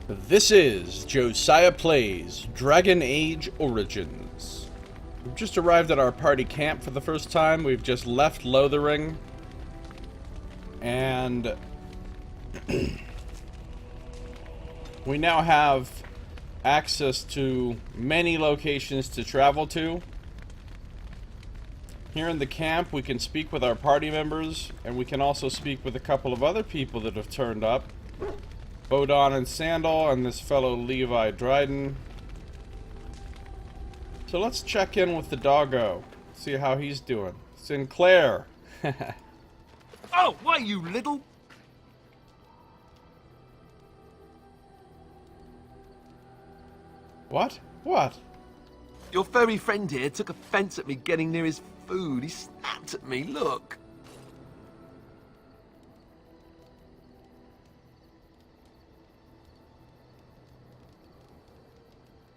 This is Josiah Plays Dragon Age Origins. We've just arrived at our party camp for the first time. We've just left Lothering. And we now have access to many locations to travel to. Here in the camp, we can speak with our party members, and we can also speak with a couple of other people that have turned up. Bodon and Sandal, and this fellow Levi Dryden. So let's check in with the doggo, see how he's doing. Sinclair. Oh, why, you little... What? What? Your furry friend here took offense at me getting near his food. He snapped at me, look.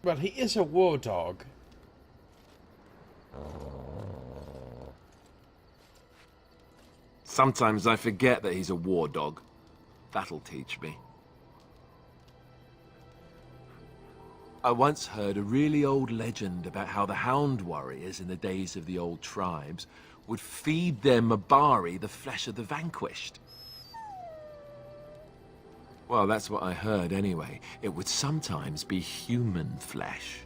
Well, he is a war dog. Sometimes I forget that he's a war dog. That'll teach me. I once heard a really old legend about how the hound warriors in the days of the old tribes would feed their Mabari the flesh of the vanquished. Well, that's what I heard anyway. It would sometimes be human flesh.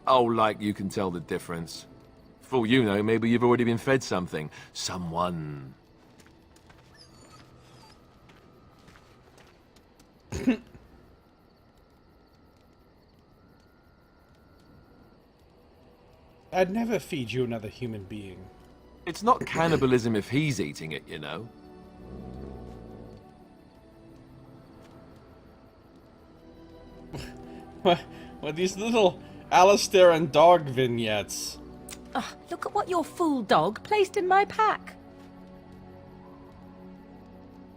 Oh, like you can tell the difference. For all you know, maybe you've already been fed something. Someone. I'd never feed you another human being. It's not cannibalism if he's eating it, you know. What these little Alistair and dog vignettes. Look at what your fool dog placed in my pack.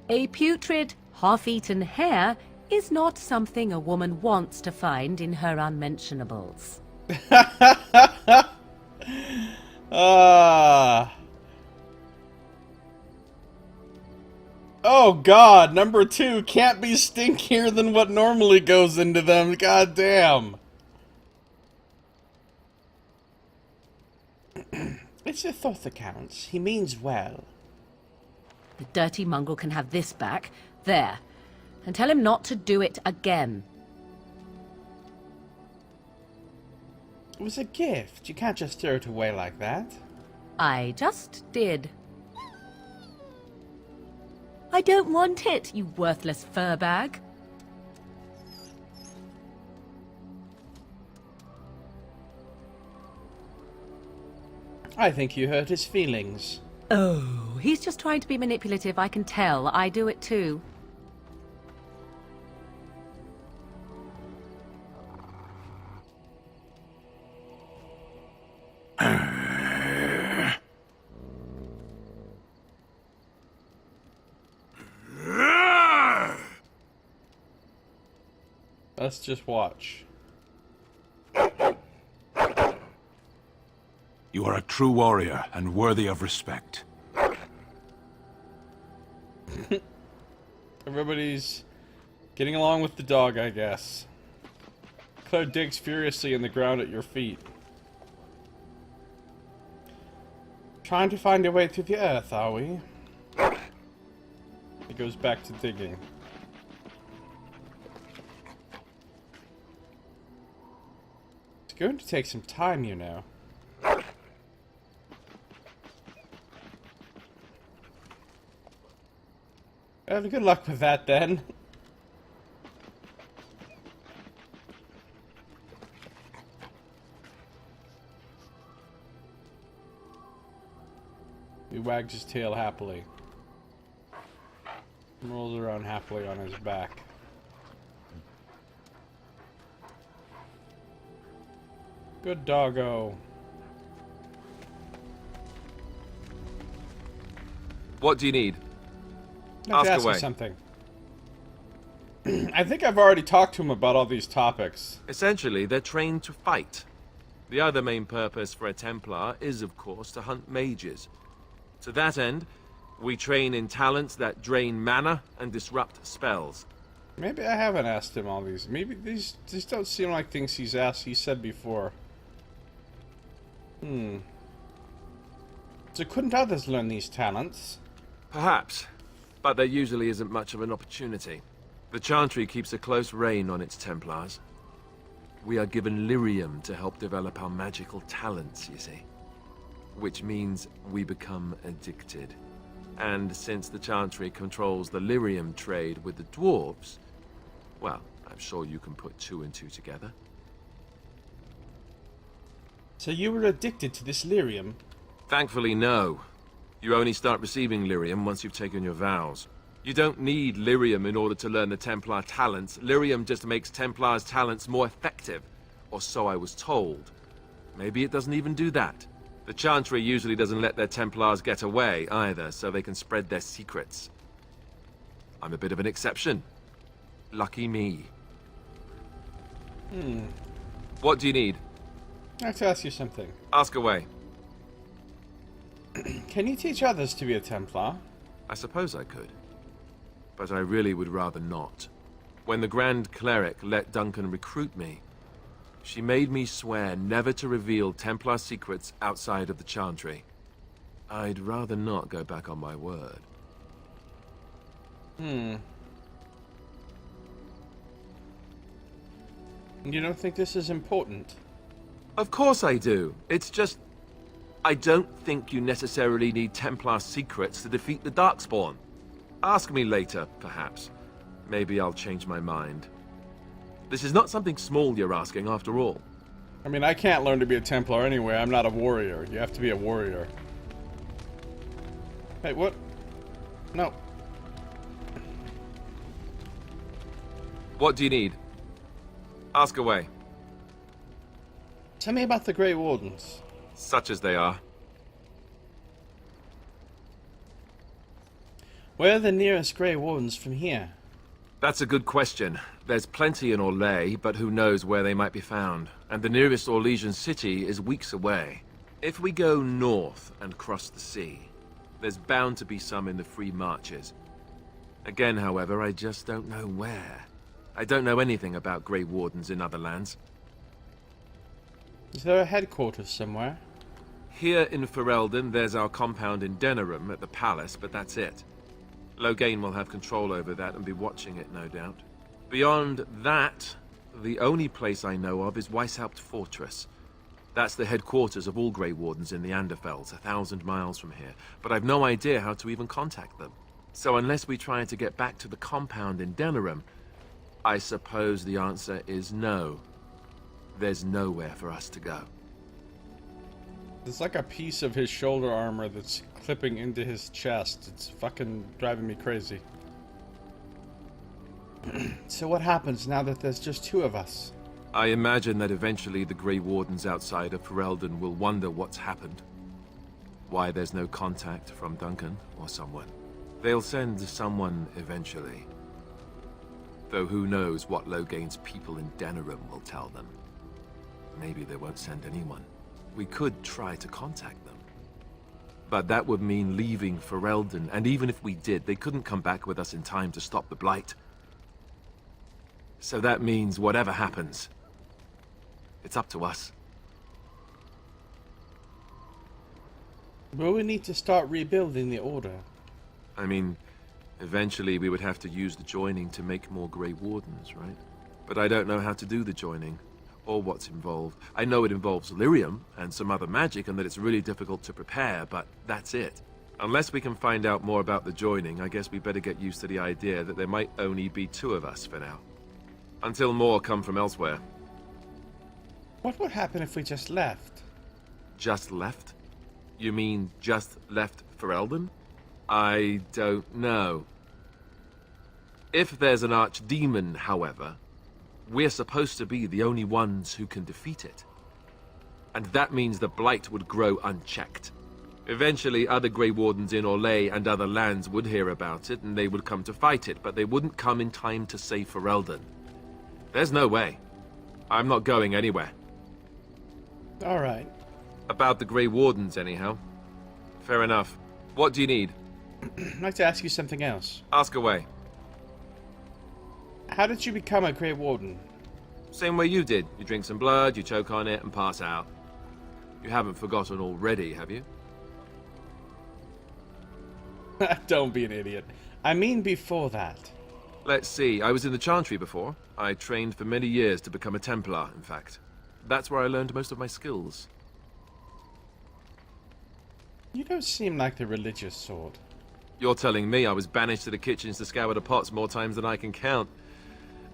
A putrid, half-eaten hare is not something a woman wants to find in her unmentionables. Oh god, number 2 can't be stinkier than what normally goes into them. God damn. It's a thought that counts. He means well. The dirty mongrel can have this back. There. And tell him not to do it again. It was a gift. You can't just throw it away like that. I just did. I don't want it, you worthless fur bag. I think you hurt his feelings. Oh, he's just trying to be manipulative, I can tell. I do it too. Let's just watch. You are a true warrior and worthy of respect. Everybody's getting along with the dog, I guess. Claire digs furiously in the ground at your feet. Trying to find a way through the earth, are we? He goes back to digging. It's going to take some time, you know. Have good luck with that, then. He wags his tail happily. And rolls around happily on his back. Good doggo. What do you need? Let's Ask ask away. him something. I think I've already talked to him about all these topics. Essentially, they're trained to fight. The other main purpose for a Templar is, of course, to hunt mages. To that end, We train in talents that drain mana and disrupt spells. Maybe I haven't asked him all these. Maybe these don't seem like things he said before. So couldn't others learn these talents? Perhaps, but there usually isn't much of an opportunity. The Chantry keeps a close rein on its Templars. We are given lyrium to help develop our magical talents, you see. Which means we become addicted. And since the Chantry controls the lyrium trade with the dwarves, well, I'm sure you can put 2 and 2 together. So you were addicted to this lyrium? Thankfully, no. You only start receiving lyrium once you've taken your vows. You don't need lyrium in order to learn the Templar talents. Lyrium just makes Templar's talents more effective. Or so I was told. Maybe it doesn't even do that. The Chantry usually doesn't let their Templars get away, either, so they can spread their secrets. I'm a bit of an exception. Lucky me. What do you need? I'd like to ask you something. Ask away. Can you teach others to be a Templar? I suppose I could. But I really would rather not. When the Grand Cleric let Duncan recruit me, she made me swear never to reveal Templar secrets outside of the Chantry. I'd rather not go back on my word. You don't think this is important? Of course I do. It's just... I don't think you necessarily need Templar secrets to defeat the Darkspawn. Ask me later, perhaps. Maybe I'll change my mind. This is not something small you're asking, after all. I mean, I can't learn to be a Templar anyway. I'm not a warrior. You have to be a warrior. Hey, what? No. What do you need? Ask away. Tell me about the Grey Wardens. Such as they are. Where are the nearest Grey Wardens from here? That's a good question. There's plenty in Orlais, but who knows where they might be found. And the nearest Orlesian city is weeks away. If we go north and cross the sea, there's bound to be some in the Free Marches. Again, however, I just don't know where. I don't know anything about Grey Wardens in other lands. Is there a headquarters somewhere? Here in Ferelden, there's our compound in Denerim at the palace, but that's it. Loghain will have control over that and be watching it, no doubt. Beyond that, the only place I know of is Weishaupt Fortress. That's the headquarters of all Grey Wardens in the Anderfells, 1,000 miles from here. But I've no idea how to even contact them. So unless we try to get back to the compound in Denerim, I suppose the answer is no. There's nowhere for us to go. There's like a piece of his shoulder armor that's clipping into his chest. It's fucking driving me crazy. So what happens now that there's just 2 of us? I imagine that eventually the Grey Wardens outside of Ferelden will wonder what's happened. Why there's no contact from Duncan or someone. They'll send someone eventually. Though who knows what Loghain's people in Denerim will tell them. Maybe they won't send anyone. We could try to contact them. But that would mean leaving Ferelden, and even if we did, they couldn't come back with us in time to stop the Blight. So that means whatever happens, it's up to us. Well, we need to start rebuilding the Order. I mean, eventually we would have to use the joining to make more Grey Wardens, right? But I don't know how to do the joining, or what's involved. I know it involves lyrium and some other magic, and that it's really difficult to prepare, but that's it. Unless we can find out more about the joining, I guess we better get used to the idea that there might only be 2 of us for now. Until more come from elsewhere. What would happen if we just left? Just left? You mean just left Ferelden? I don't know. If there's an archdemon, however, we're supposed to be the only ones who can defeat it. And that means the Blight would grow unchecked. Eventually, other Grey Wardens in Orlais and other lands would hear about it, and they would come to fight it, but they wouldn't come in time to save Ferelden. There's no way. I'm not going anywhere. All right. About the Grey Wardens, anyhow. Fair enough. What do you need? I'd like to ask you something else. Ask away. How did you become a Grey Warden? Same way you did. You drink some blood, you choke on it, and pass out. You haven't forgotten already, have you? Don't be an idiot. I mean before that. Let's see, I was in the Chantry before. I trained for many years to become a Templar, in fact. That's where I learned most of my skills. You don't seem like the religious sort. You're telling me I was banished to the kitchens to scour the pots more times than I can count.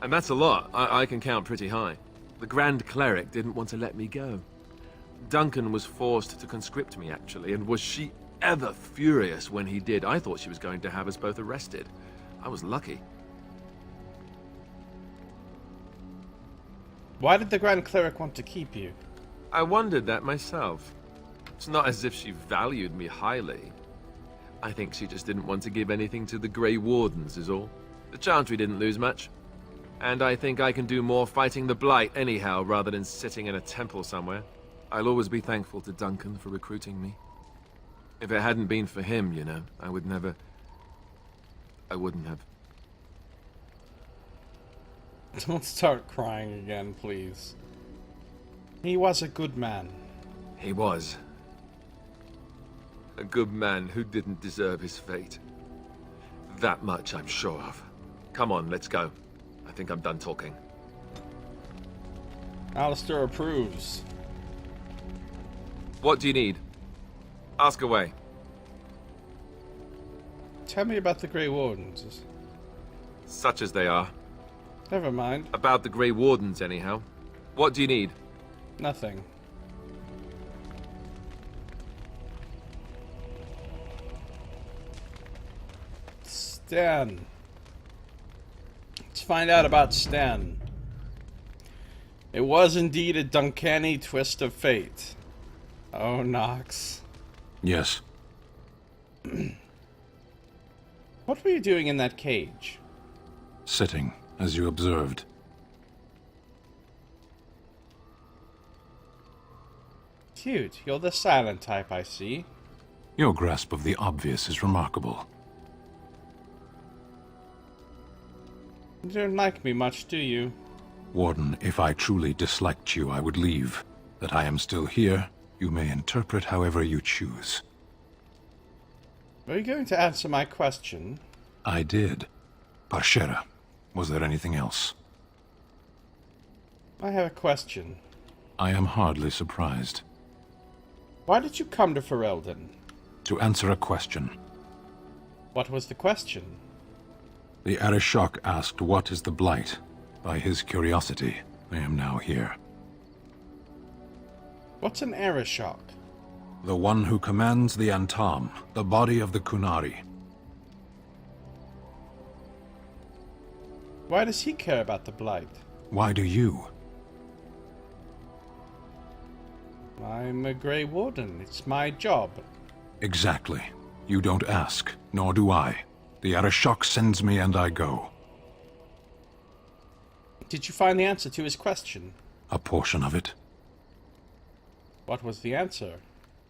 And that's a lot. I can count pretty high. The Grand Cleric didn't want to let me go. Duncan was forced to conscript me, actually, and was she ever furious when he did. I thought she was going to have us both arrested. I was lucky. Why did the Grand Cleric want to keep you? I wondered that myself. It's not as if she valued me highly. I think she just didn't want to give anything to the Grey Wardens, is all. The Chantry didn't lose much. And I think I can do more fighting the Blight anyhow, rather than sitting in a temple somewhere. I'll always be thankful to Duncan for recruiting me. If it hadn't been for him, you know, I wouldn't have. Don't start crying again, please. He was a good man. He was. A good man who didn't deserve his fate. That much I'm sure of. Come on, let's go. I think I'm done talking. Alistair approves. What do you need? Ask away. Tell me about the Grey Wardens. Such as they are. Never mind. About the Grey Wardens, anyhow. What do you need? Nothing. Stan. Let's find out about Stan. It was indeed a Duncanny twist of fate. Oh, Nox. Yes. What were you doing in that cage? Sitting, as you observed. Cute. You're the silent type, I see. Your grasp of the obvious is remarkable. You don't like me much, do you? Warden, if I truly disliked you, I would leave. That I am still here, you may interpret however you choose. Are you going to answer my question? I did. Parshera, was there anything else? I have a question. I am hardly surprised. Why did you come to Ferelden? To answer a question. What was the question? The Arishok asked what is the Blight. By his curiosity, I am now here. What's an Arishok? The one who commands the Antam, the body of the Kunari. Why does he care about the Blight? Why do you? I'm a Grey Warden. It's my job. Exactly. You don't ask, nor do I. The Arishok sends me and I go. Did you find the answer to his question? A portion of it. What was the answer?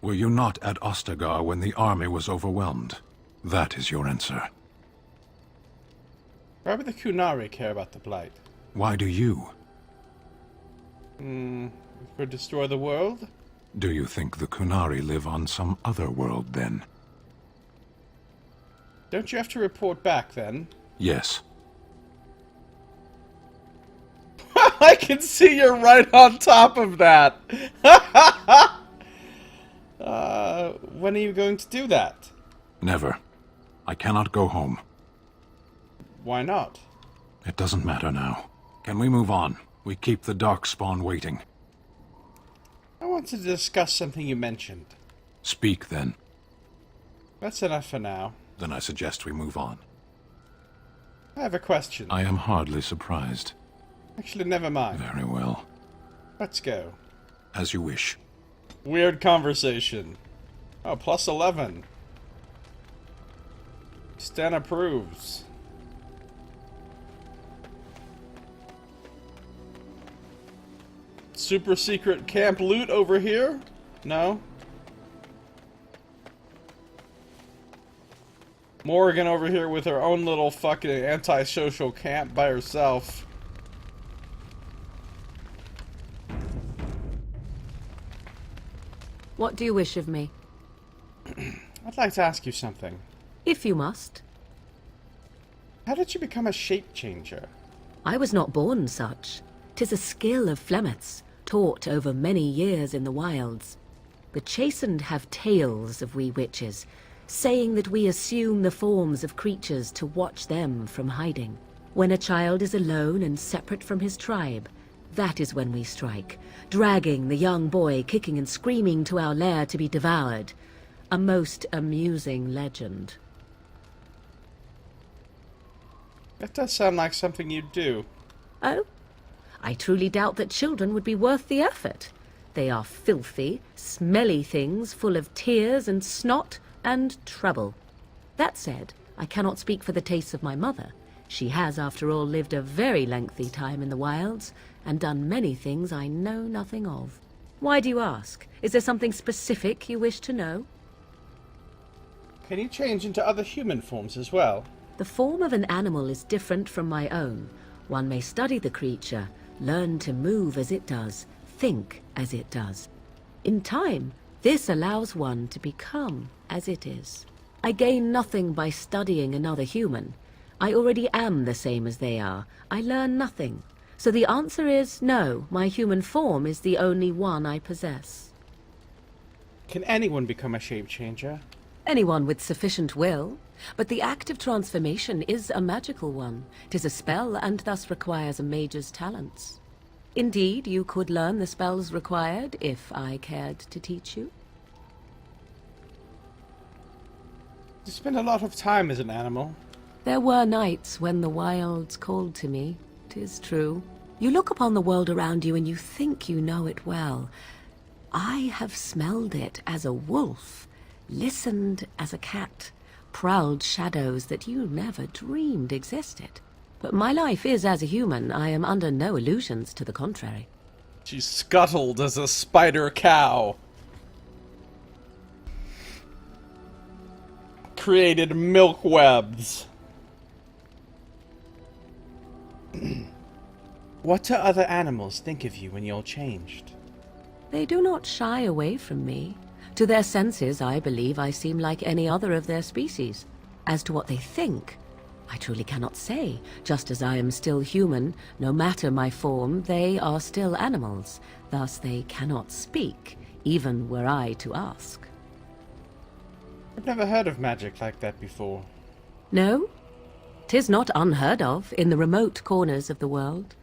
Were you not at Ostagar when the army was overwhelmed? That is your answer. Why would the Kunari care about the Blight? Why do you? For destroy the world? Do you think the Kunari live on some other world, then? Don't you have to report back, then? Yes. I can see you're right on top of that! When are you going to do that? Never. I cannot go home. Why not? It doesn't matter now. Can we move on? We keep the Darkspawn waiting. I want to discuss something you mentioned. Speak, then. That's enough for now. Then I suggest we move on. I have a question. I am hardly surprised. Actually, never mind. Very well. Let's go. As you wish. Weird conversation. Oh, plus 11. Stan approves. Super secret camp loot over here? No? Morgan over here with her own little fucking antisocial camp by herself. What do you wish of me? I'd like to ask you something. If you must. How did you become a shape changer? I was not born such. 'Tis a skill of Flemeth's, taught over many years in the wilds. The chastened have tales of we witches, saying that we assume the forms of creatures to watch them from hiding. When a child is alone and separate from his tribe, that is when we strike, dragging the young boy kicking and screaming to our lair to be devoured. A most amusing legend. That does sound like something you'd do. Oh? I truly doubt that children would be worth the effort. They are filthy, smelly things full of tears and snot and trouble. That said, I cannot speak for the tastes of my mother. She has, after all, lived a very lengthy time in the wilds and done many things I know nothing of. Why do you ask? Is there something specific you wish to know? Can you change into other human forms as well? The form of an animal is different from my own. One may study the creature, learn to move as it does, think as it does. In time, this allows one to become as it is. I gain nothing by studying another human. I already am the same as they are. I learn nothing. So the answer is no, my human form is the only one I possess. Can anyone become a shape changer? Anyone with sufficient will. But the act of transformation is a magical one. 'Tis a spell and thus requires a mage's talents. Indeed, you could learn the spells required if I cared to teach you. You spend a lot of time as an animal. There were nights when the wilds called to me, 'tis true. You look upon the world around you and you think you know it well. I have smelled it as a wolf, listened as a cat, prowled shadows that you never dreamed existed. But my life is as a human. I am under no illusions to the contrary. She's scuttled as a spider cow. Created milk webs. What do other animals think of you when you're changed? They do not shy away from me. To their senses, I believe I seem like any other of their species. As to what they think, I truly cannot say. Just as I am still human, no matter my form, they are still animals. Thus they cannot speak, even were I to ask. I've never heard of magic like that before. No? 'Tis not unheard of in the remote corners of the world.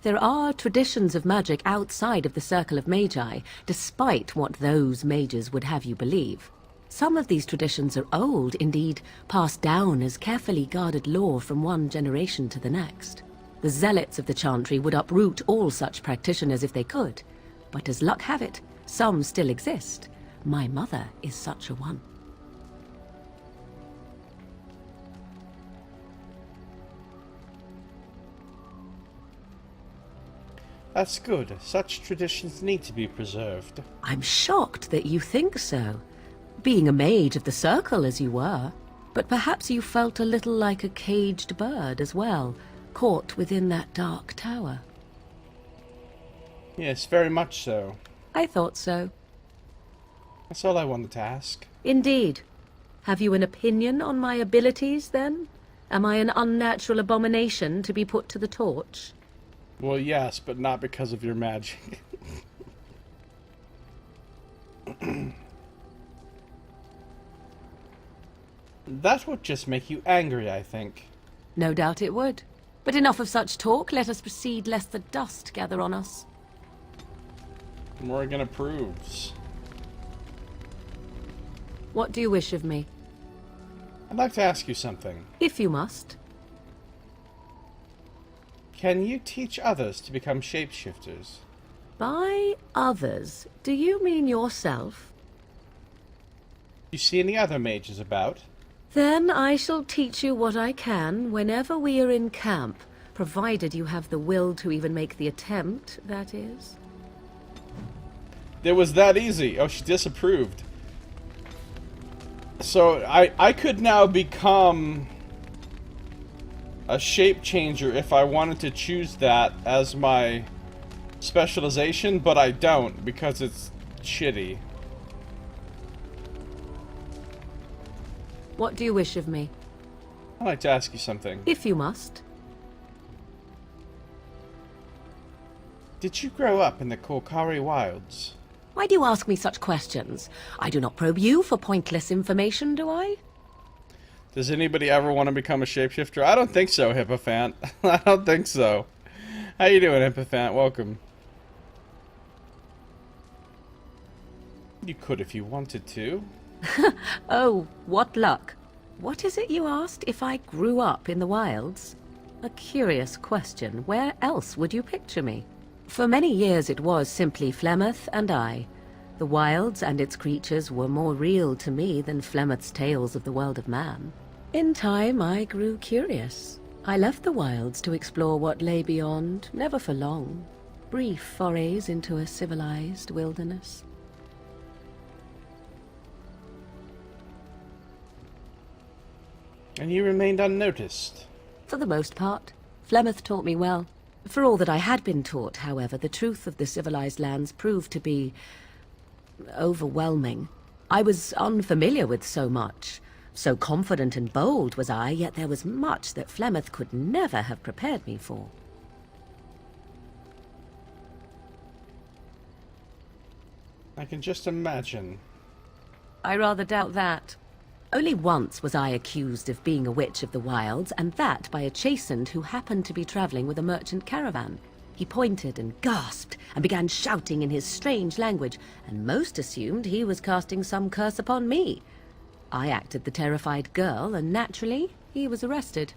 There are traditions of magic outside of the circle of magi, despite what those mages would have you believe. Some of these traditions are old, indeed, passed down as carefully guarded lore from one generation to the next. The zealots of the chantry would uproot all such practitioners if they could. But as luck have it, some still exist. My mother is such a one. That's good. Such traditions need to be preserved. I'm shocked that you think so, being a mage of the circle as you were. But perhaps you felt a little like a caged bird as well, caught within that dark tower. Yes, very much so. I thought so. That's all I wanted to ask. Indeed. Have you an opinion on my abilities, then? Am I an unnatural abomination to be put to the torch? Well, yes, but not because of your magic. That would just make you angry, I think. No doubt it would. But enough of such talk. Let us proceed, lest the dust gather on us. Morgan approves. What do you wish of me? I'd like to ask you something. If you must. Can you teach others to become shapeshifters? By others, do you mean yourself? You see any other mages about? Then I shall teach you what I can whenever we are in camp, provided you have the will to even make the attempt, that is. It was that easy. Oh, she disapproved. So I could now become a shape changer if I wanted to choose that as my specialization, but I don't because it's shitty. What do you wish of me? I'd like to ask you something. If you must. Did you grow up in the Korkari wilds? Why do you ask me such questions? I do not probe you for pointless information, do I? Does anybody ever want to become a shapeshifter? I don't think so, Hippophant. I don't think so. How you doing, Hippophant? Welcome. You could if you wanted to. Oh, what luck. What is it you asked if I grew up in the wilds? A curious question. Where else would you picture me? For many years it was simply Flemeth and I. The wilds and its creatures were more real to me than Flemeth's tales of the world of man. In time I grew curious. I left the wilds to explore what lay beyond, never for long. Brief forays into a civilized wilderness. And you remained unnoticed. For the most part. Flemeth taught me well. For all that I had been taught, however, the truth of the civilized lands proved to be overwhelming. I was unfamiliar with so much. So confident and bold was I, yet there was much that Flemeth could never have prepared me for. I can just imagine. I rather doubt that. Only once was I accused of being a witch of the wilds, and that by a chastened who happened to be traveling with a merchant caravan. He pointed and gasped, and began shouting in his strange language, and most assumed he was casting some curse upon me. I acted the terrified girl, and naturally, he was arrested.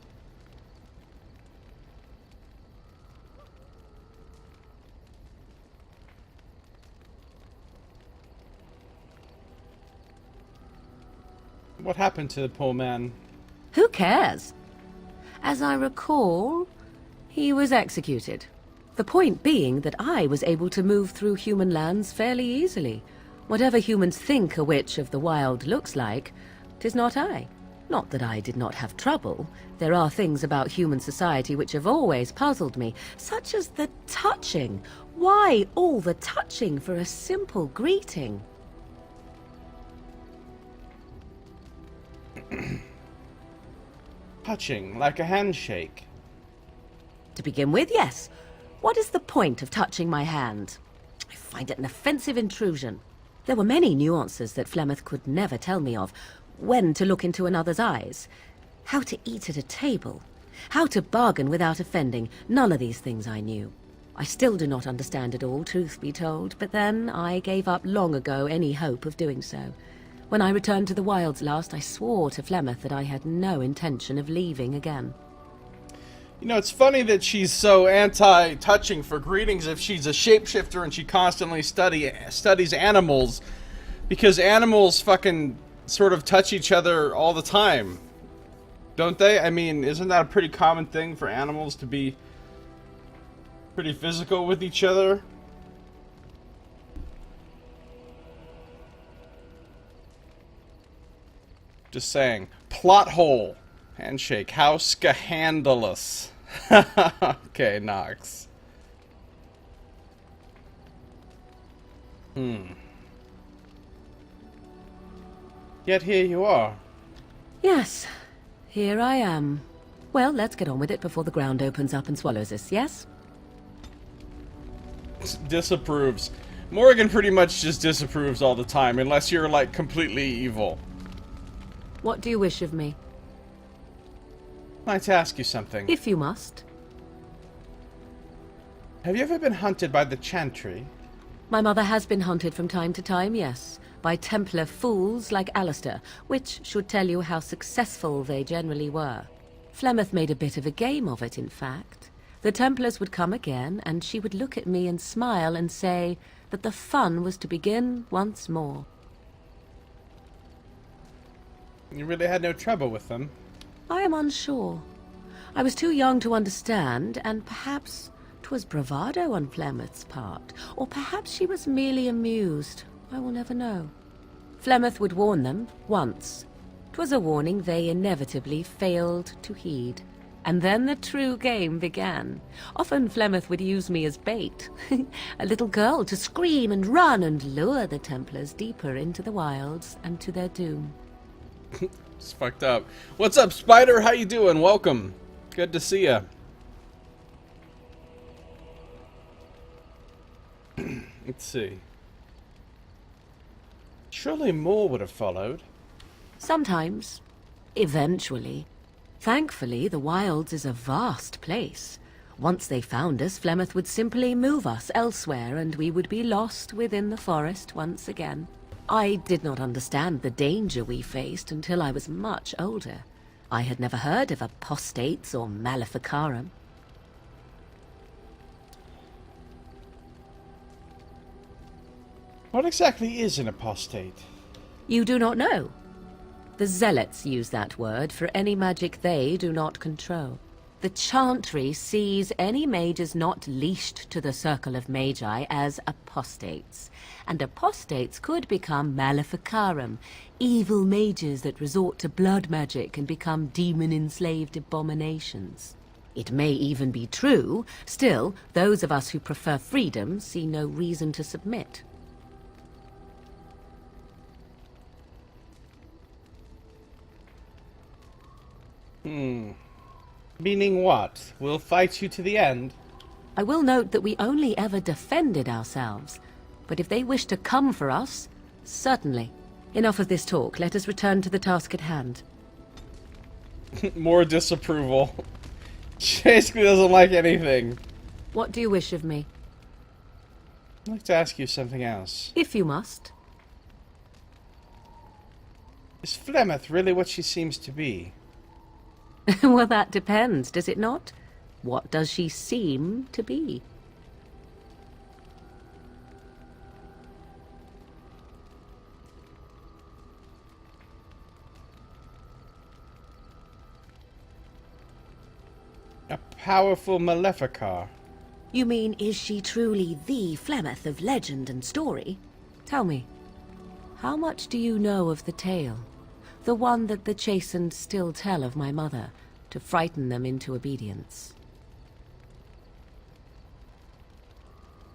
What happened to the poor man? Who cares? As I recall, he was executed. The point being that I was able to move through human lands fairly easily. Whatever humans think a witch of the wild looks like, 'tis not I. Not that I did not have trouble. There are things about human society which have always puzzled me, such as the touching. Why all the touching for a simple greeting? Touching, like a handshake. To begin with, yes. What is the point of touching my hand? I find it an offensive intrusion. There were many nuances that Flemeth could never tell me of. When to look into another's eyes. How to eat at a table. How to bargain without offending. None of these things I knew. I still do not understand it all, truth be told, but then I gave up long ago any hope of doing so. When I returned to the wilds last, I swore to Flemeth that I had no intention of leaving again. You know, it's funny that she's so anti-touching for greetings if she's a shapeshifter and she constantly studies animals, because animals fucking sort of touch each other all the time, don't they? I mean, isn't that a pretty common thing for animals to be pretty physical with each other? Just saying. Plot hole. Handshake. How scandalous. Okay, Nox. Yet here you are. Yes, here I am. Well, let's get on with it before the ground opens up and swallows us, yes? Disapproves. Morgan pretty much just disapproves all the time, unless you're, like, completely evil. What do you wish of me? I'd like to ask you something. If you must. Have you ever been hunted by the Chantry? My mother has been hunted from time to time, yes, by Templar fools like Alistair, which should tell you how successful they generally were. Flemeth made a bit of a game of it, in fact. The Templars would come again, and she would look at me and smile and say that the fun was to begin once more. You really had no trouble with them? I am unsure. I was too young to understand, and perhaps 'twas bravado on Flemeth's part, or perhaps she was merely amused. I will never know. Flemeth would warn them, once, 'Twas a warning they inevitably failed to heed. And then the true game began. Often Flemeth would use me as bait. A little girl to scream and run and lure the Templars deeper into the wilds and to their doom. It's fucked up. What's up, Spider? How you doing? Welcome. Good to see ya. Let's see. Surely more would have followed. Sometimes. Eventually. Thankfully, the wilds is a vast place. Once they found us, Flemeth would simply move us elsewhere, and we would be lost within the forest once again. I did not understand the danger we faced until I was much older. I had never heard of apostates or maleficarum. What exactly is an apostate? You do not know? The Zealots use that word for any magic they do not control. The Chantry sees any mages not leashed to the Circle of Magi as apostates. And apostates could become maleficarum, evil mages that resort to blood magic and become demon-enslaved abominations. It may even be true. Still, those of us who prefer freedom see no reason to submit. Meaning what? We'll fight you to the end? I will note that we only ever defended ourselves. But if they wish to come for us, certainly. Enough of this talk. Let us return to the task at hand. More disapproval. She basically doesn't like anything. What do you wish of me? I'd like to ask you something else. If you must. Is Flemeth really what she seems to be? Well, that depends, does it not? What does she seem to be? A powerful Maleficar. You mean, is she truly the Flemeth of legend and story? Tell me, how much do you know of the tale? The one that the chastened still tell of my mother, to frighten them into obedience.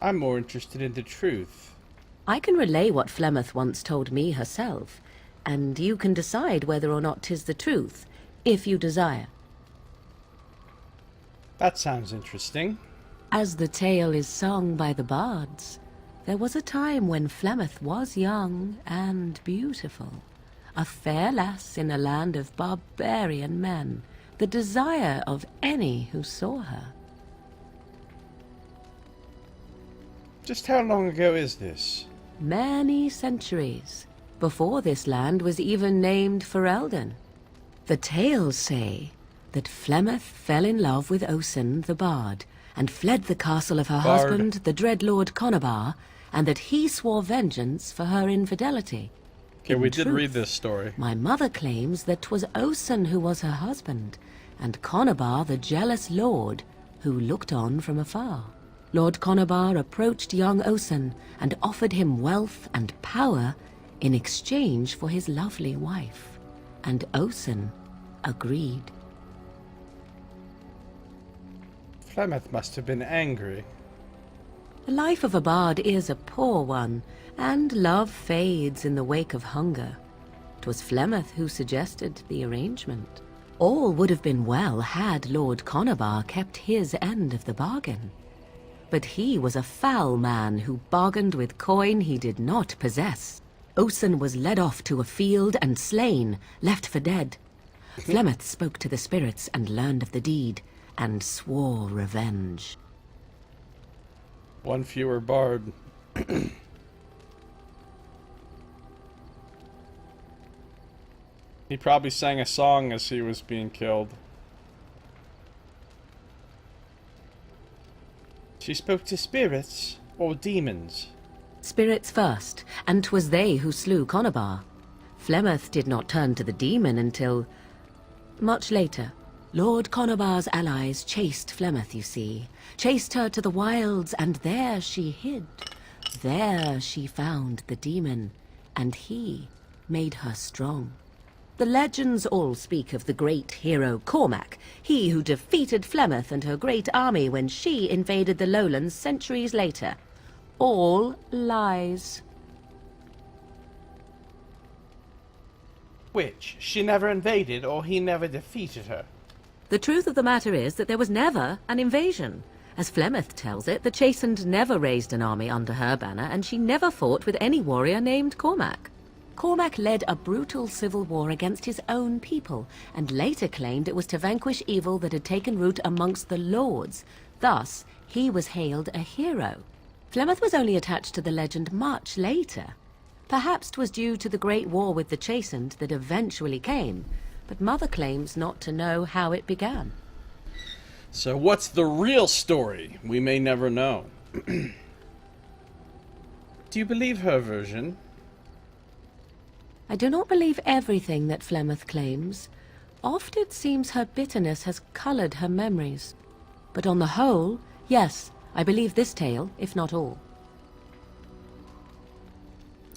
I'm more interested in the truth. I can relay what Flemeth once told me herself, and you can decide whether or not 'tis the truth, if you desire. That sounds interesting. As the tale is sung by the bards, there was a time when Flemeth was young and beautiful. A fair lass in a land of barbarian men, the desire of any who saw her. Just how long ago is this? Many centuries, before this land was even named Ferelden. The tales say that Flemeth fell in love with Osen the Bard, and fled the castle of her husband, the dread Lord Conabar, and that he swore vengeance for her infidelity. Okay, In we did truth, read this story. My mother claims that 'twas Osen who was her husband, and Conabar the jealous lord who looked on from afar. Lord Conabar approached young Osen and offered him wealth and power in exchange for his lovely wife, and Osen agreed. Flemeth must have been angry. The life of a bard is a poor one, and love fades in the wake of hunger. 'Twas Flemeth who suggested the arrangement. All would have been well had Lord Conabar kept his end of the bargain. But he was a foul man who bargained with coin he did not possess. Osen was led off to a field and slain, left for dead. Flemeth spoke to the spirits and learned of the deed, and swore revenge. One fewer bard. He probably sang a song as he was being killed. She spoke to spirits or demons? Spirits first, and 'twas they who slew Conabar. Flemeth did not turn to the demon until much later. Lord Conabar's allies chased Flemeth, you see. Chased her to the wilds, and there she hid. There she found the demon, and he made her strong. The legends all speak of the great hero Cormac, he who defeated Flemeth and her great army when she invaded the lowlands centuries later. All lies. Which? She never invaded, or he never defeated her? The truth of the matter is that there was never an invasion. As Flemeth tells it, the Chastened never raised an army under her banner, and she never fought with any warrior named Cormac. Cormac led a brutal civil war against his own people, and later claimed it was to vanquish evil that had taken root amongst the lords. Thus, he was hailed a hero. Flemeth was only attached to the legend much later. Perhaps 'twas due to the great war with the Chastened that eventually came, but Mother claims not to know how it began. So what's the real story? We may never know. Do you believe her version? I do not believe everything that Flemeth claims. Oft it seems her bitterness has coloured her memories. But on the whole, yes, I believe this tale, if not all.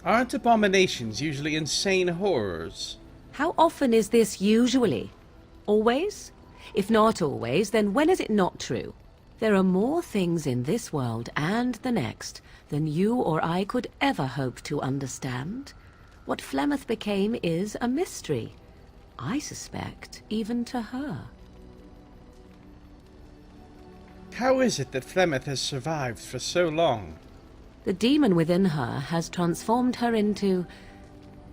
Aren't abominations usually insane horrors? How often is this usually? Always? If not always, then when is it not true? There are more things in this world and the next than you or I could ever hope to understand. What Flemeth became is a mystery. I suspect, even to her. How is it that Flemeth has survived for so long? The demon within her has transformed her into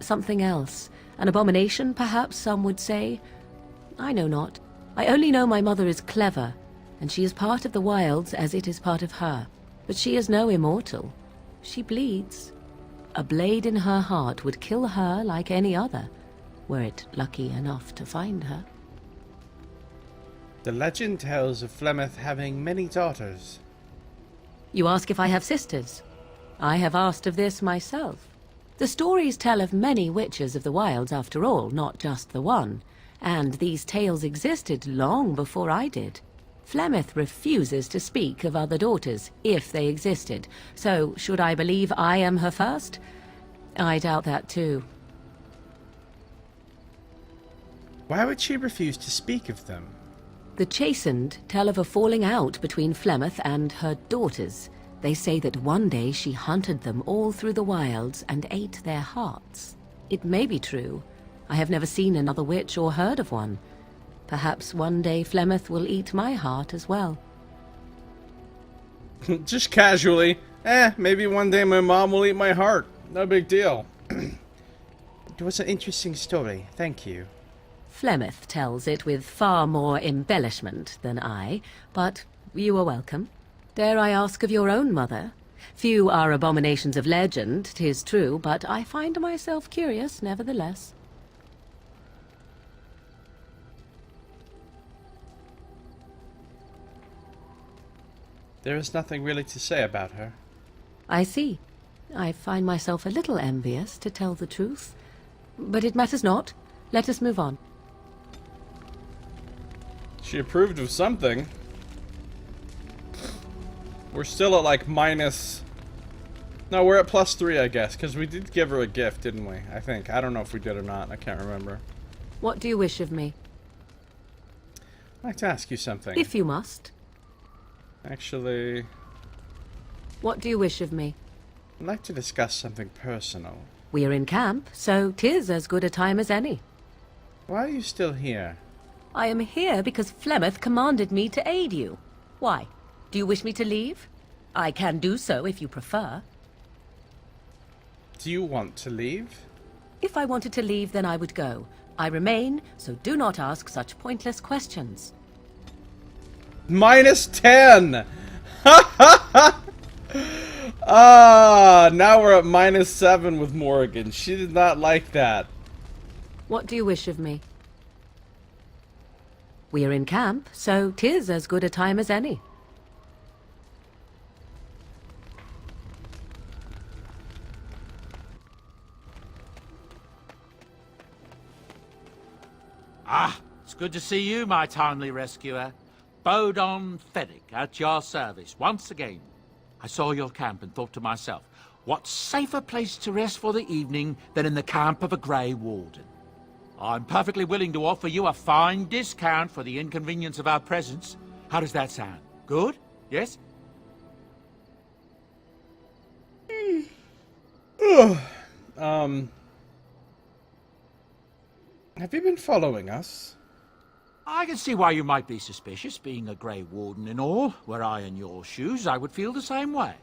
something else. An abomination, perhaps some would say. I know not. I only know my mother is clever, and she is part of the wilds as it is part of her. But she is no immortal. She bleeds. A blade in her heart would kill her like any other, were it lucky enough to find her. The legend tells of Flemeth having many daughters. You ask if I have sisters. I have asked of this myself. The stories tell of many witches of the wilds after all, not just the one. And these tales existed long before I did. Flemeth refuses to speak of other daughters, if they existed. So, should I believe I am her first? I doubt that too. Why would she refuse to speak of them? The Chastened tell of a falling out between Flemeth and her daughters. They say that one day she hunted them all through the wilds and ate their hearts. It may be true. I have never seen another witch or heard of one. Perhaps one day Flemeth will eat my heart as well. Just casually. Maybe one day my mom will eat my heart. No big deal. It was an interesting story. Thank you. Flemeth tells it with far more embellishment than I, but you are welcome. Dare I ask of your own mother? Few are abominations of legend, 'tis true, but I find myself curious nevertheless. There is nothing really to say about her. I see. I find myself a little envious, to tell the truth. But it matters not. Let us move on. She approved of something. We're still at like minus... No, we're at +3, I guess, because we did give her a gift, didn't we? I think. I don't know if we did or not. I can't remember. What do you wish of me? I'd like to ask you something. If you must. Actually, What do you wish of me? I'd like to discuss something personal. We are in camp, so 'tis as good a time as any. Why are you still here? I am here because Flemeth commanded me to aid you. Why? Do you wish me to leave? I can do so if you prefer. Do you want to leave? If I wanted to leave, then I would go. I remain, so do not ask such pointless questions. -10! Now we're at -7 with Morrigan. She did not like that. What do you wish of me? We are in camp, so 'tis as good a time as any. Ah, it's good to see you, my timely rescuer. Bodon Fennick, at your service, once again. I saw your camp and thought to myself, what safer place to rest for the evening than in the camp of a Grey Warden? I'm perfectly willing to offer you a fine discount for the inconvenience of our presence. How does that sound? Good? Yes? Have you been following us? I can see why you might be suspicious, being a Grey Warden and all. Were I in your shoes, I would feel the same way.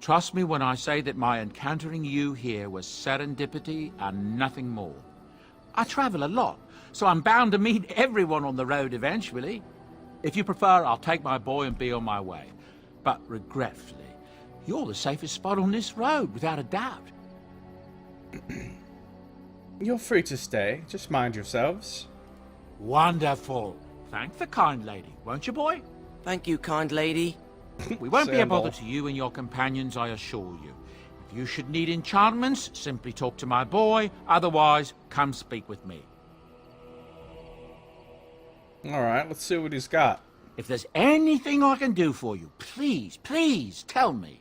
Trust me when I say that my encountering you here was serendipity and nothing more. I travel a lot, so I'm bound to meet everyone on the road eventually. If you prefer, I'll take my boy and be on my way. But regretfully, you're the safest spot on this road, without a doubt. You're free to stay. Just mind yourselves. Wonderful. Thank the kind lady, won't you, boy? Thank you, kind lady. We won't be a Sandal. bother to you and your companions, I assure you. If you should need enchantments, simply talk to my boy. Otherwise, come speak with me. Alright, let's see what he's got. If there's anything I can do for you, please, please tell me.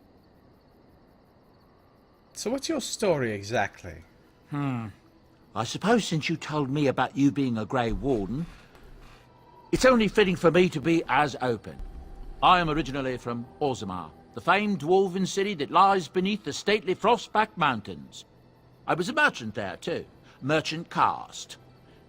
So what's your story exactly? I suppose since you told me about you being a Grey Warden, it's only fitting for me to be as open. I am originally from Orzammar, the famed dwarven city that lies beneath the stately Frostback Mountains. I was a merchant there, too. Merchant caste.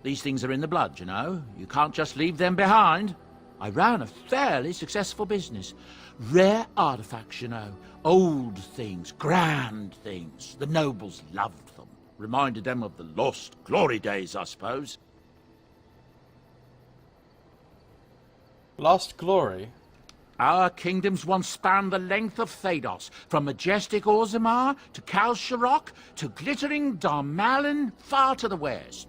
These things are in the blood, you know. You can't just leave them behind. I ran a fairly successful business. Rare artifacts, you know. Old things, grand things. The nobles loved them. Reminded them of the lost glory days, I suppose. Lost Glory? Our kingdoms once spanned the length of Thados, from majestic Orzammar to Kal Sharok to glittering Darmalin far to the west.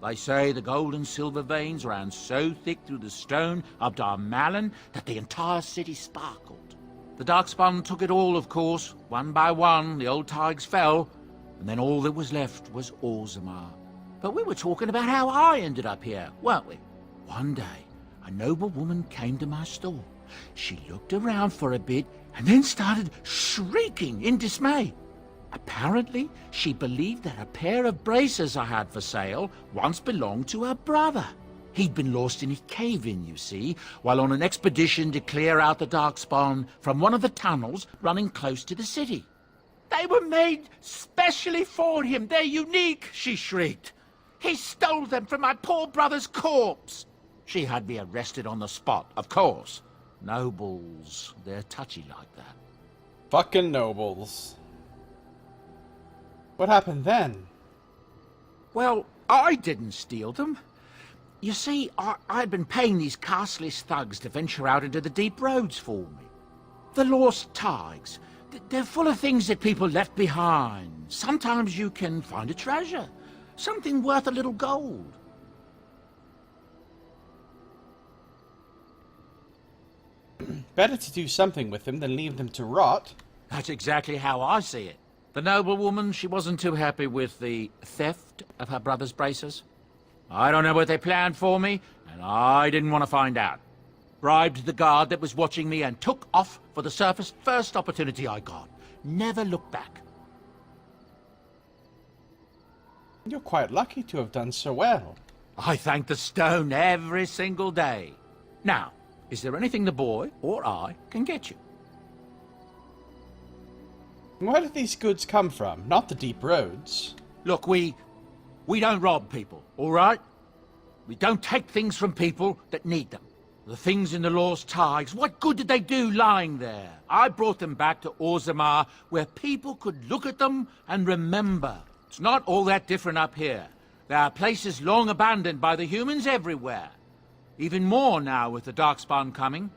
They say the gold and silver veins ran so thick through the stone of Darmalin that the entire city sparkled. The Darkspawn took it all, of course. One by one, the old tides fell, and then all that was left was Orzammar. But we were talking about how I ended up here, weren't we? One day, a noble woman came to my store. She looked around for a bit and then started shrieking in dismay. Apparently, she believed that a pair of braces I had for sale once belonged to her brother. He'd been lost in a cave-in, you see, while on an expedition to clear out the Darkspawn from one of the tunnels running close to the city. They were made specially for him. They're unique, she shrieked. He stole them from my poor brother's corpse. She had me arrested on the spot, of course. Nobles, they're touchy like that. Fucking nobles. What happened then? Well, I didn't steal them. You see, I'd been paying these castless thugs to venture out into the deep roads for me. The lost tides. They're full of things that people left behind. Sometimes you can find a treasure. Something worth a little gold. Better to do something with them than leave them to rot. That's exactly how I see it. The noblewoman, she wasn't too happy with the theft of her brother's braces. I don't know what they planned for me, and I didn't want to find out. Bribed the guard that was watching me and took off for the surface first opportunity I got. Never looked back. You're quite lucky to have done so well. I thank the stone every single day. Now, is there anything the boy or I can get you? Where did these goods come from? Not the deep roads. Look, we don't rob people, all right? We don't take things from people that need them. The things in the lost tides, what good did they do lying there? I brought them back to Orzammar, where people could look at them and remember. It's not all that different up here. There are places long abandoned by the humans everywhere. Even more now with the Darkspawn coming.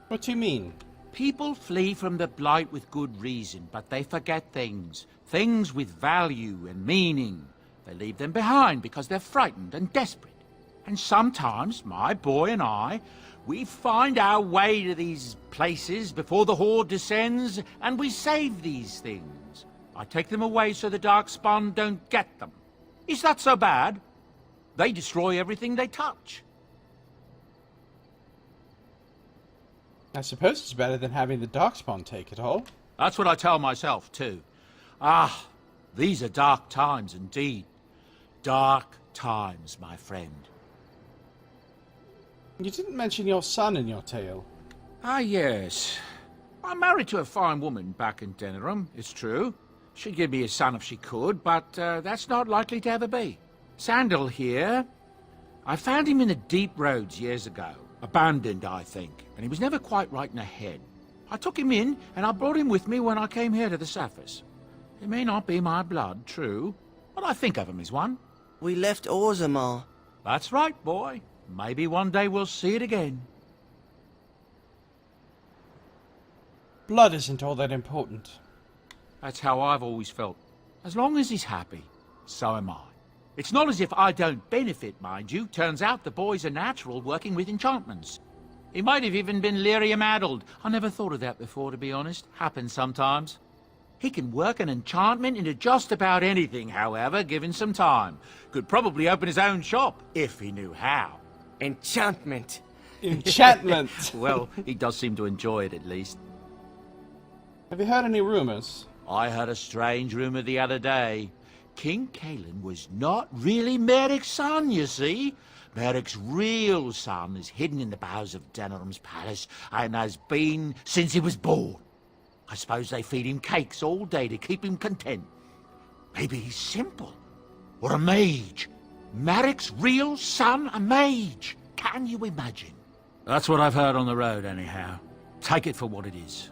What do you mean? People flee from the Blight with good reason, but they forget things. Things with value and meaning. They leave them behind because they're frightened and desperate. And sometimes, my boy and I, we find our way to these places before the Horde descends, and we save these things. I take them away so the Darkspawn don't get them. Is that so bad? They destroy everything they touch. I suppose it's better than having the Darkspawn take it all. That's what I tell myself, too. Ah, these are dark times indeed. Dark times, my friend. You didn't mention your son in your tale. Ah, yes. I'm married to a fine woman back in Denerim, it's true. She'd give me a son if she could, but that's not likely to ever be. Sandal here. I found him in the deep roads years ago. Abandoned, I think, and he was never quite right in the head. I took him in, and I brought him with me when I came here to the surface. He may not be my blood, true, but I think of him as one. We left Orzammar. That's right, boy. Maybe one day we'll see it again. Blood isn't all that important. That's how I've always felt. As long as he's happy, so am I. It's not as if I don't benefit, mind you. Turns out the boy's a natural working with enchantments. He might have even been lyrium-addled. I never thought of that before, to be honest. Happens sometimes. He can work an enchantment into just about anything, however, given some time. Could probably open his own shop, if he knew how. Enchantment. Enchantment! Well, he does seem to enjoy it, at least. Have you heard any rumors? I heard a strange rumor the other day. King Cailan was not really Merrick's son, you see. Merrick's real son is hidden in the bowels of Denerim's palace and has been since he was born. I suppose they feed him cakes all day to keep him content. Maybe he's simple. Or a mage. Merrick's real son, a mage. Can you imagine? That's what I've heard on the road, anyhow. Take it for what it is.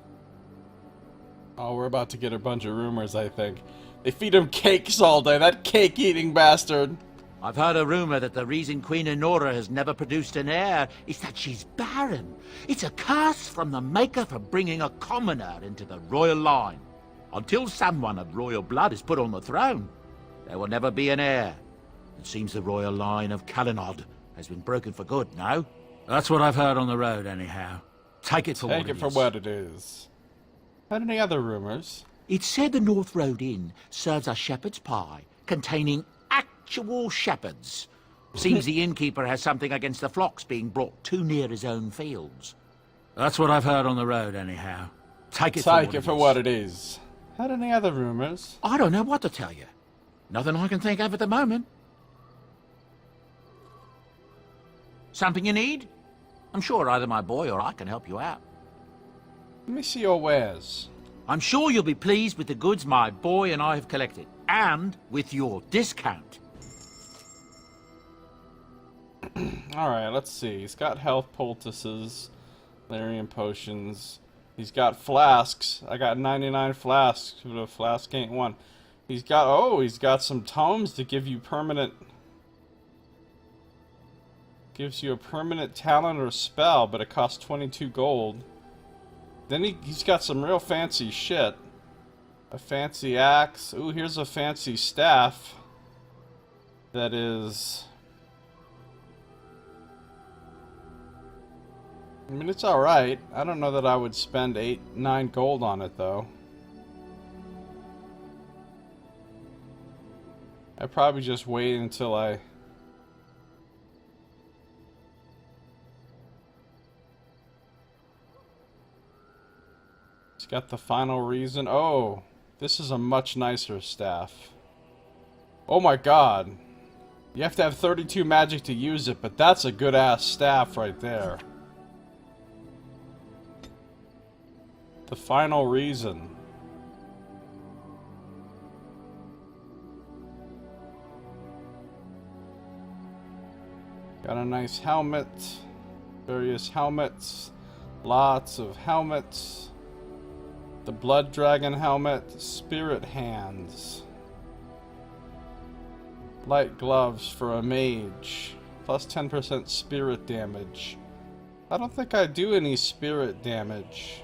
Oh, we're about to get a bunch of rumors, I think. They feed him cakes all day, that cake-eating bastard. I've heard a rumor that the reason Queen Honora has never produced an heir is that she's barren. It's a curse from the Maker for bringing a commoner into the royal line. Until someone of royal blood is put on the throne, there will never be an heir. It seems the royal line of Calenod has been broken for good now. That's what I've heard on the road, anyhow. Take it for what it is. Take it for what it is. Had any other rumors? It's said the North Road Inn serves a shepherd's pie containing actual shepherds. Seems the innkeeper has something against the flocks being brought too near his own fields. That's what I've heard on the road, anyhow. Take it for what it is. Had any other rumors? I don't know what to tell you. Nothing I can think of at the moment. Something you need? I'm sure either my boy or I can help you out. Let me see your wares. I'm sure you'll be pleased with the goods my boy and I have collected, and with your discount. Alright, let's see. He's got health poultices, Lyrium potions. He's got flasks. I got 99 flasks, but a flask ain't one. He's got some tomes to give you permanent... Gives you a permanent talent or spell, but it costs 22 gold. Then he's got some real fancy shit. A fancy axe. Ooh, here's a fancy staff. That is... I mean, it's alright. I don't know that I would spend 9 gold on it, though. I'd probably just wait until I... It's got the final reason. Oh, this is a much nicer staff. Oh my god. You have to have 32 magic to use it, but that's a good-ass staff right there. The final reason. Got a nice helmet. Various helmets. Lots of helmets. The Blood Dragon helmet. Spirit hands. Light gloves for a mage. Plus 10% spirit damage. I don't think I do any spirit damage.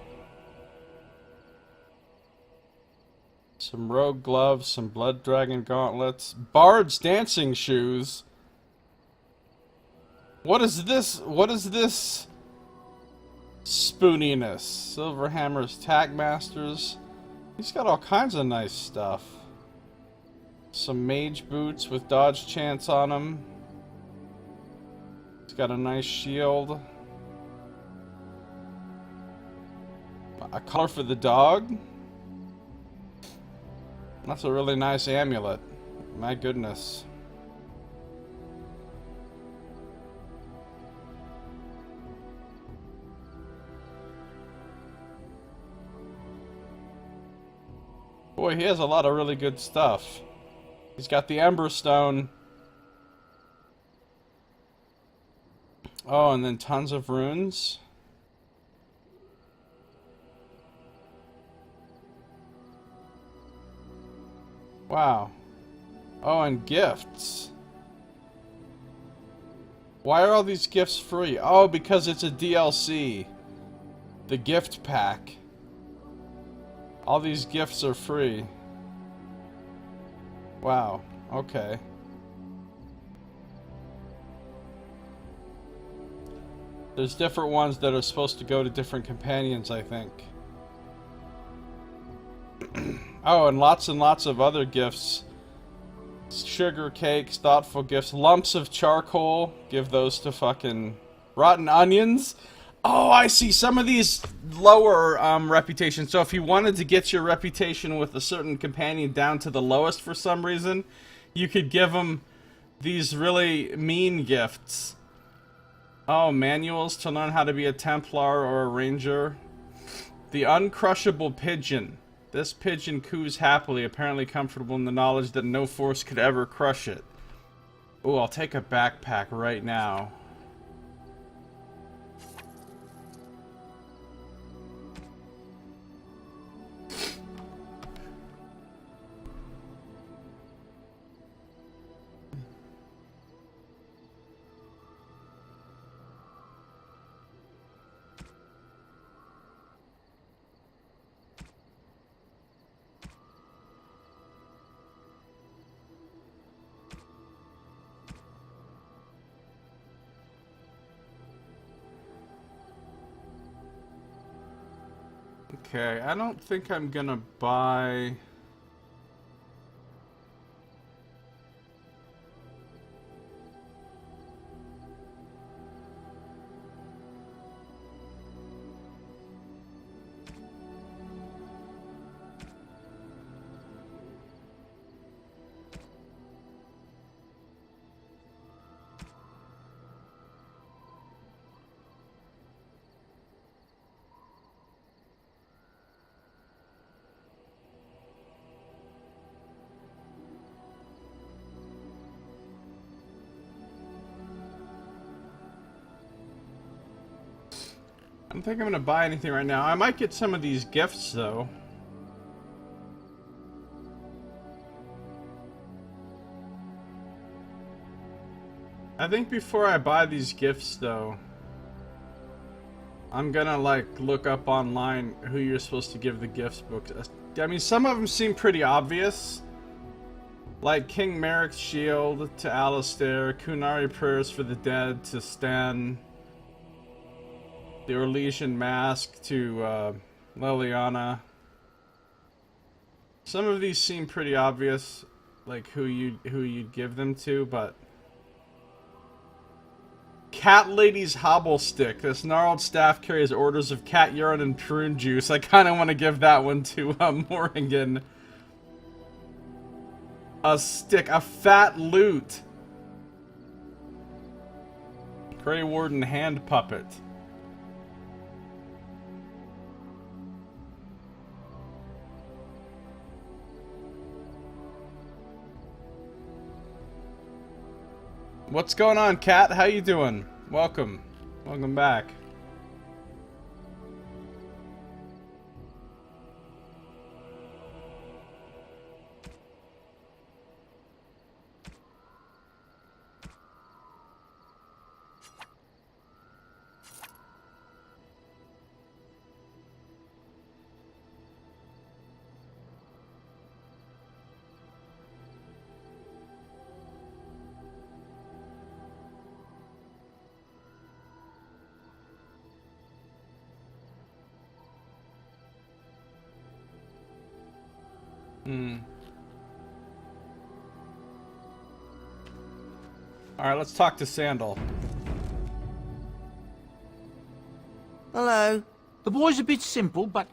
Some rogue gloves, some Blood Dragon gauntlets. Bard's dancing shoes. What is this? What is this? Spooniness. Silverhammer's Tagmasters. He's got all kinds of nice stuff. Some mage boots with dodge chance on them. He's got a nice shield. A collar for the dog. That's a really nice amulet. My goodness. Boy, he has a lot of really good stuff. He's got the Ember Stone. Oh, and then tons of runes. Wow. Oh, and gifts. Why are all these gifts free? Oh, because it's a DLC. The gift pack. All these gifts are free. Wow. Okay. There's different ones that are supposed to go to different companions, I think. Oh, and lots of other gifts. Sugar cakes, thoughtful gifts, lumps of charcoal. Give those to fucking rotten onions. Oh, I see. Some of these lower reputations. So if you wanted to get your reputation with a certain companion down to the lowest for some reason, you could give them these really mean gifts. Oh, manuals to learn how to be a Templar or a Ranger. The uncrushable pigeon. This pigeon coos happily, apparently comfortable in the knowledge that no force could ever crush it. Ooh, I'll take a backpack right now. Okay, I don't think I'm gonna buy... I don't think I'm gonna buy anything right now. I might get some of these gifts, though. I think before I buy these gifts, though, I'm gonna, like, look up online who you're supposed to give the gifts books. I mean, some of them seem pretty obvious. Like King Merrick's shield to Alistair, Kunari prayers for the dead to Stan, the Orlesian mask to Liliana. Some of these seem pretty obvious, like who you'd give them to, but Cat Lady's hobble stick. This gnarled staff carries orders of cat urine and prune juice. I kind of want to give that one to Morrigan. A stick, a fat loot. Grey Warden hand puppet. What's going on, Cat? How you doing? Welcome. Welcome back. Alright, let's talk to Sandal. Hello. The boy's a bit simple, but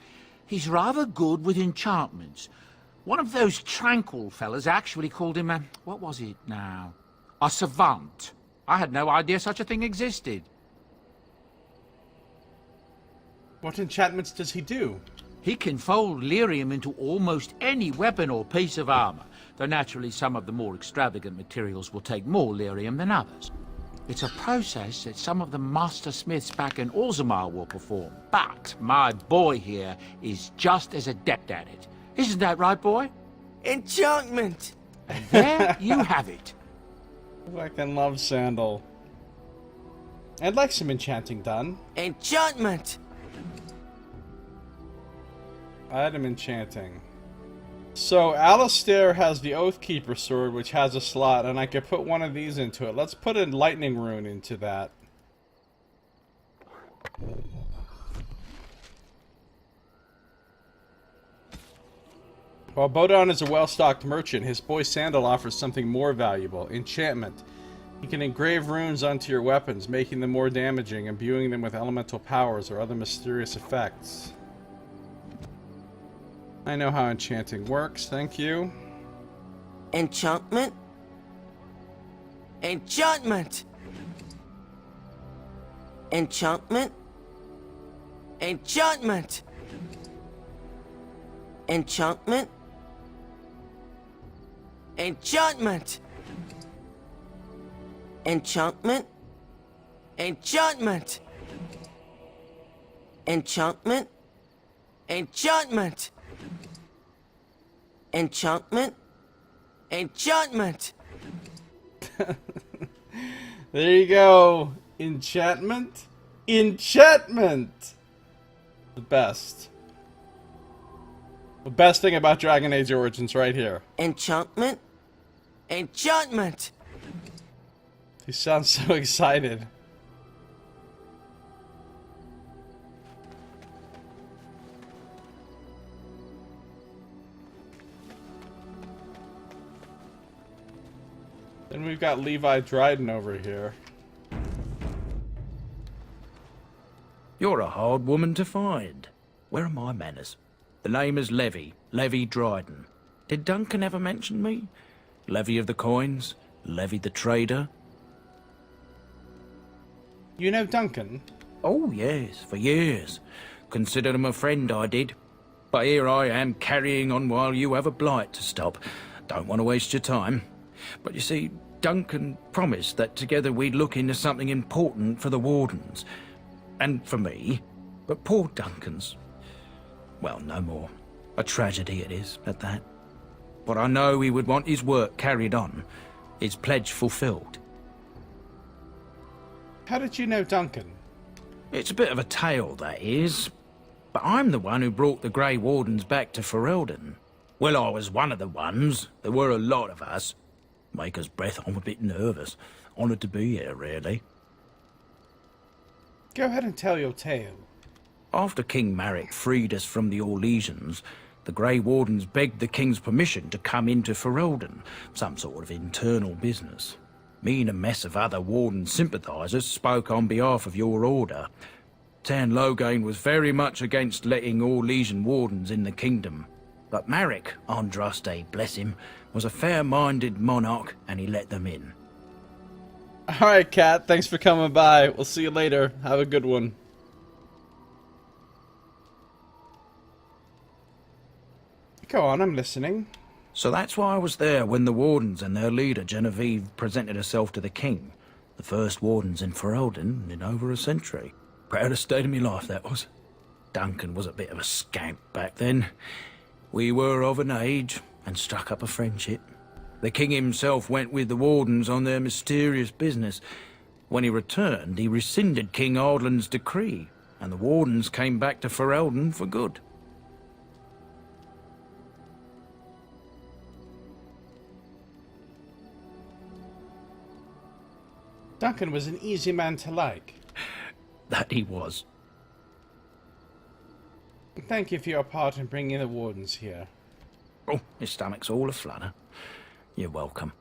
he's rather good with enchantments. One of those tranquil fellas actually called him a... what was it now? A savant. I had no idea such a thing existed. What enchantments does he do? He can fold lyrium into almost any weapon or piece of armor, though naturally some of the more extravagant materials will take more lyrium than others. It's a process that some of the master smiths back in Orzammar will perform, but my boy here is just as adept at it. Isn't that right, boy? Enchantment! And there you have it. Fucking love Sandal. I'd like some enchanting done. Enchantment! Item enchanting. So Alistair has the Oathkeeper sword, which has a slot, and I could put one of these into it. Let's put a lightning rune into that. While Bodon is a well-stocked merchant, his boy Sandal offers something more valuable: enchantment. He can engrave runes onto your weapons, making them more damaging, imbuing them with elemental powers or other mysterious effects. I know how enchanting works, thank you. Enchantment? Enchantment! Enchantment? Enchantment! Enchantment? Enchantment! Enchantment? Enchantment! Enchantment? Enchantment! Enchantment? Enchantment! There you go. Enchantment? Enchantment! The best. The best thing about Dragon Age Origins right here. Enchantment? Enchantment! He sounds so excited. Then we've got Levi Dryden over here. You're a hard woman to find. Where are my manners? The name is Levi Dryden. Did Duncan ever mention me? Levy of the coins? Levy the trader? You know Duncan? Oh, yes, for years. Considered him a friend, I did. But here I am carrying on while you have a blight to stop. Don't want to waste your time. But you see, Duncan promised that together we'd look into something important for the Wardens. And for me. But poor Duncan's... well, no more. A tragedy it is, at that. But I know he would want his work carried on. His pledge fulfilled. How did you know Duncan? It's a bit of a tale, that is. But I'm the one who brought the Grey Wardens back to Ferelden. Well, I was one of the ones. There were a lot of us. Maker's breath, I'm a bit nervous. Honoured to be here, really. Go ahead and tell your tale. After King Marek freed us from the Orlesians, the Grey Wardens begged the King's permission to come into Ferelden, some sort of internal business. Me and a mess of other Warden sympathisers spoke on behalf of your order. Tan Loghain was very much against letting Orlesian Wardens in the kingdom. But Marek, Andraste, bless him, was a fair-minded monarch, and he let them in. Alright, Kat, thanks for coming by. We'll see you later. Have a good one. Go on, I'm listening. So that's why I was there when the Wardens and their leader, Genevieve, presented herself to the King. The first Wardens in Ferelden in over a century. Proudest state of my life, that was. Duncan was a bit of a scamp back then. We were of an age and struck up a friendship. The King himself went with the Wardens on their mysterious business. When he returned, he rescinded King Ardlan's decree, and the Wardens came back to Ferelden for good. Duncan was an easy man to like. That he was. Thank you for your part in bringing the Wardens here. Oh, his stomach's all aflutter. You're welcome.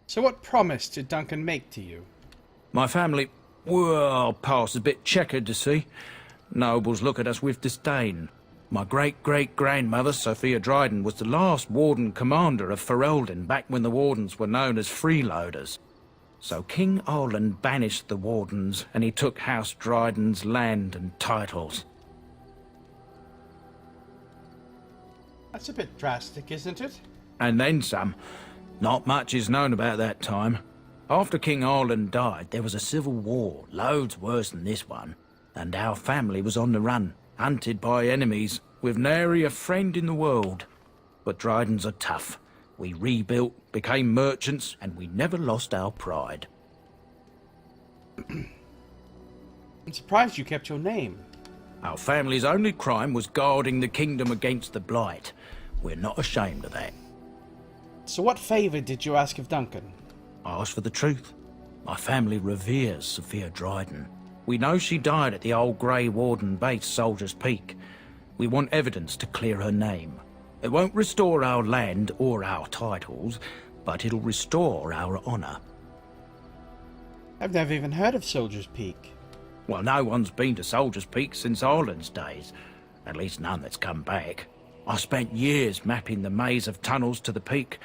So what promise did Duncan make to you? My family, well, past a bit checkered to see. Nobles look at us with disdain. My great-great-grandmother, Sophia Dryden, was the last Warden commander of Ferelden back when the Wardens were known as freeloaders. So King Arlan banished the Wardens, and he took House Dryden's land and titles. That's a bit drastic, isn't it? And then some. Not much is known about that time. After King Arland died, there was a civil war, loads worse than this one. And our family was on the run, hunted by enemies, with nary a friend in the world. But Drydens are tough. We rebuilt, became merchants, and we never lost our pride. I'm surprised you kept your name. Our family's only crime was guarding the kingdom against the Blight. We're not ashamed of that. So what favour did you ask of Duncan? I asked for the truth. My family reveres Sophia Dryden. We know she died at the old Grey Warden base, Soldier's Peak. We want evidence to clear her name. It won't restore our land or our titles, but it'll restore our honour. I've never even heard of Soldier's Peak. Well, no one's been to Soldier's Peak since Ireland's days. At least none that's come back. I spent years mapping the maze of tunnels to the peak,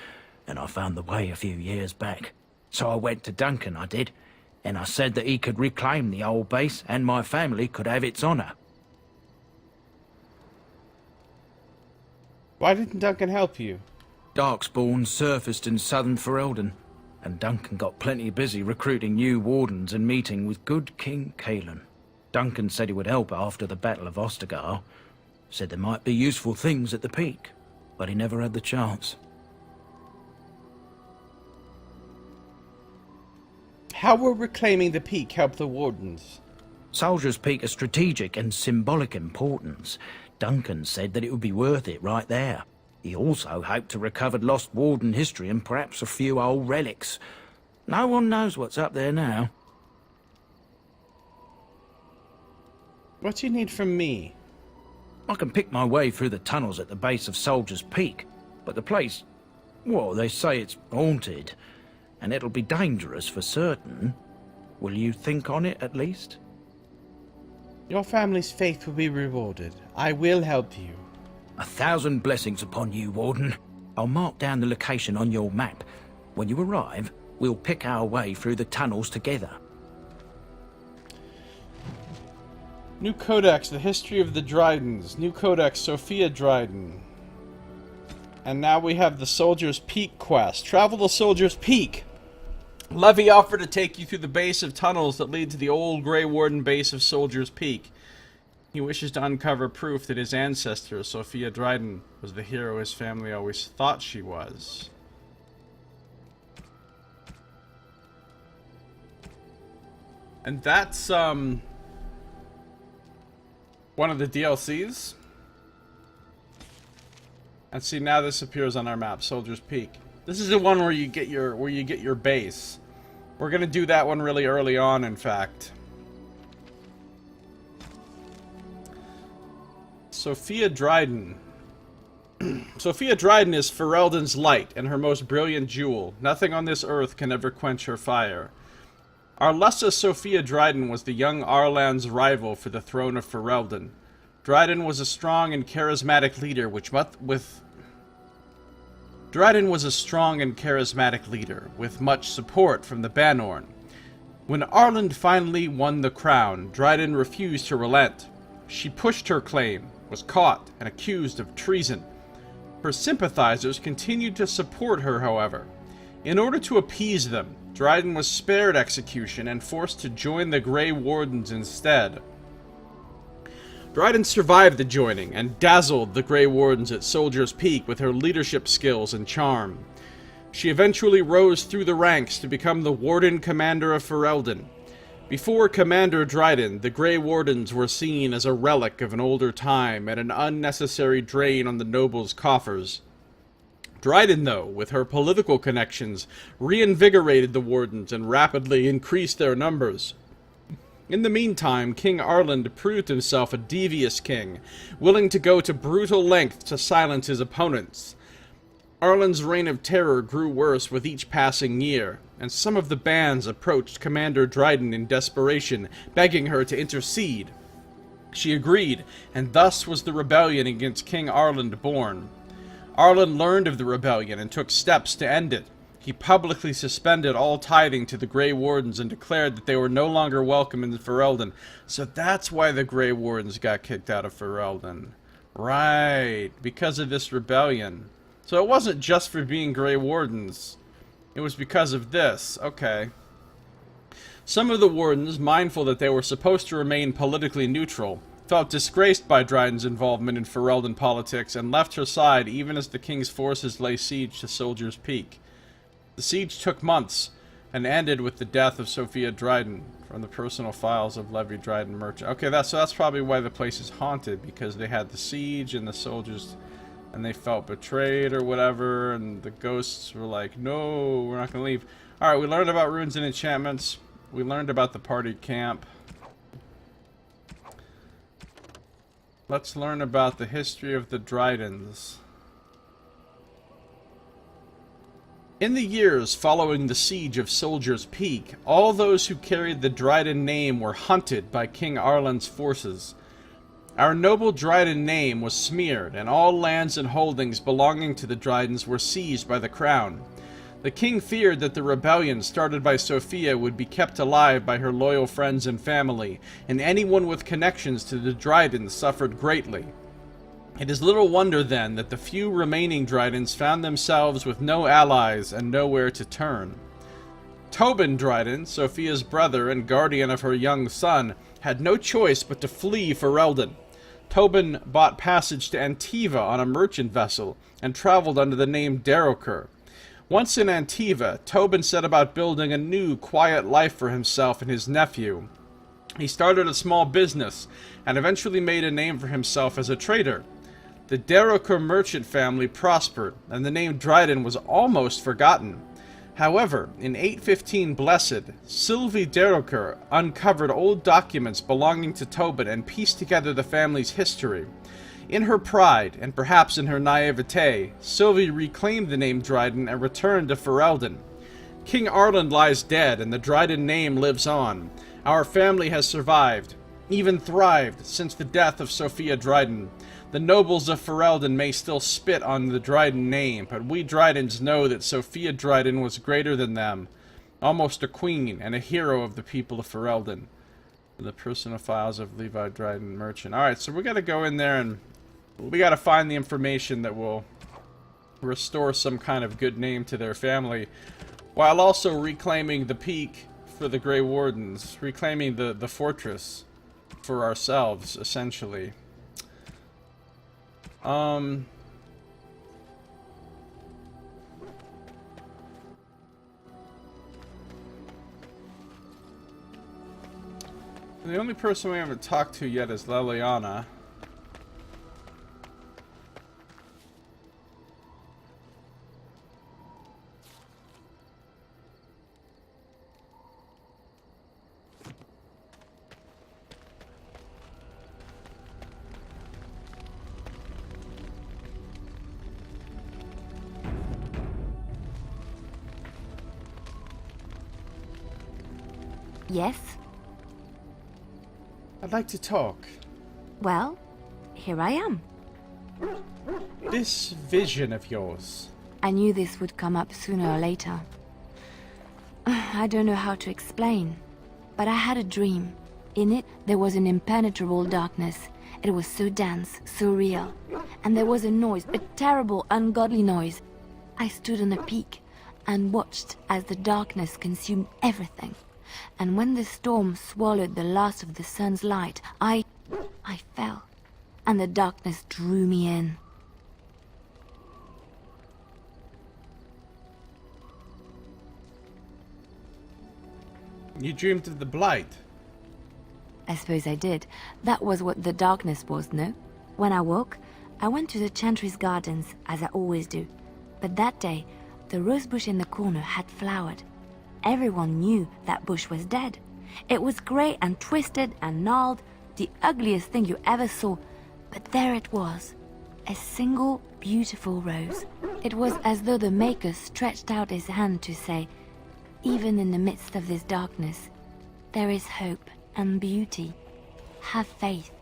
and I found the way a few years back. So I went to Duncan, I did, and I said that he could reclaim the old base and my family could have its honour. Why didn't Duncan help you? Darkspawn surfaced in southern Ferelden, and Duncan got plenty busy recruiting new wardens and meeting with good King Caelan. Duncan said he would help after the Battle of Ostergar. Said there might be useful things at the peak, but he never had the chance. How will reclaiming the peak help the Wardens? Soldier's Peak is strategic and symbolic importance. Duncan said that it would be worth it right there. He also hoped to recover lost Warden history and perhaps a few old relics. No one knows what's up there now. What do you need from me? I can pick my way through the tunnels at the base of Soldier's Peak, but the place, well, they say it's haunted, and it'll be dangerous for certain. Will you think on it at least? Your family's faith will be rewarded. I will help you. 1,000 blessings upon you, Warden. I'll mark down the location on your map. When you arrive, we'll pick our way through the tunnels together. New Codex, the history of the Drydens. New Codex, Sophia Dryden. And now we have the Soldier's Peak quest. Travel to Soldier's Peak. Levy offered to take you through the base of tunnels that lead to the old Grey Warden base of Soldier's Peak. He wishes to uncover proof that his ancestor, Sophia Dryden, was the hero his family always thought she was. And that's, one of the DLCs. And see, now this appears on our map, Soldier's Peak. This is the one where you get your base. We're gonna do that one really early on, in fact. Sophia Dryden. Sophia Dryden is Ferelden's light and her most brilliant jewel. Nothing on this earth can ever quench her fire. Arlessa Sophia Dryden was the young Arland's rival for the throne of Ferelden. Dryden was a strong and charismatic leader with much support from the Banorn. When Arland finally won the crown, Dryden refused to relent. She pushed her claim, was caught, and accused of treason. Her sympathizers continued to support her, however. In order to appease them, Dryden was spared execution and forced to join the Grey Wardens instead. Dryden survived the joining and dazzled the Grey Wardens at Soldier's Peak with her leadership skills and charm. She eventually rose through the ranks to become the Warden Commander of Ferelden. Before Commander Dryden, the Grey Wardens were seen as a relic of an older time and an unnecessary drain on the nobles' coffers. Dryden, though, with her political connections, reinvigorated the Wardens and rapidly increased their numbers. In the meantime, King Arland proved himself a devious king, willing to go to brutal lengths to silence his opponents. Arland's reign of terror grew worse with each passing year, and some of the bands approached Commander Dryden in desperation, begging her to intercede. She agreed, and thus was the rebellion against King Arland born. Arland learned of the rebellion and took steps to end it. He publicly suspended all tithing to the Grey Wardens and declared that they were no longer welcome in Ferelden. So that's why the Grey Wardens got kicked out of Ferelden. Right, because of this rebellion. So it wasn't just for being Grey Wardens. It was because of this. Okay. Some of the Wardens, mindful that they were supposed to remain politically neutral, felt disgraced by Dryden's involvement in Ferelden politics and left her side even as the king's forces lay siege to Soldier's Peak. The siege took months and ended with the death of Sophia Dryden from the personal files of Levi Dryden Merchant. Okay, so that's probably why the place is haunted, because they had the siege and the soldiers, and they felt betrayed or whatever, and the ghosts were like, no, we're not going to leave. Alright, we learned about runes and enchantments. We learned about the party camp. Let's learn about the history of the Drydens. In the years following the siege of Soldier's Peak, all those who carried the Dryden name were hunted by King Arlen's forces. Our noble Dryden name was smeared, and all lands and holdings belonging to the Drydens were seized by the crown. The king feared that the rebellion started by Sophia would be kept alive by her loyal friends and family, and anyone with connections to the Drydens suffered greatly. It is little wonder, then, that the few remaining Drydens found themselves with no allies and nowhere to turn. Tobin Dryden, Sophia's brother and guardian of her young son, had no choice but to flee Ferelden. Tobin bought passage to Antiva on a merchant vessel and traveled under the name Darrocher. Once in Antiva, Tobin set about building a new, quiet life for himself and his nephew. He started a small business and eventually made a name for himself as a trader. The Darrocher merchant family prospered, and the name Dryden was almost forgotten. However, in 815 Blessed, Sylvie Darrocher uncovered old documents belonging to Tobin and pieced together the family's history. In her pride, and perhaps in her naivete, Sylvie reclaimed the name Dryden and returned to Ferelden. King Arlen lies dead, and the Dryden name lives on. Our family has survived, even thrived, since the death of Sophia Dryden. The nobles of Ferelden may still spit on the Dryden name, but we Drydens know that Sophia Dryden was greater than them, almost a queen and a hero of the people of Ferelden. The personal files of Levi Dryden Merchant. Alright, so we gotta go in there and we gotta find the information that will restore some kind of good name to their family, while also reclaiming the peak for the Grey Wardens, reclaiming the fortress for ourselves, essentially. The only person we haven't talked to yet is Leliana. Yes? I'd like to talk. Well, here I am. This vision of yours. I knew this would come up sooner or later. I don't know how to explain, but I had a dream. In it, there was an impenetrable darkness. It was so dense, so real. And there was a noise, a terrible, ungodly noise. I stood on a peak and watched as the darkness consumed everything. And when the storm swallowed the last of the sun's light, I fell, and the darkness drew me in. You dreamed of the Blight. I suppose I did. That was what the darkness was, no? When I woke, I went to the Chantry's gardens, as I always do. But that day, the rosebush in the corner had flowered. Everyone knew that bush was dead. It was grey and twisted and gnarled, the ugliest thing you ever saw. But there it was, a single beautiful rose. It was as though the Maker stretched out his hand to say, even in the midst of this darkness, there is hope and beauty. Have faith.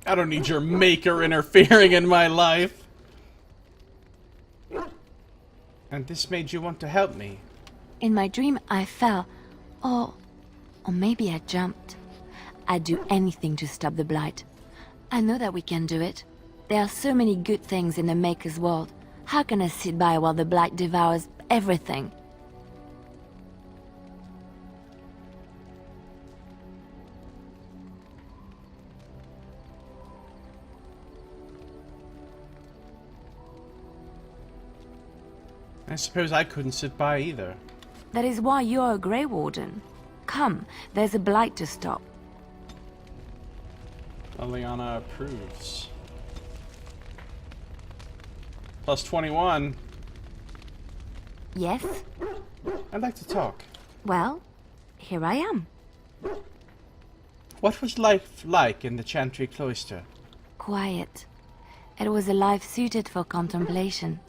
I don't need your Maker interfering in my life. And this made you want to help me? In my dream, I fell. Or maybe I jumped. I'd do anything to stop the Blight. I know that we can do it. There are so many good things in the Maker's world. How can I sit by while the Blight devours everything? I suppose I couldn't sit by either. That is why you're a Grey Warden. Come, there's a Blight to stop. Liliana approves. Plus 21. Yes? I'd like to talk. Well, here I am. What was life like in the Chantry Cloister? Quiet. It was a life suited for contemplation.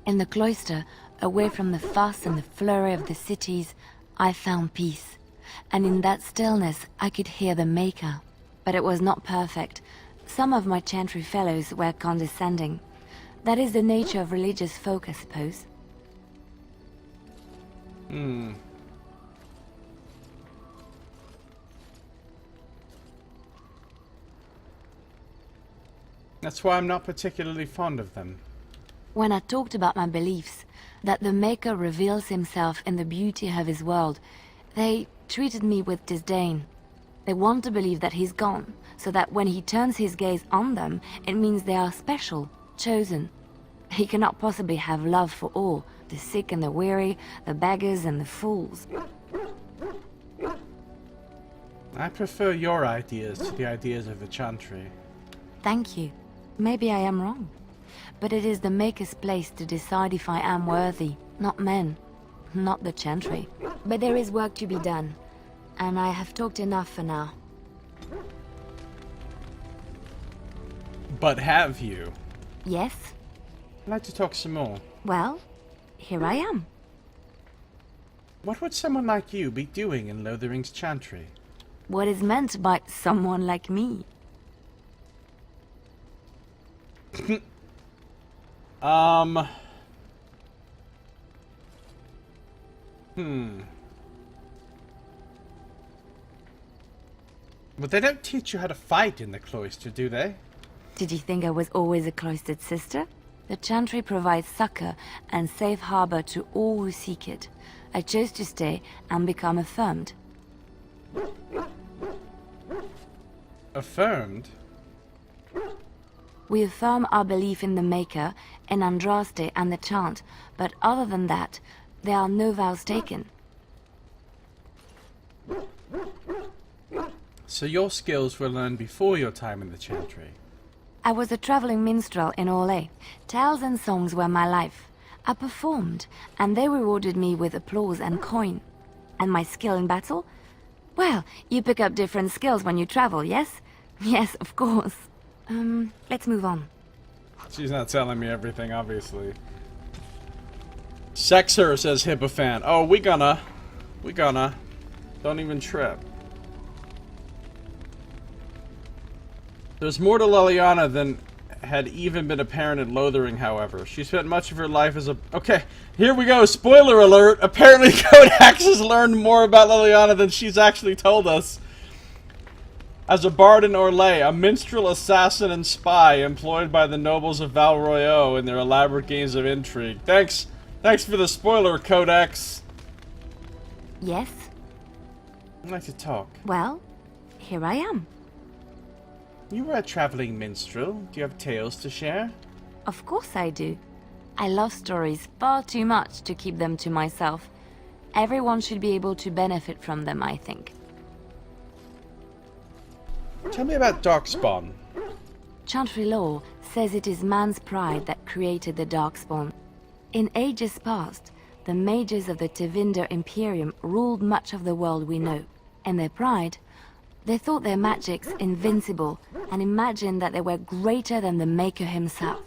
In the cloister, away from the fuss and the flurry of the cities, I found peace. And in that stillness, I could hear the Maker. But it was not perfect. Some of my Chantry fellows were condescending. That is the nature of religious folk, I suppose. That's why I'm not particularly fond of them. When I talked about my beliefs, that the Maker reveals himself in the beauty of his world, they treated me with disdain. They want to believe that he's gone, so that when he turns his gaze on them, it means they are special, chosen. He cannot possibly have love for all, the sick and the weary, the beggars and the fools. I prefer your ideas to the ideas of the Chantry. Thank you. Maybe I am wrong. But it is the Maker's place to decide if I am worthy, not men, not the Chantry. But there is work to be done, and I have talked enough for now. But have you? Yes? I'd like to talk some more. Well, here I am. What would someone like you be doing in Lothering's Chantry? What is meant by someone like me? But they don't teach you how to fight in the cloister, do they? Did you think I was always a cloistered sister? The Chantry provides succor and safe harbor to all who seek it. I chose to stay and become affirmed. Affirmed? We affirm our belief in the Maker, in Andraste and the Chant, but other than that, there are no vows taken. So your skills were learned before your time in the Chantry? I was a traveling minstrel in Orlais. Tales and songs were my life. I performed, and they rewarded me with applause and coin. And my skill in battle? Well, you pick up different skills when you travel, yes? Yes, of course. Let's move on. She's not telling me everything, obviously. Sex her, says Hippofan. Oh, we gonna. Don't even trip. There's more to Liliana than had even been apparent in Lothering, however. She spent much of her life as a... Okay, here we go. Spoiler alert. Apparently Codex has learned more about Liliana than she's actually told us. As a bard in Orlais, a minstrel, assassin, and spy employed by the nobles of Val Royeaux in their elaborate games of intrigue. Thanks for the spoiler, Codex. Yes? I'd like to talk. Well, here I am. You were a traveling minstrel. Do you have tales to share? Of course I do. I love stories far too much to keep them to myself. Everyone should be able to benefit from them, I think. Tell me about Darkspawn. Chantry law says it is man's pride that created the Darkspawn. In ages past, the mages of the Tevinder Imperium ruled much of the world we know. In their pride, they thought their magics invincible and imagined that they were greater than the Maker himself.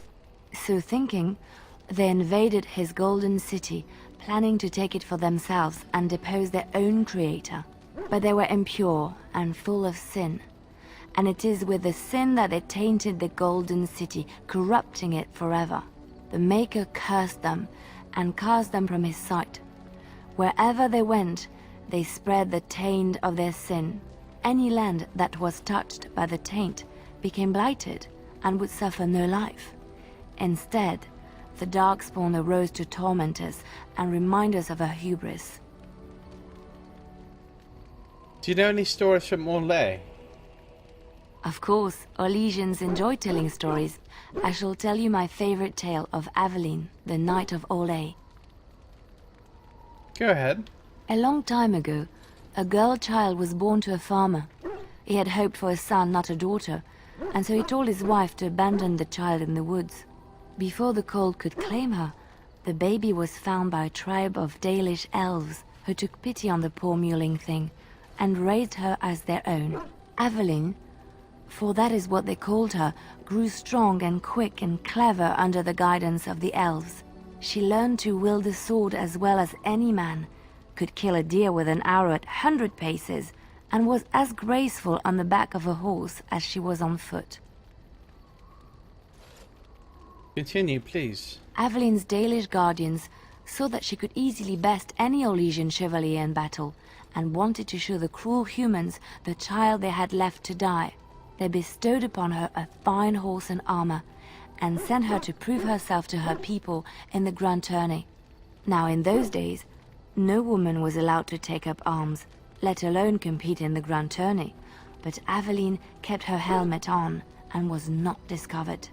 So thinking, they invaded his golden city, planning to take it for themselves and depose their own creator. But they were impure and full of sin. And it is with the sin that they tainted the golden city, corrupting it forever. The Maker cursed them and cast them from his sight. Wherever they went, they spread the taint of their sin. any land that was touched by the taint became blighted and would suffer no life. Instead, the Darkspawn arose to torment us and remind us of her hubris. Do you know any stories from Orlais? Of course, Orlesians enjoy telling stories. I shall tell you my favorite tale of Aveline, the Knight of Orlais. Go ahead. A long time ago, a girl child was born to a farmer. He had hoped for a son, not a daughter, and so he told his wife to abandon the child in the woods. Before the cold could claim her, the baby was found by a tribe of Dalish elves who took pity on the poor mewling thing and raised her as their own. Aveline, for that is what they called her, grew strong and quick and clever under the guidance of the elves. She learned to wield the sword as well as any man, could kill a deer with an arrow at 100 paces, and was as graceful on the back of a horse as she was on foot. Continue, please. Aveline's Dalish guardians saw that she could easily best any Orlesian chevalier in battle, and wanted to show the cruel humans the child they had left to die. They bestowed upon her a fine horse and armor, and sent her to prove herself to her people in the grand tourney. Now in those days, no woman was allowed to take up arms, let alone compete in the grand tourney, but Aveline kept her helmet on and was not discovered.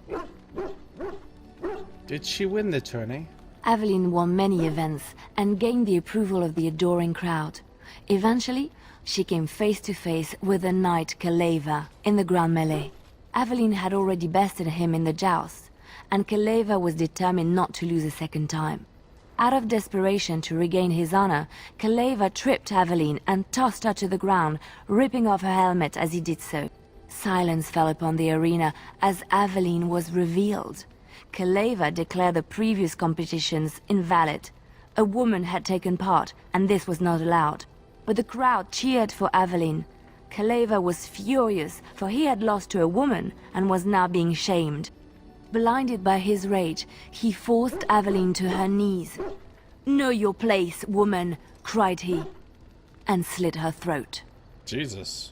Did she win the tourney? Aveline won many events and gained the approval of the adoring crowd. Eventually, she came face to face with the knight Kaleva in the grand melee. Aveline had already bested him in the joust, and Kaleva was determined not to lose a second time. Out of desperation to regain his honor, Kaleva tripped Aveline and tossed her to the ground, ripping off her helmet as he did so. Silence fell upon the arena as Aveline was revealed. Kaleva declared the previous competitions invalid. A woman had taken part, and this was not allowed. But the crowd cheered for Aveline. Kaleva was furious, for he had lost to a woman and was now being shamed. Blinded by his rage, he forced Aveline to her knees. "Know your place, woman," cried he, and slit her throat. Jesus.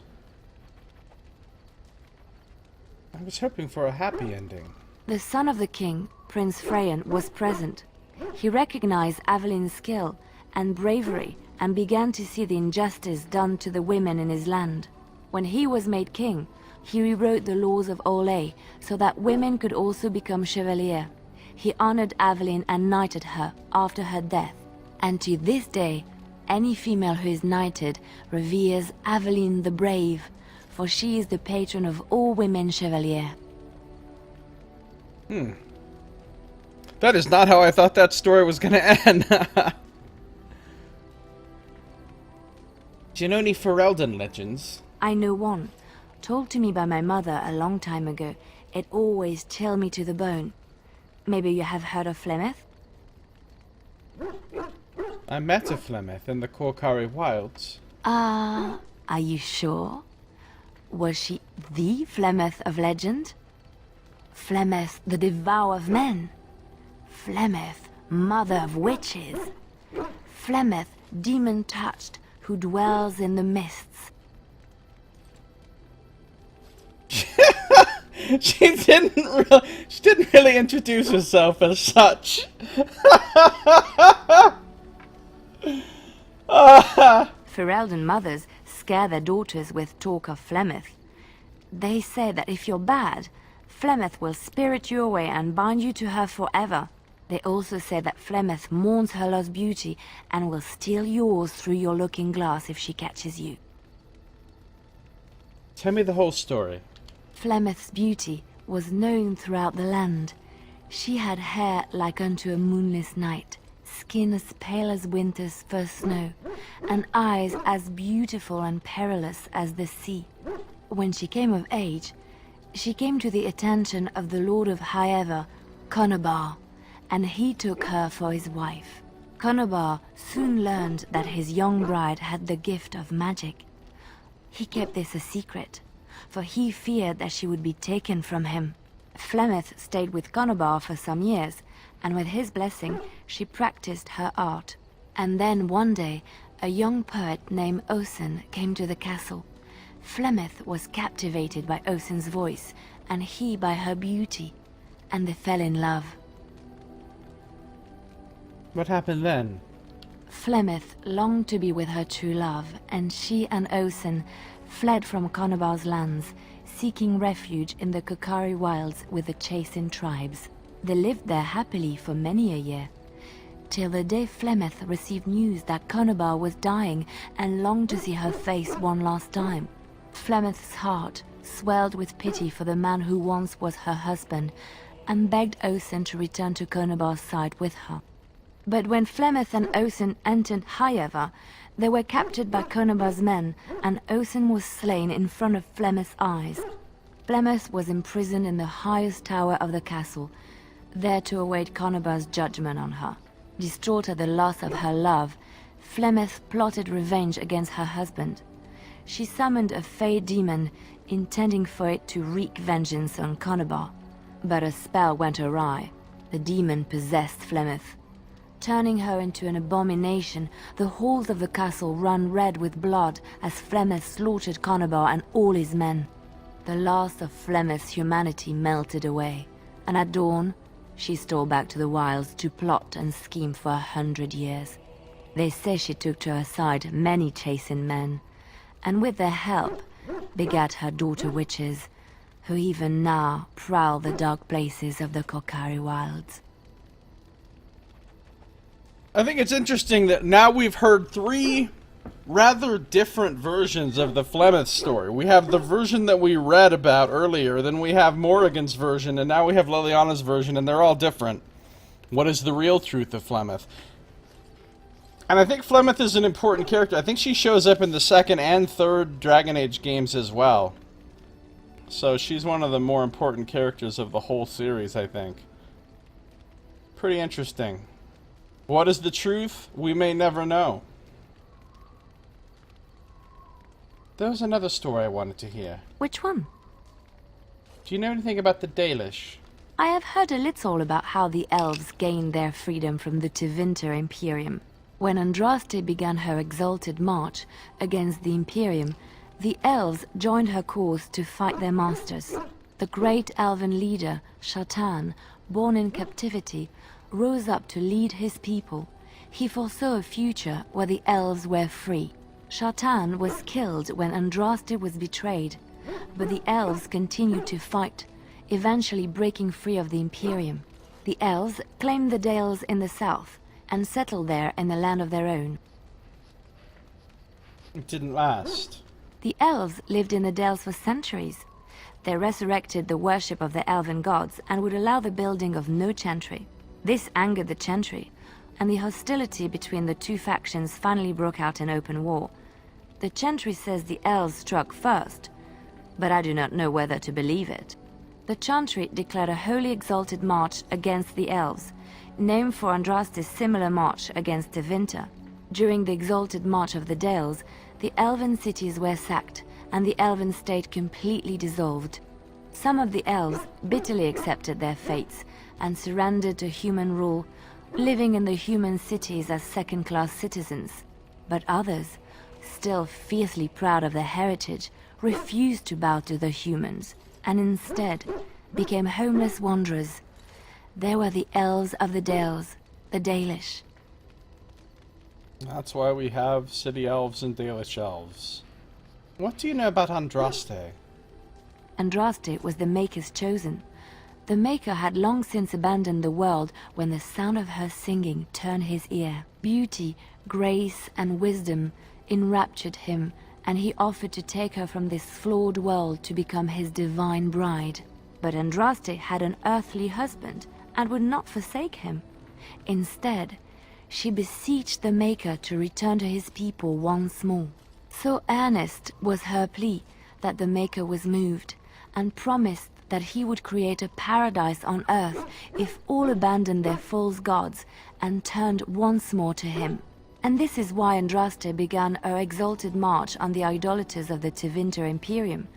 I was hoping for a happy ending. The son of the king, Prince Freyan, was present. He recognized Aveline's skill and bravery and began to see the injustice done to the women in his land. When he was made king, he rewrote the laws of Orlais so that women could also become chevalier. He honored Aveline and knighted her after her death. And to this day, any female who is knighted reveres Aveline the Brave, for she is the patron of all women chevalier. That is not how I thought that story was going to end. Do you know any Ferelden legends? I know one, told to me by my mother a long time ago. It always chilled me to the bone. Maybe you have heard of Flemeth? I met a Flemeth in the Korkari wilds. Are you sure? Was she the Flemeth of legend? Flemeth, the devourer of men? Flemeth, mother of witches? Flemeth, demon-touched, who dwells in the mists? She didn't really introduce herself as such. Ferelden mothers scare their daughters with talk of Flemeth. They say that if you're bad, Flemeth will spirit you away and bind you to her forever. They also say that Flemeth mourns her lost beauty and will steal yours through your looking glass if she catches you. Tell me the whole story. Flemeth's beauty was known throughout the land. She had hair like unto a moonless night, skin as pale as winter's first snow, and eyes as beautiful and perilous as the sea. When she came of age, she came to the attention of the Lord of Highever, Conobar, and he took her for his wife. Conobar soon learned that his young bride had the gift of magic. He kept this a secret, for he feared that she would be taken from him. Flemeth stayed with Conobar for some years, and with his blessing, she practiced her art. And then one day, a young poet named Osen came to the castle. Flemeth was captivated by Osen's voice, and he by her beauty, and they fell in love. What happened then? Flemeth longed to be with her true love, and she and Osen fled from Conobar's lands, seeking refuge in the Kokari wilds with the Chasing tribes. They lived there happily for many a year, till the day Flemeth received news that Conobar was dying and longed to see her face one last time. Flemeth's heart swelled with pity for the man who once was her husband, and begged Osen to return to Conobar's side with her. But when Flemeth and Osen entered Highever, they were captured by Conobar's men, and Osen was slain in front of Flemeth's eyes. Flemeth was imprisoned in the highest tower of the castle, there to await Conobar's judgment on her. Distraught at the loss of her love, Flemeth plotted revenge against her husband. She summoned a fey demon, intending for it to wreak vengeance on Conobar. But a spell went awry. The demon possessed Flemeth. Turning her into an abomination, the halls of the castle ran red with blood as Flemeth slaughtered Conobar and all his men. The last of Flemeth's humanity melted away, and at dawn, she stole back to the wilds to plot and scheme for 100 years. They say she took to her side many Chasing men, and with their help, begat her daughter witches, who even now prowl the dark places of the Kokari wilds. I think it's interesting that now we've heard three rather different versions of the Flemeth story. We have the version that we read about earlier, then we have Morrigan's version, and now we have Liliana's version, and they're all different. What is the real truth of Flemeth? And I think Flemeth is an important character. I think she shows up in the second and third Dragon Age games as well. So she's one of the more important characters of the whole series, I think. Pretty interesting. What is the truth? We may never know. There was another story I wanted to hear. Which one? Do you know anything about the Dalish? I have heard a little about how the elves gained their freedom from the Tevinter Imperium. When Andraste began her exalted march against the Imperium, the elves joined her cause to fight their masters. The great elven leader, Shatan, born in captivity, rose up to lead his people. He foresaw a future where the elves were free. Shatan was killed when Andraste was betrayed, but the elves continued to fight, eventually breaking free of the Imperium. The elves claimed the Dales in the south, and settled there in the land of their own. It didn't last. The elves lived in the Dales for centuries. They resurrected the worship of the elven gods and would allow the building of no chantry. This angered the chantry, and the hostility between the two factions finally broke out in open war. The chantry says the elves struck first, but I do not know whether to believe it. The chantry declared a wholly exalted march against the elves, named for Andraste's similar march against Tevinter. During the exalted march of the Dales, the elven cities were sacked, and the elven state completely dissolved. Some of the elves bitterly accepted their fates and surrendered to human rule, living in the human cities as second-class citizens. But others, still fiercely proud of their heritage, refused to bow to the humans, and instead became homeless wanderers. They were the elves of the Dales, the Dalish. That's why we have city elves and Dalish elves. What do you know about Andraste? Andraste was the Maker's chosen. The Maker had long since abandoned the world when the sound of her singing turned his ear. Beauty, grace, and wisdom enraptured him, and he offered to take her from this flawed world to become his divine bride. But Andraste had an earthly husband and would not forsake him. Instead, she beseeched the Maker to return to his people once more. So earnest was her plea that the Maker was moved, and promised that he would create a paradise on earth if all abandoned their false gods and turned once more to him. And this is why Andraste began her exalted march on the idolaters of the Tevinter Imperium.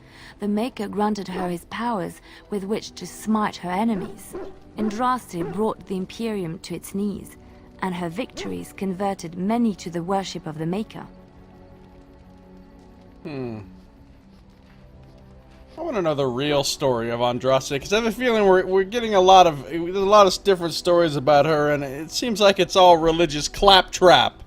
The Maker granted her his powers with which to smite her enemies. Andraste brought the Imperium to its knees, and her victories converted many to the worship of the Maker. I want to know the real story of Andraste, because I have a feeling we're getting a lot of different stories about her, and it seems like it's all religious claptrap.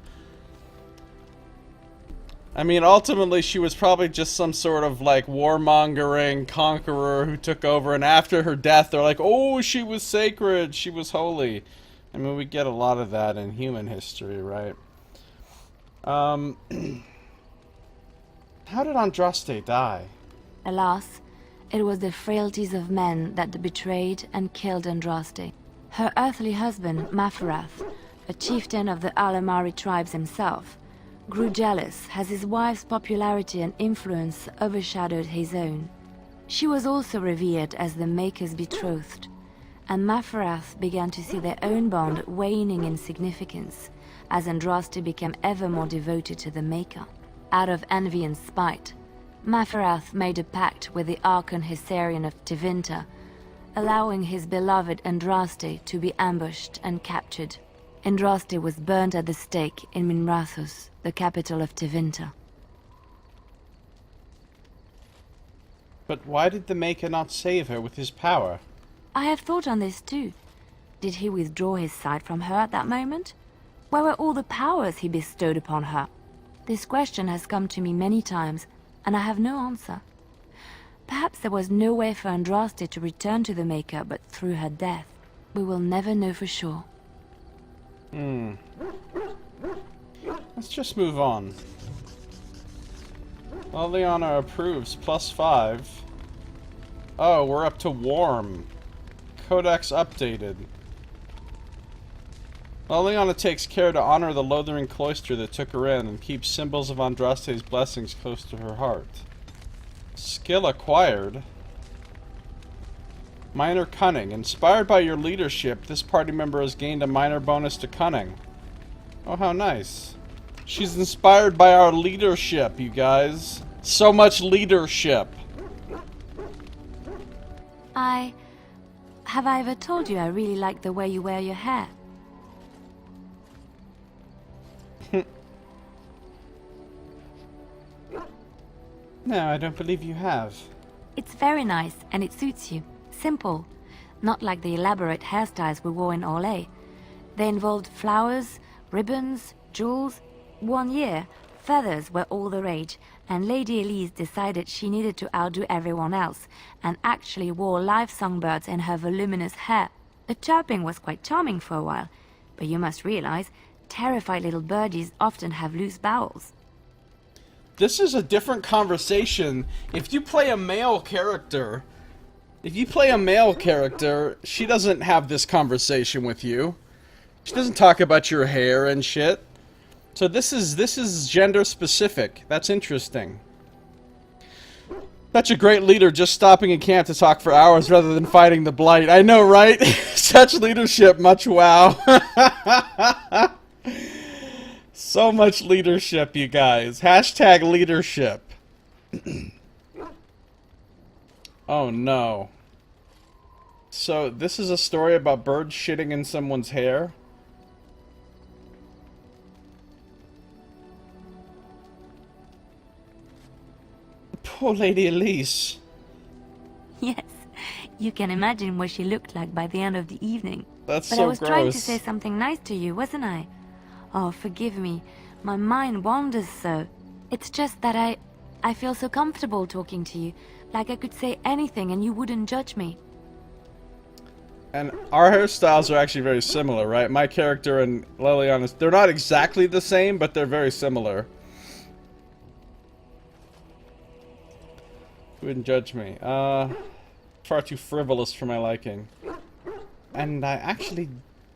I mean, ultimately, she was probably just some sort of, like, warmongering conqueror who took over, and after her death, they're like, oh, she was sacred, she was holy. I mean, we get a lot of that in human history, right? How did Andraste die? Alas, it was the frailties of men that betrayed and killed Andraste. Her earthly husband, Maferath, a chieftain of the Alamari tribes himself, grew jealous as his wife's popularity and influence overshadowed his own. She was also revered as the Maker's betrothed, and Maferath began to see their own bond waning in significance as Andraste became ever more devoted to the Maker. Out of envy and spite, Maferath made a pact with the Archon Hessarian of Tevinter, allowing his beloved Andraste to be ambushed and captured. Andraste was burned at the stake in Minrathous, the capital of Tevinter. But why did the Maker not save her with his power? I have thought on this too. Did he withdraw his sight from her at that moment? Where were all the powers he bestowed upon her? This question has come to me many times, and I have no answer. Perhaps there was no way for Andraste to return to the Maker but through her death. We will never know for sure. Let's just move on. Liliana approves, +5. Oh, we're up to warm. Codex updated. Liliana takes care to honor the Lothering cloister that took her in and keeps symbols of Andraste's blessings close to her heart. Skill acquired. Minor cunning. Inspired by your leadership, this party member has gained a minor bonus to cunning. Oh, how nice. She's inspired by our leadership, you guys. So much leadership. Have I ever told you I really like the way you wear your hair? No, I don't believe you have. It's very nice, and it suits you. Simple. Not like the elaborate hairstyles we wore in Orlais. They involved flowers, ribbons, jewels. One year, feathers were all the rage, and Lady Elise decided she needed to outdo everyone else, and actually wore live songbirds in her voluminous hair. The chirping was quite charming for a while, but you must realize, terrified little birdies often have loose bowels. This is a different conversation. If you play a male character, she doesn't have this conversation with you. She doesn't talk about your hair and shit. So this is gender specific. That's interesting. Such a great leader, just stopping in camp to talk for hours rather than fighting the blight. I know, right? Such leadership, much wow. So much leadership, you guys. Hashtag leadership. Oh no. So this is a story about birds shitting in someone's hair? Poor Lady Elise. Yes, you can imagine what she looked like by the end of the evening. That's but so I was trying to gross. say something nice to you, wasn't I? Oh, forgive me. My mind wanders so. It's just that I feel so comfortable talking to you. Like I could say anything and you wouldn't judge me. And our hairstyles are actually very similar, right? My character and Liliana's, they're not exactly the same, but they're very similar. You wouldn't judge me. Far too frivolous for my liking. And I actually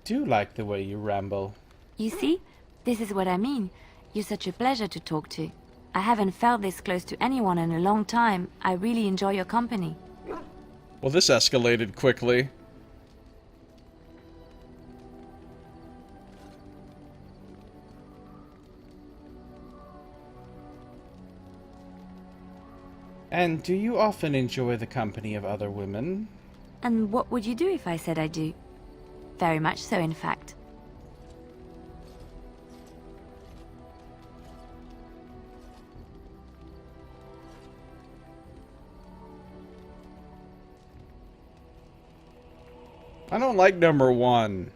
do like the way you ramble. You see? This is what I mean. You're such a pleasure to talk to. I haven't felt this close to anyone in a long time. I really enjoy your company. Well, this escalated quickly. And do you often enjoy the company of other women? And what would you do if I said I do? Very much so, in fact. I don't like number 1.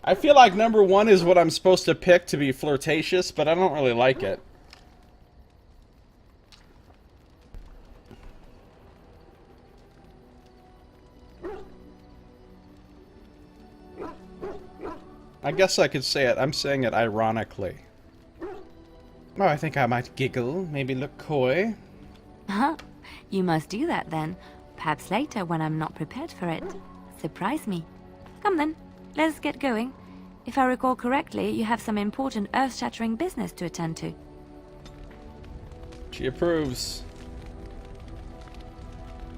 I feel like number 1 is what I'm supposed to pick to be flirtatious, but I don't really like it. I guess I could say it. I'm saying it ironically. Oh, I think I might giggle, maybe look coy. Huh? You must do that then. Perhaps later when I'm not prepared for it. Surprise me. Come then, let's get going. If I recall correctly, you have some important earth-shattering business to attend to. She approves.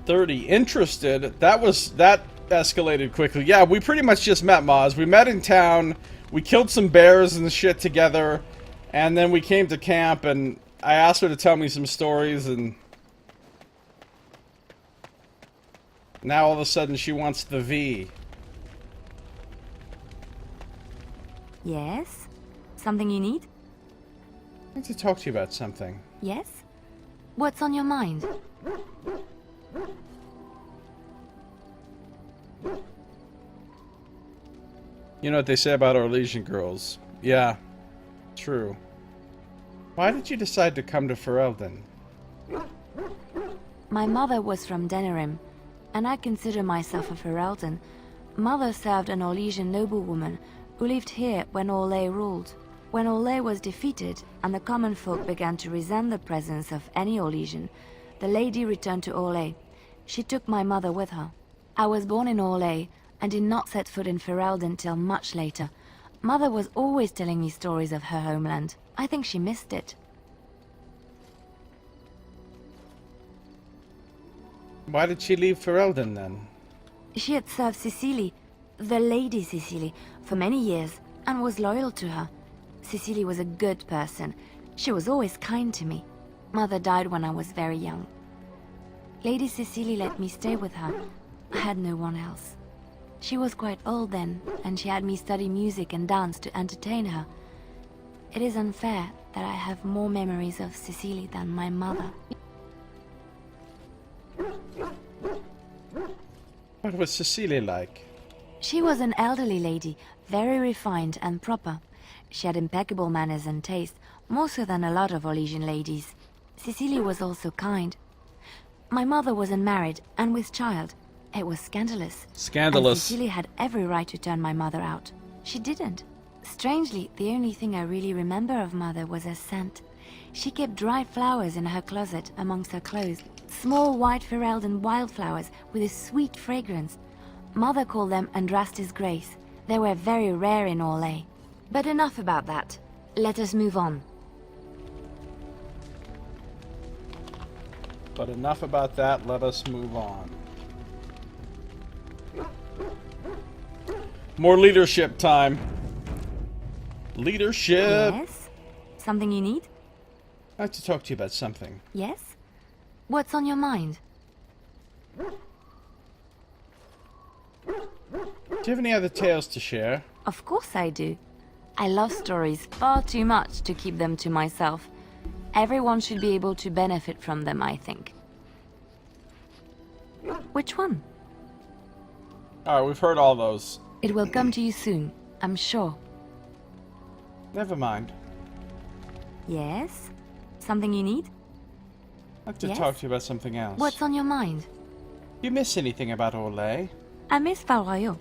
30. Interested? That escalated quickly. Yeah, we pretty much just met, Maz. We met in town, we killed some bears and shit together, and then we came to camp, and I asked her to tell me some stories, and now all of a sudden she wants the V. Yes? Something you need? I need to talk to you about something. Yes? What's on your mind? You know what they say about our Legion girls. Yeah, true. Why did you decide to come to Ferelden? My mother was from Denerim, and I consider myself a Ferelden. Mother served an Orlesian noblewoman who lived here when Orlais ruled. When Orlais was defeated and the common folk began to resent the presence of any Orlesian, the lady returned to Orlais. She took my mother with her. I was born in Orlais and did not set foot in Ferelden till much later. Mother was always telling me stories of her homeland. I think she missed it. Why did she leave Ferelden then? She had served Cecily, the Lady Cecily, for many years and was loyal to her. Cecily was a good person. She was always kind to me. Mother died when I was very young. Lady Cecily let me stay with her. I had no one else. She was quite old then, and she had me study music and dance to entertain her. It is unfair that I have more memories of Cecily than my mother. What was Cecilia like? She was an elderly lady, very refined and proper. She had impeccable manners and taste, more so than a lot of Orlesian ladies. Cecily was also kind. My mother was unmarried and with child. It was scandalous. Scandalous. And Cecily had every right to turn my mother out. She didn't. Strangely, the only thing I really remember of Mother was her scent. She kept dried flowers in her closet amongst her clothes. Small white Ferelden wildflowers with a sweet fragrance. Mother called them Andraste's Grace. They were very rare in Orlais. But enough about that. Let us move on. But enough about that, let us move on. More leadership time. Leadership! Yes? Something you need? I'd like to talk to you about something. Yes? What's on your mind? Do you have any other tales to share? Of course I do. I love stories far too much to keep them to myself. Everyone should be able to benefit from them, I think. Which one? Alright, we've heard all those. It will come to you soon, I'm sure. Never mind. Yes? Something you need? I'd like to Yes? talk to you about something else. What's on your mind? You miss anything about Orlais? I miss Val Royeaux.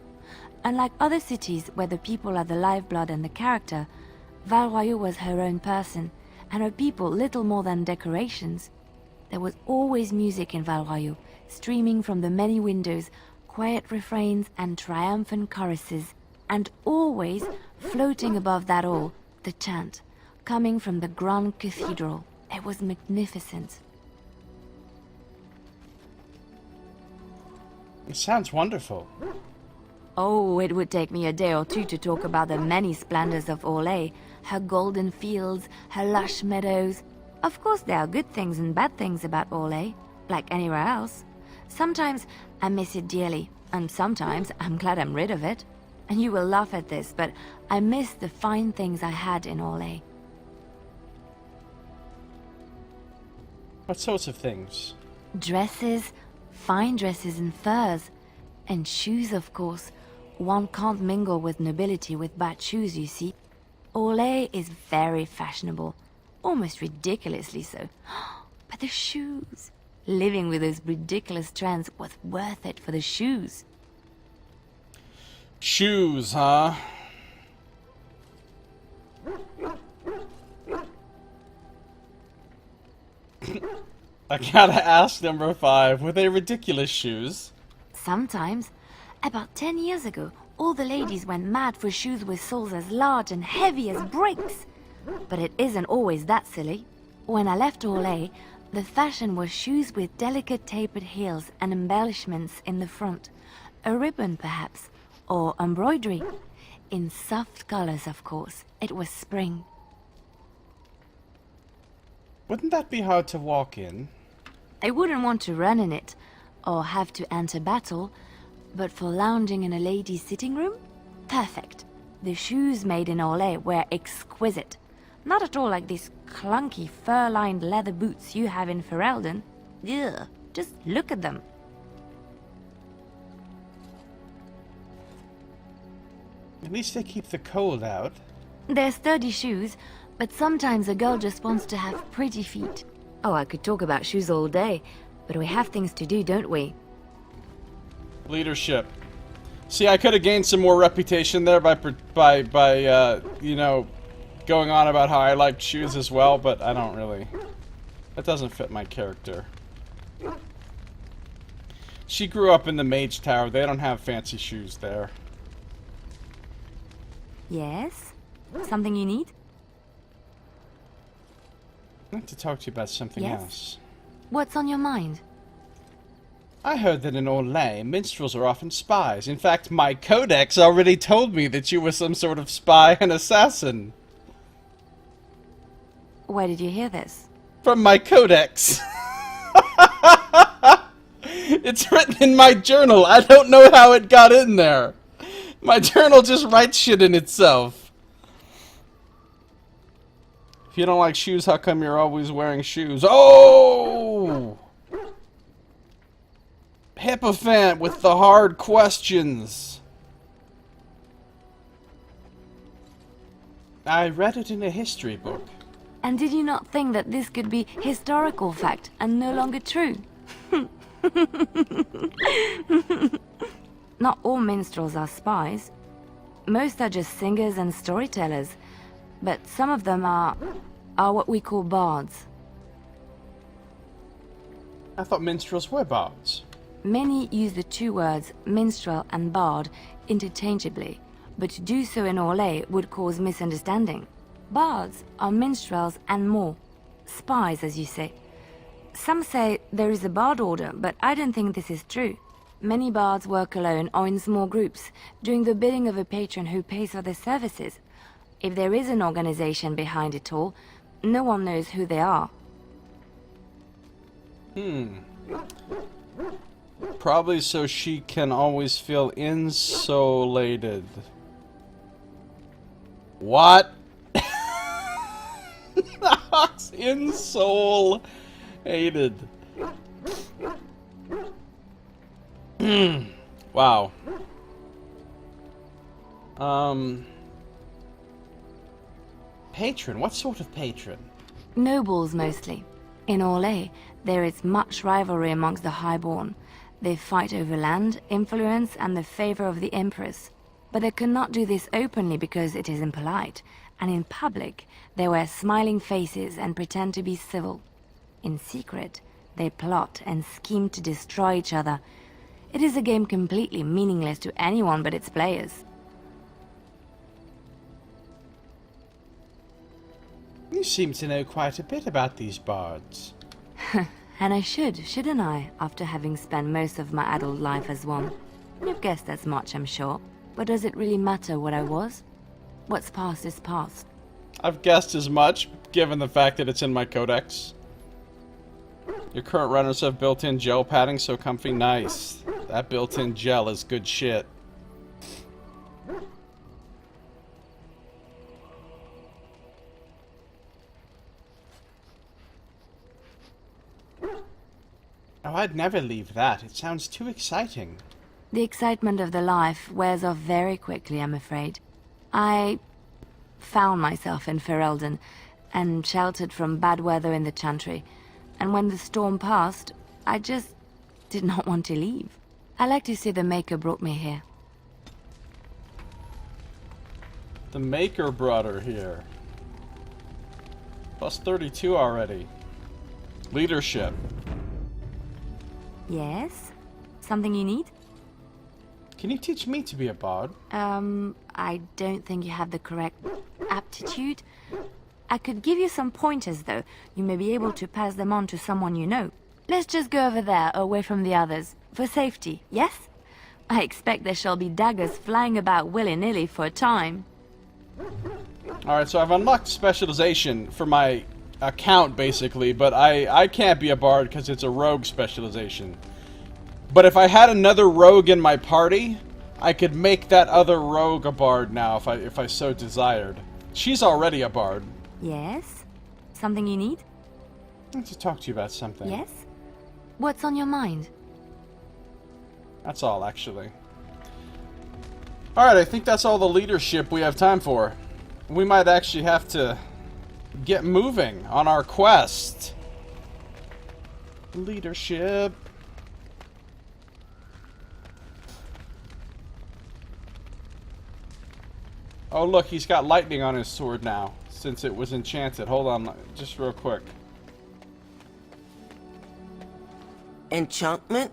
Unlike other cities where the people are the lifeblood and the character, Val Royeaux was her own person, and her people little more than decorations. There was always music in Val Royeaux, streaming from the many windows, quiet refrains and triumphant choruses, and always, floating above that all, the chant, coming from the Grand Cathedral. It was magnificent. It sounds wonderful. Oh, it would take me a day or two to talk about the many splendors of Orlais, her golden fields, her lush meadows. Of course there are good things and bad things about Orlais, like anywhere else. Sometimes I miss it dearly, and sometimes I'm glad I'm rid of it. And you will laugh at this, but I miss the fine things I had in Orlais. What sorts of things? Dresses, fine dresses and furs, and shoes, of course. One can't mingle with nobility with bad shoes, you see. Olay is very fashionable, almost ridiculously so. But the shoes! Living with those ridiculous trends was worth it for the shoes. Shoes, huh? I gotta ask number 5, were they ridiculous shoes? Sometimes. About 10 years ago, all the ladies went mad for shoes with soles as large and heavy as bricks. But it isn't always that silly. When I left Olay, the fashion was shoes with delicate tapered heels and embellishments in the front. A ribbon, perhaps, or embroidery. In soft colors, of course. It was spring. Wouldn't that be hard to walk in? I wouldn't want to run in it, or have to enter battle, but for lounging in a lady's sitting room? Perfect. The shoes made in Olay were exquisite. Not at all like these clunky fur-lined leather boots you have in Ferelden. Ugh, just look at them. At least they keep the cold out. They're sturdy shoes, but sometimes a girl just wants to have pretty feet. Oh, I could talk about shoes all day, but we have things to do, don't we? Leadership. See, I could have gained some more reputation there by you know, going on about how I like shoes as well, but I don't really. That doesn't fit my character. She grew up in the Mage Tower. They don't have fancy shoes there. Yes? Something you need? I'd like to talk to you about something Yes? else. What's on your mind? I heard that in Olay, minstrels are often spies. In fact, my codex already told me that you were some sort of spy and assassin. Where did you hear this? From my codex. It's written in my journal. I don't know how it got in there. My journal just writes shit in itself. If you don't like shoes, how come you're always wearing shoes? Oh! Hierophant with the hard questions. I read it in a history book. And did you not think that this could be historical fact and no longer true? Not all minstrels are spies. Most are just singers and storytellers. But some of them are what we call bards. I thought minstrels were bards. Many use the two words minstrel and bard interchangeably, but to do so in Olay would cause misunderstanding. Bards are minstrels and more. Spies, as you say. Some say there is a bard order, but I don't think this is true. Many bards work alone or in small groups, doing the bidding of a patron who pays for their services. If there is an organization behind it all, no one knows who they are. Probably so she can always feel insulated. What? Insole-hated. Wow. Patron? What sort of patron? Nobles, mostly. In Olay, there is much rivalry amongst the highborn. They fight over land, influence, and the favor of the Empress. But they cannot do this openly because it is impolite, and in public, they wear smiling faces and pretend to be civil. In secret, they plot and scheme to destroy each other. It is a game completely meaningless to anyone but its players. You seem to know quite a bit about these bards. And I shouldn't I, after having spent most of my adult life as one? You've guessed as much, I'm sure. But does it really matter what I was? What's past is past. I've guessed as much, given the fact that it's in my codex. Your current runners have built-in gel padding, so comfy. Nice. That built-in gel is good shit. Oh, I'd never leave that. It sounds too exciting. The excitement of the life wears off very quickly, I'm afraid. I found myself in Ferelden and sheltered from bad weather in the Chantry. And when the storm passed, I just did not want to leave. I like to say the Maker brought me here. The Maker brought her here. Plus 32 already. Leadership. Yes? Something you need? Can you teach me to be a bard? I don't think you have the correct aptitude. I could give you some pointers, though. You may be able to pass them on to someone you know. Let's just go over there, away from the others. For safety, yes? I expect there shall be daggers flying about willy-nilly for a time. Alright, so I've unlocked specialization for my account, basically, but I can't be a bard because it's a rogue specialization. But if I had another rogue in my party, I could make that other rogue a bard now if I so desired. She's already a bard. Yes? Something you need? I need to talk to you about something. Yes? What's on your mind? That's all, actually. Alright, I think that's all the leadership we have time for. We might actually have to get moving on our quest. Leadership. Oh look, he's got lightning on his sword now, since it was enchanted. Hold on, just real quick. Enchantment?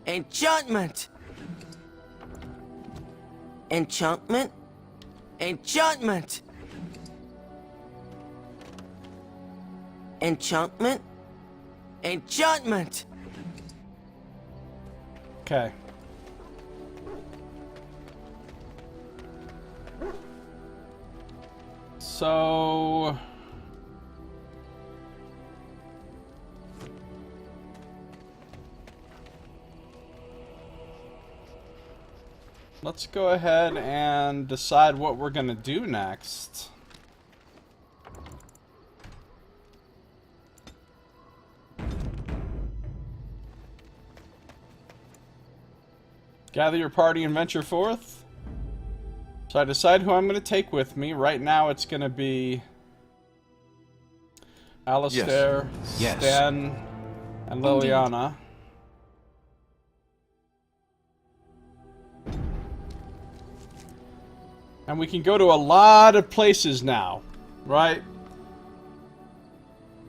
Enchantment! Enchantment? Enchantment! Enchantment? Enchantment! Okay. So... let's go ahead and decide what we're gonna do next. Gather your party and venture forth. So I decide who I'm going to take with me. Right now it's going to be Alistair, Yes. Stan, and Liliana. And we can go to a lot of places now, right?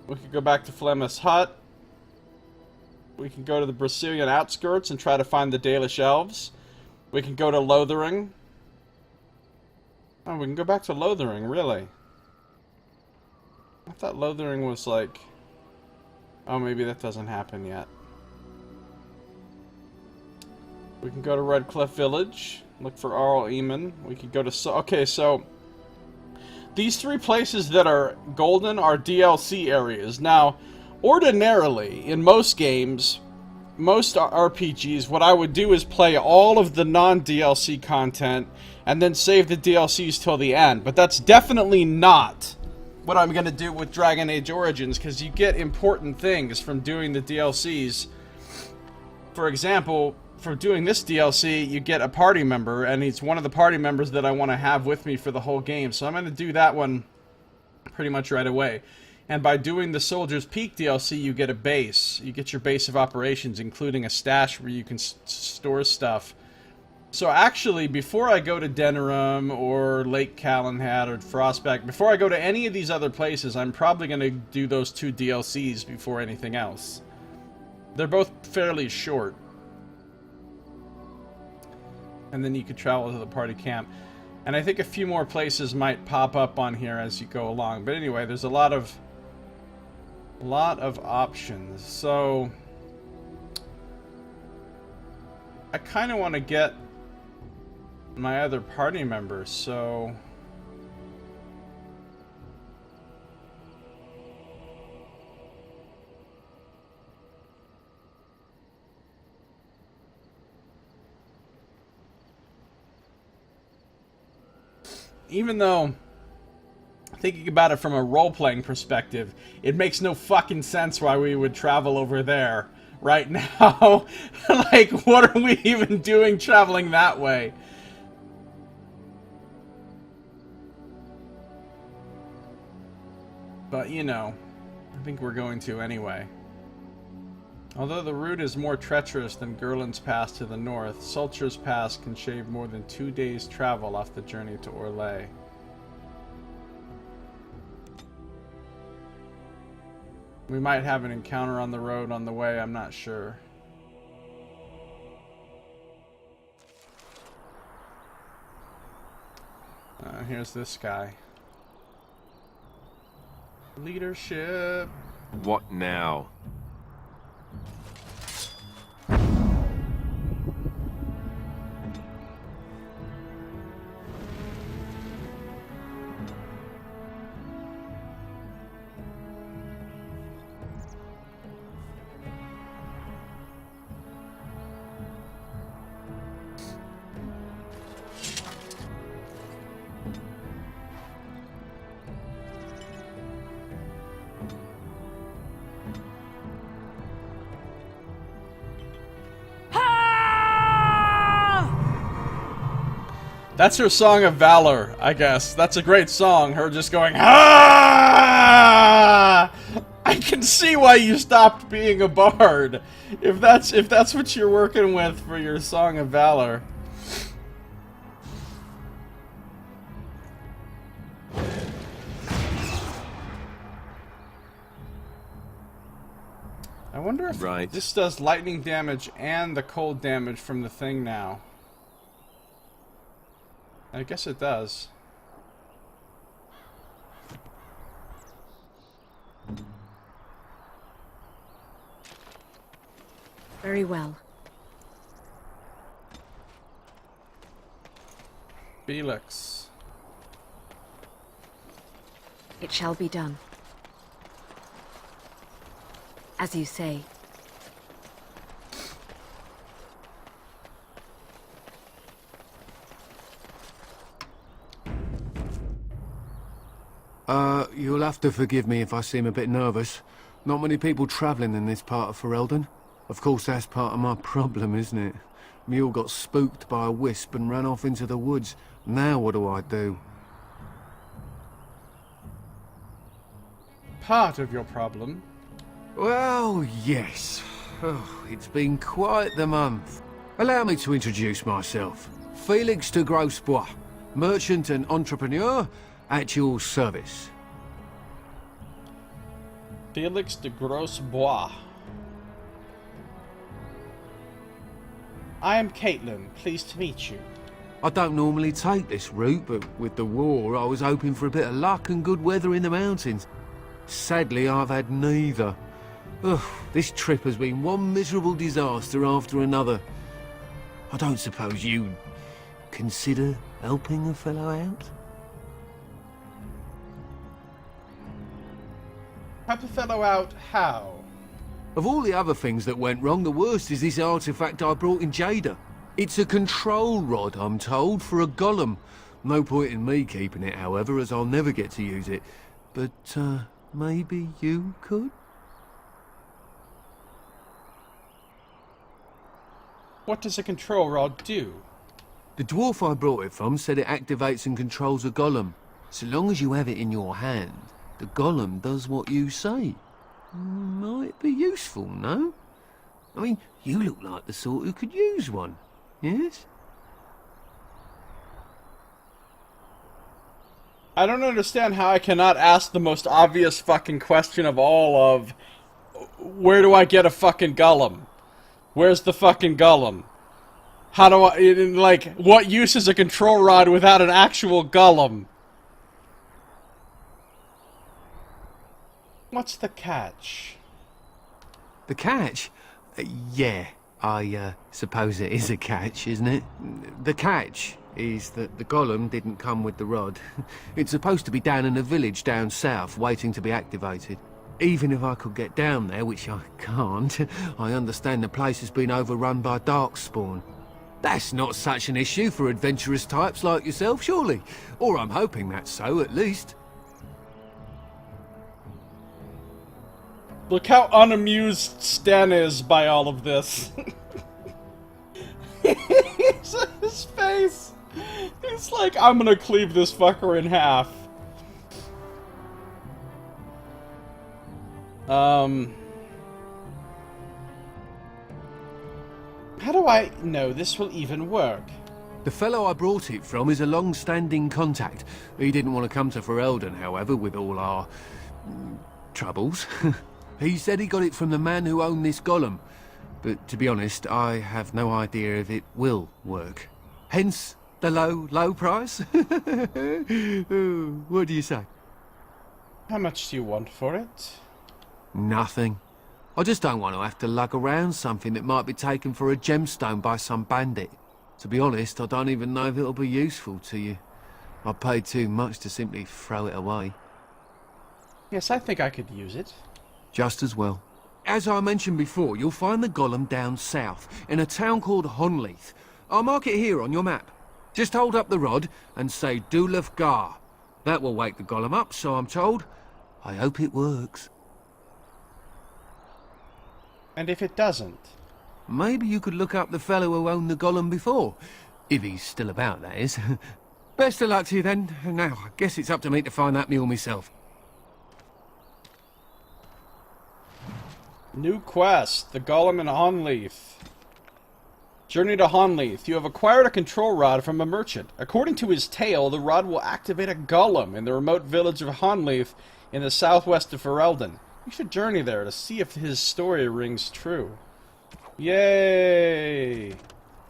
We could go back to Flemeth's hut. We can go to the Brazilian outskirts and try to find the Dalish elves. We can go to Lothering. Oh, we can go back to Lothering, really? I thought Lothering was like... oh, maybe that doesn't happen yet. We can go to Redcliffe Village. Look for Arl Eamon. We could go to... okay, so... these three places that are golden are DLC areas. Now, ordinarily, in most games, most RPGs, what I would do is play all of the non-DLC content and then save the DLCs till the end. But that's definitely not what I'm going to do with Dragon Age Origins, because you get important things from doing the DLCs. For example, for doing this DLC, you get a party member, and he's one of the party members that I want to have with me for the whole game. So I'm going to do that one pretty much right away. And by doing the Soldier's Peak DLC, you get a base. You get your base of operations, including a stash where you can store stuff. So actually, before I go to Denerim or Lake Calenhat or Frostback, before I go to any of these other places, I'm probably going to do those two DLCs before anything else. They're both fairly short. And then you could travel to the party camp. And I think a few more places might pop up on here as you go along. But anyway, there's a lot of options. So I kind of want to get my other party members, so even though, thinking about it from a role-playing perspective, it makes no fucking sense why we would travel over there right now. Like, what are we even doing traveling that way? But, you know, I think we're going to anyway. Although the route is more treacherous than Gerland's Pass to the north, Sulcher's Pass can shave more than 2 days' travel off the journey to Orlais. We might have an encounter on the road on the way, I'm not sure. Here's this guy. Leadership. What now? That's her song of valor, I guess. That's a great song. Her just going, ah! I can see why you stopped being a bard. If that's what you're working with for your song of valor. I wonder if this does lightning damage and the cold damage from the thing now. I guess it does. Very well. Felix. It shall be done. As you say. You'll have to forgive me if I seem a bit nervous. Not many people travelling in this part of Ferelden. Of course, that's part of my problem, isn't it? Mule got spooked by a wisp and ran off into the woods. Now what do I do? Part of your problem? Well, yes. Oh, it's been quite the month. Allow me to introduce myself. Felix de Grosbois, merchant and entrepreneur at your service. Felix de Grosbois. I am Caitlin. Pleased to meet you. I don't normally take this route, but with the war, I was hoping for a bit of luck and good weather in the mountains. Sadly, I've had neither. Ugh, this trip has been one miserable disaster after another. I don't suppose you'd consider helping a fellow out? Help a fellow out how? Of all the other things that went wrong, the worst is this artifact I brought in Jada. It's a control rod, I'm told, for a golem. No point in me keeping it, however, as I'll never get to use it. But, maybe you could? What does a control rod do? The dwarf I brought it from said it activates and controls a golem. So long as you have it in your hand, the golem does what you say. Might be useful, no? I mean, you look like the sort who could use one, yes? I don't understand how I cannot ask the most obvious fucking question of all of... Where do I get a fucking golem? Where's the fucking golem? How do I... Like, what use is a control rod without an actual golem? What's the catch? The catch? Yeah, I suppose it is a catch, isn't it? The catch is that the golem didn't come with the rod. It's supposed to be down in a village down south, waiting to be activated. Even if I could get down there, which I can't, I understand the place has been overrun by darkspawn. That's not such an issue for adventurous types like yourself, surely? Or I'm hoping that's so, at least. Look how unamused Sten is by all of this. His face. He's like, I'm gonna cleave this fucker in half. How do I know this will even work? The fellow I brought it from is a long-standing contact. He didn't want to come to Ferelden, however, with all our... troubles. He said he got it from the man who owned this golem. But to be honest, I have no idea if it will work. Hence the low price. Ooh, what do you say? How much do you want for it? Nothing. I just don't want to have to lug around something that might be taken for a gemstone by some bandit. To be honest, I don't even know if it'll be useful to you. I paid too much to simply throw it away. Yes, I think I could use it. Just as well. As I mentioned before, you'll find the golem down south, in a town called Honleith. I'll mark it here on your map. Just hold up the rod and say Dulaf Gar. That will wake the golem up, so I'm told. I hope it works. And if it doesn't? Maybe you could look up the fellow who owned the golem before. If he's still about, that is. Best of luck to you then. Now, I guess it's up to me to find that mule myself. New quest, the Golem in Honleith. Journey to Honleith. You have acquired a control rod from a merchant. According to his tale, the rod will activate a golem in the remote village of Honleith in the southwest of Ferelden. You should journey there to see if his story rings true. Yay!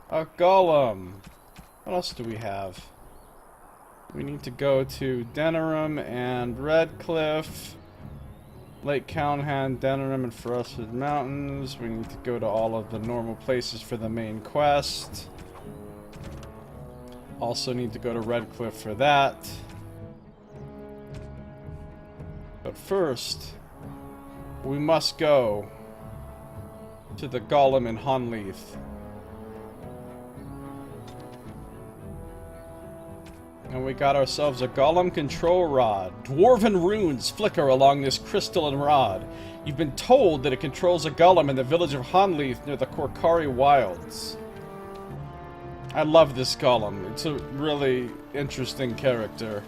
A golem. What else do we have? We need to go to Denerim and Redcliffe. Lake Callahan, Denerim, and Forested Mountains. We need to go to all of the normal places for the main quest. Also need to go to Redcliffe for that. But first, we must go to the Golem in Honleith. And we got ourselves a Golem control rod. Dwarven runes flicker along this crystalline rod. You've been told that it controls a golem in the village of Honleith near the Korkari Wilds. I love this golem. It's a really interesting character.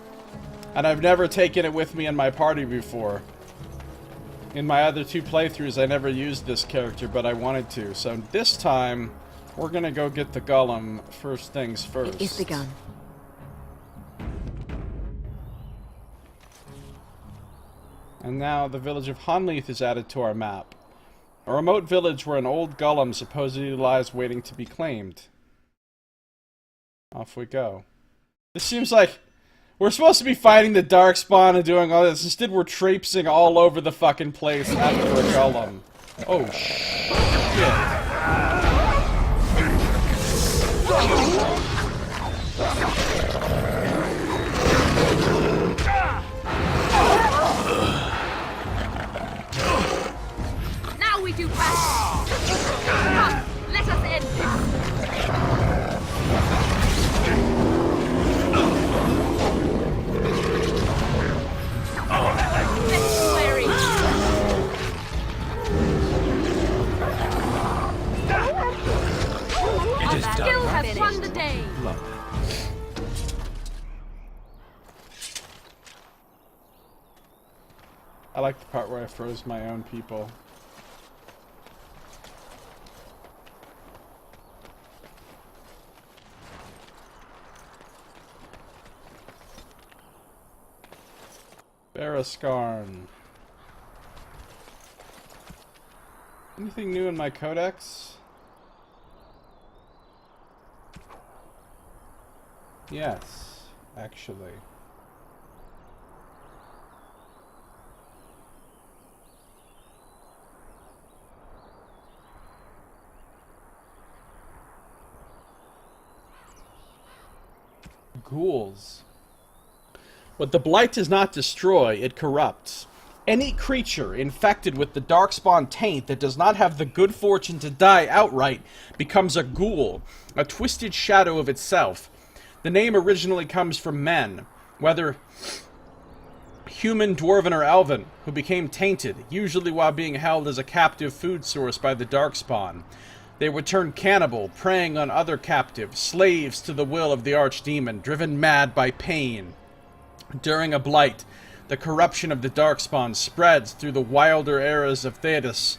And I've never taken it with me in my party before. In my other two playthroughs, I never used this character, but I wanted to. So this time, we're gonna go get the golem first things first. It's begun. And now the village of Honleith is added to our map. A remote village where an old golem supposedly lies waiting to be claimed. Off we go. This seems like we're supposed to be fighting the Darkspawn and doing all this. Instead, we're traipsing all over the fucking place after a golem. Oh, shit. Now we do battle! Come, let us end this! Skill has won the day! I like the part where I froze my own people. Baraskarn. Anything new in my codex? Yes, actually. Ghouls. What the Blight does not destroy, it corrupts. Any creature infected with the Darkspawn taint that does not have the good fortune to die outright becomes a ghoul, a twisted shadow of itself. The name originally comes from men, whether human, dwarven, or elven, who became tainted, usually while being held as a captive food source by the Darkspawn. They would turn cannibal, preying on other captives, slaves to the will of the archdemon, driven mad by pain. During a blight, the corruption of the Darkspawn spreads through the wilder areas of Thedas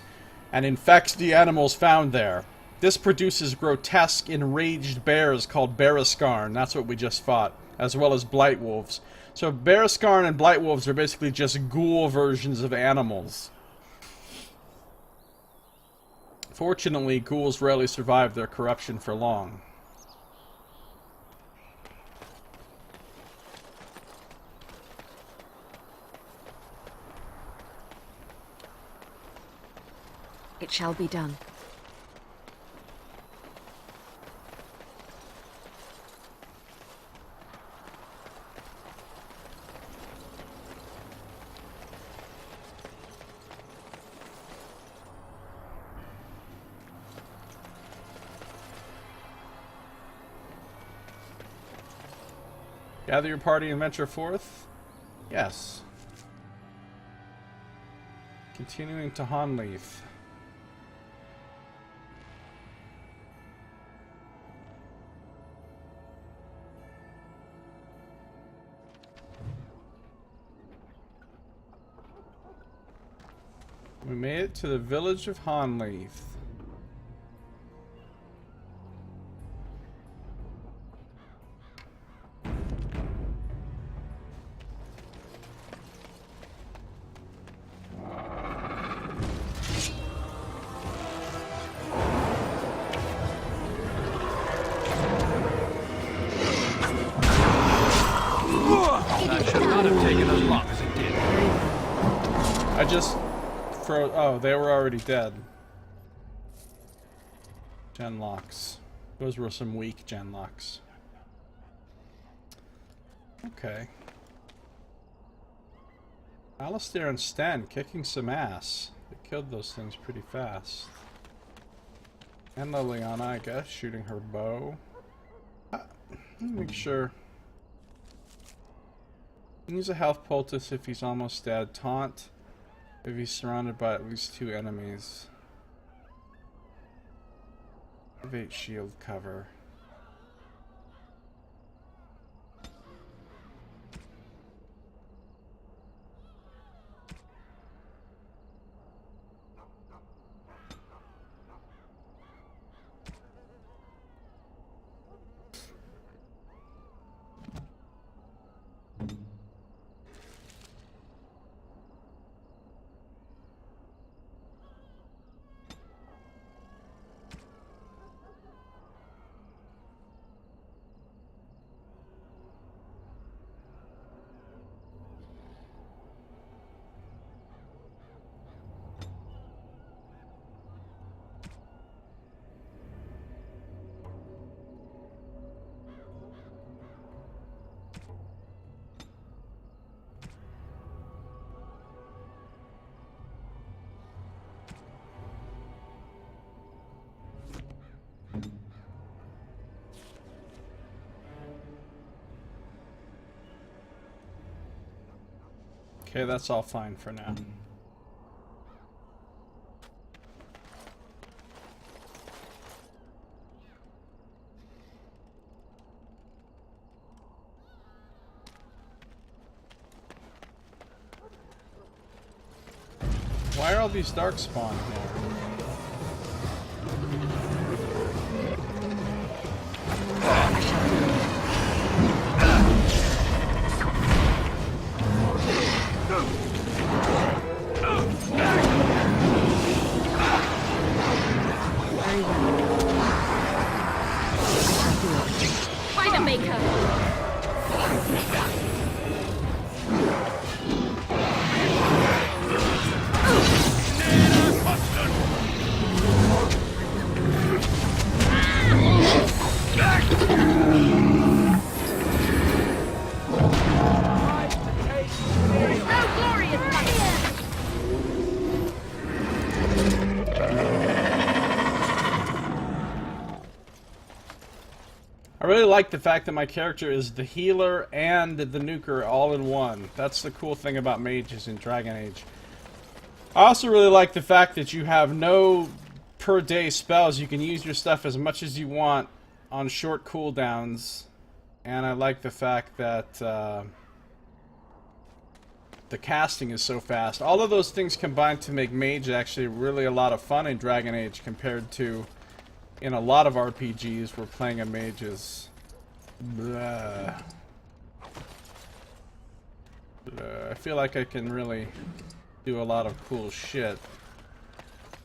and infects the animals found there. This produces grotesque, enraged bears called Bereskarn, that's what we just fought, as well as blight wolves. So Bereskarn and blight wolves are basically just ghoul versions of animals. Fortunately, ghouls rarely survive their corruption for long. It shall be done. Gather your party and venture forth? Yes. Continuing to Honleaf. We made it to the village of Honleaf. Oh, they were already dead. Genlocks. Those were some weak genlocks. Okay. Alistair and Sten kicking some ass. They killed those things pretty fast. And Liliana, I guess, shooting her bow. Make sure. Use a health poultice if he's almost dead. Taunt if he's surrounded by at least 2 enemies. Activate shield cover. Okay, that's all fine for now. Why are all these darkspawn here? really like the fact that my character is the healer and the nuker all in one. That's the cool thing about mages in Dragon Age. I also really like the fact that you have no per day spells. You can use your stuff as much as you want on short cooldowns. And I like the fact that the casting is so fast. All of those things combined to make Mage actually really a lot of fun in Dragon Age compared to in a lot of RPGs where playing a mage is blah. I feel like I can really do a lot of cool shit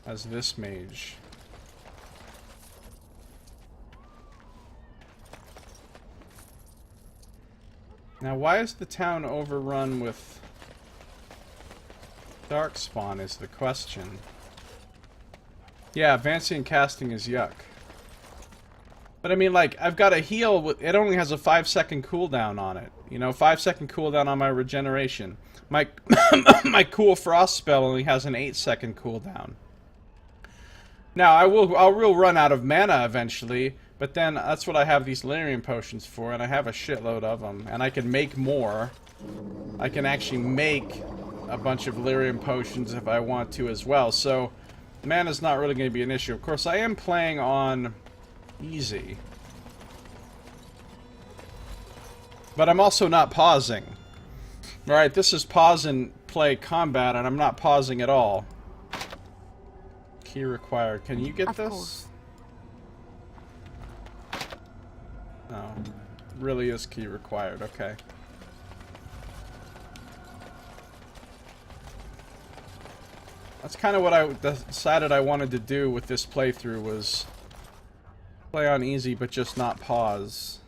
as this mage. Now, why is the town overrun with darkspawn is the question. Yeah, advancing and casting is yuck. But I mean, like, I've got a heal with, it only has a 5-second cooldown on it. You know, 5-second cooldown on my regeneration. My my cool frost spell only has an 8-second cooldown. Now, I will run out of mana eventually, but then that's what I have these Lyrium potions for, and I have a shitload of them, and I can make more. I can actually make a bunch of Lyrium potions if I want to as well, so mana's not really going to be an issue. Of course, I am playing on easy. But I'm also not pausing. Alright, this is pause and play combat, and I'm not pausing at all. Key required. Can you get of this? Course. No. Really is key required. Okay. That's kind of what I decided I wanted to do with this playthrough, was play on easy but just not pause.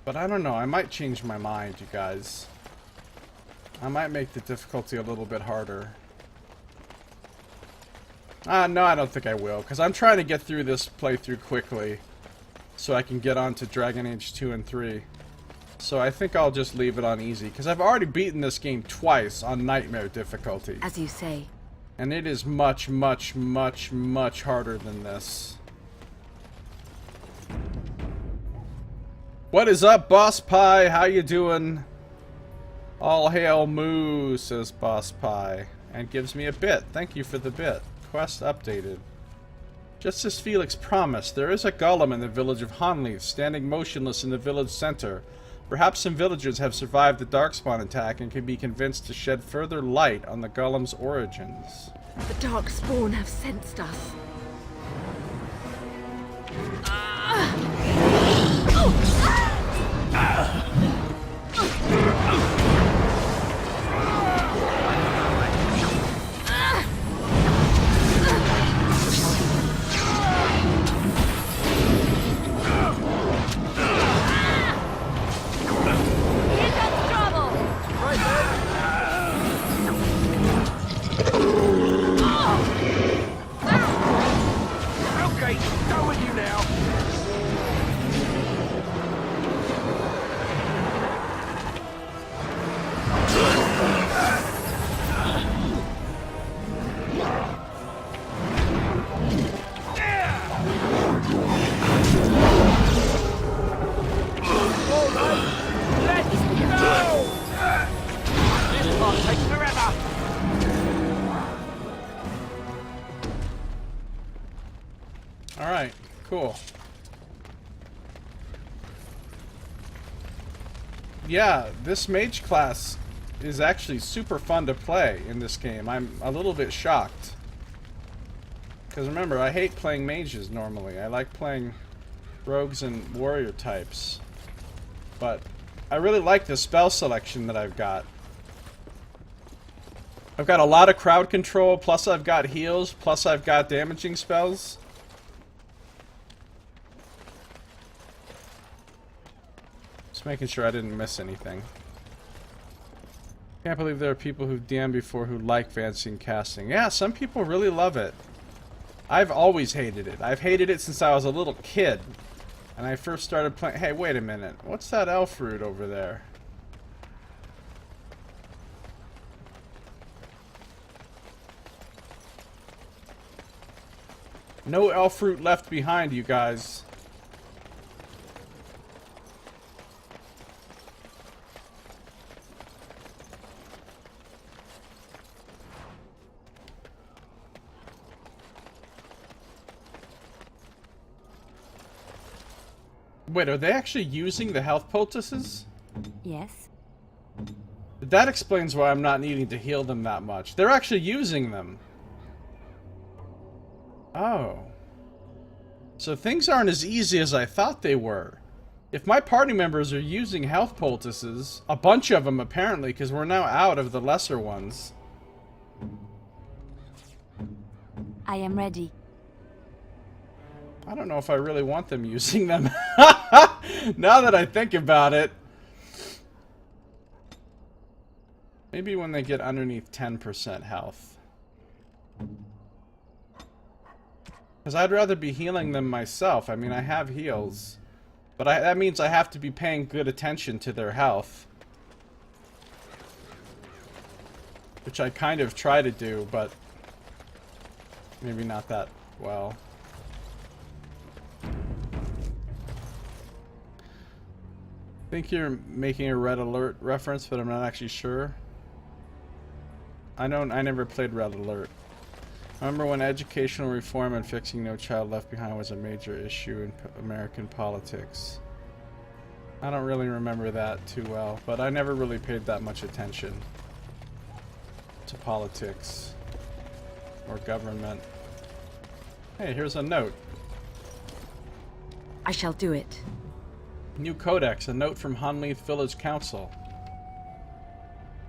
But I don't know, I might change my mind, you guys. I might make the difficulty a little bit harder. No, I don't think I will, because I'm trying to get through this playthrough quickly so I can get on to Dragon Age 2 and 3. So I think I'll just leave it on easy, because I've already beaten this game twice on Nightmare difficulty. As you say. And it is much, much, much, much harder than this. What is up, Boss Pie? How you doing? All hail Moo, says Boss Pie. And gives me a bit. Thank you for the bit. Quest updated. Just as Felix promised, there is a golem in the village of Hanleaf, standing motionless in the village center. Perhaps some villagers have survived the Darkspawn attack and can be convinced to shed further light on the golem's origins. The Darkspawn have sensed us. Alright, cool. Yeah, this mage class is actually super fun to play in this game. I'm a little bit shocked. Because remember, I hate playing mages normally. I like playing rogues and warrior types. But I really like the spell selection that I've got. I've got a lot of crowd control, plus I've got heals, plus I've got damaging spells. Just making sure I didn't miss anything. Can't believe there are people who've DM'd before who like advancing casting. Yeah, some people really love it. I've always hated it. I've hated it since I was a little kid. And I first started playing... Hey, wait a minute. What's that elf root over there? No elf fruit left behind, you guys. Wait, are they actually using the health poultices? Yes. That explains why I'm not needing to heal them that much. They're actually using them. Oh. So things aren't as easy as I thought they were. If my party members are using health poultices, a bunch of them apparently, because we're now out of the lesser ones. I am ready. I don't know if I really want them using them. Now that I think about it. Maybe when they get underneath 10% health. Because I'd rather be healing them myself. I mean, I have heals. But that means I have to be paying good attention to their health. Which I kind of try to do, but maybe not that well. I think you're making a Red Alert reference, but I'm not actually sure. I never played Red Alert. I remember when educational reform and fixing No Child Left Behind was a major issue in American politics. I don't really remember that too well, but I never really paid that much attention to politics or government. Hey, here's a note. I shall do it. New Codex, a note from Honleith Village Council.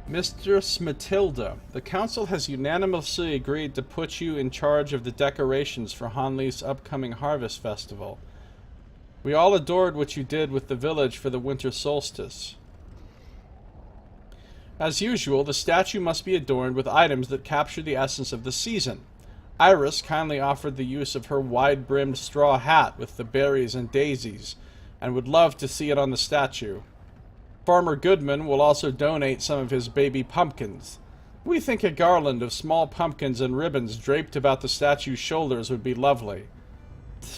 Mistress Matilda, the council has unanimously agreed to put you in charge of the decorations for Honleith's upcoming harvest festival. We all adored what you did with the village for the winter solstice. As usual, the statue must be adorned with items that capture the essence of the season. Iris kindly offered the use of her wide-brimmed straw hat with the berries and daisies, and would love to see it on the statue. Farmer Goodman will also donate some of his baby pumpkins. We think a garland of small pumpkins and ribbons draped about the statue's shoulders would be lovely.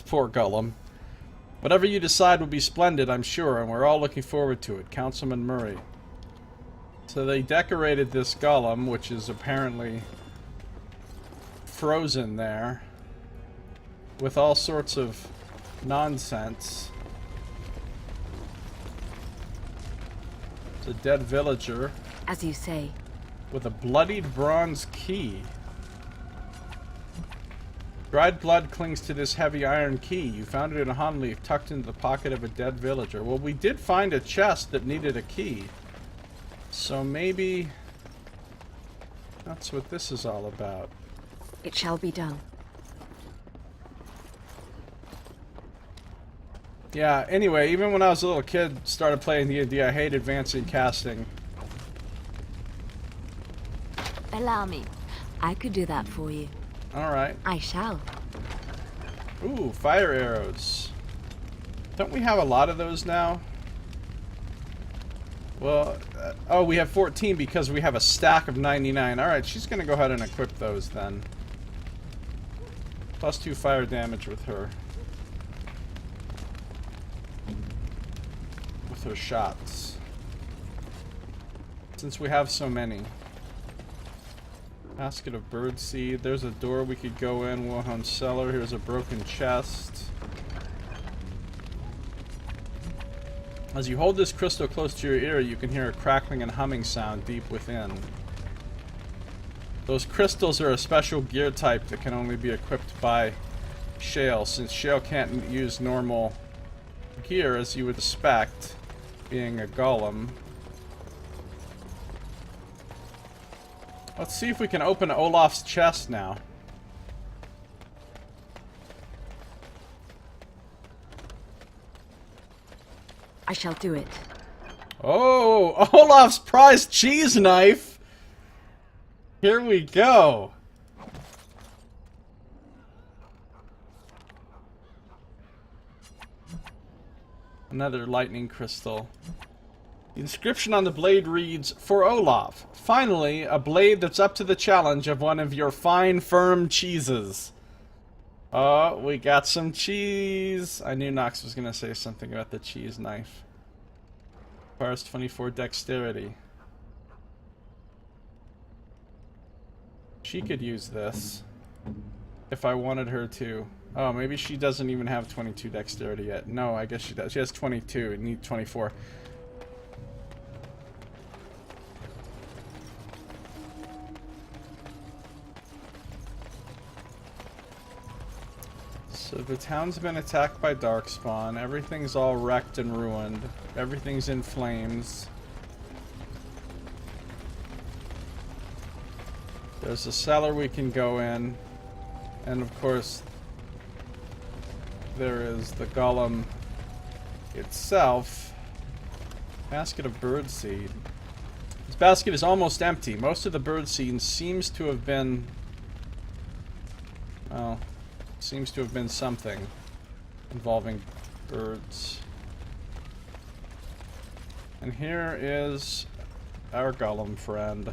Poor Gollum. Whatever you decide will be splendid, I'm sure, and we're all looking forward to it. Councilman Murray. So they decorated this Gollum, which is apparently frozen there, with all sorts of nonsense. It's a dead villager. As you say. With a bloodied bronze key. Dried blood clings to this heavy iron key. You found it in a Honleith tucked into the pocket of a dead villager. Well, we did find a chest that needed a key. So maybe that's what this is all about. It shall be done. Yeah, anyway, even when I was a little kid, started playing D&D, I hate advancing casting. Allow me. I could do that for you. Alright. I shall. Ooh, fire arrows. Don't we have a lot of those now? Well, oh, we have 14 because we have a stack of 99. Alright, she's gonna go ahead and equip those then. +2 fire damage with her. With her shots. Since we have so many. Basket of birdseed. There's a door we could go in. Wilhelm's cellar. Here's a broken chest. As you hold this crystal close to your ear, you can hear a crackling and humming sound deep within. Those crystals are a special gear type that can only be equipped by Shale, since Shale can't use normal gear as you would expect, being a golem. Let's see if we can open Olaf's chest now. I shall do it. Oh, Olaf's prized cheese knife! Here we go! Another lightning crystal. The inscription on the blade reads, "For Olaf. Finally, a blade that's up to the challenge of one of your fine, firm cheeses." Oh, we got some cheese. I knew Nox was gonna say something about the cheese knife. Requires 24 dexterity. She could use this if I wanted her to. Oh, maybe she doesn't even have 22 dexterity yet. No, I guess she does. She has 22. It needs 24. So the town's been attacked by Darkspawn. Everything's all wrecked and ruined. Everything's in flames. There's a cellar we can go in. And of course, there is the golem itself. Basket of birdseed. This basket is almost empty. Most of the birdseed seems to have been... well, seems to have been something involving birds. And here is our golem friend.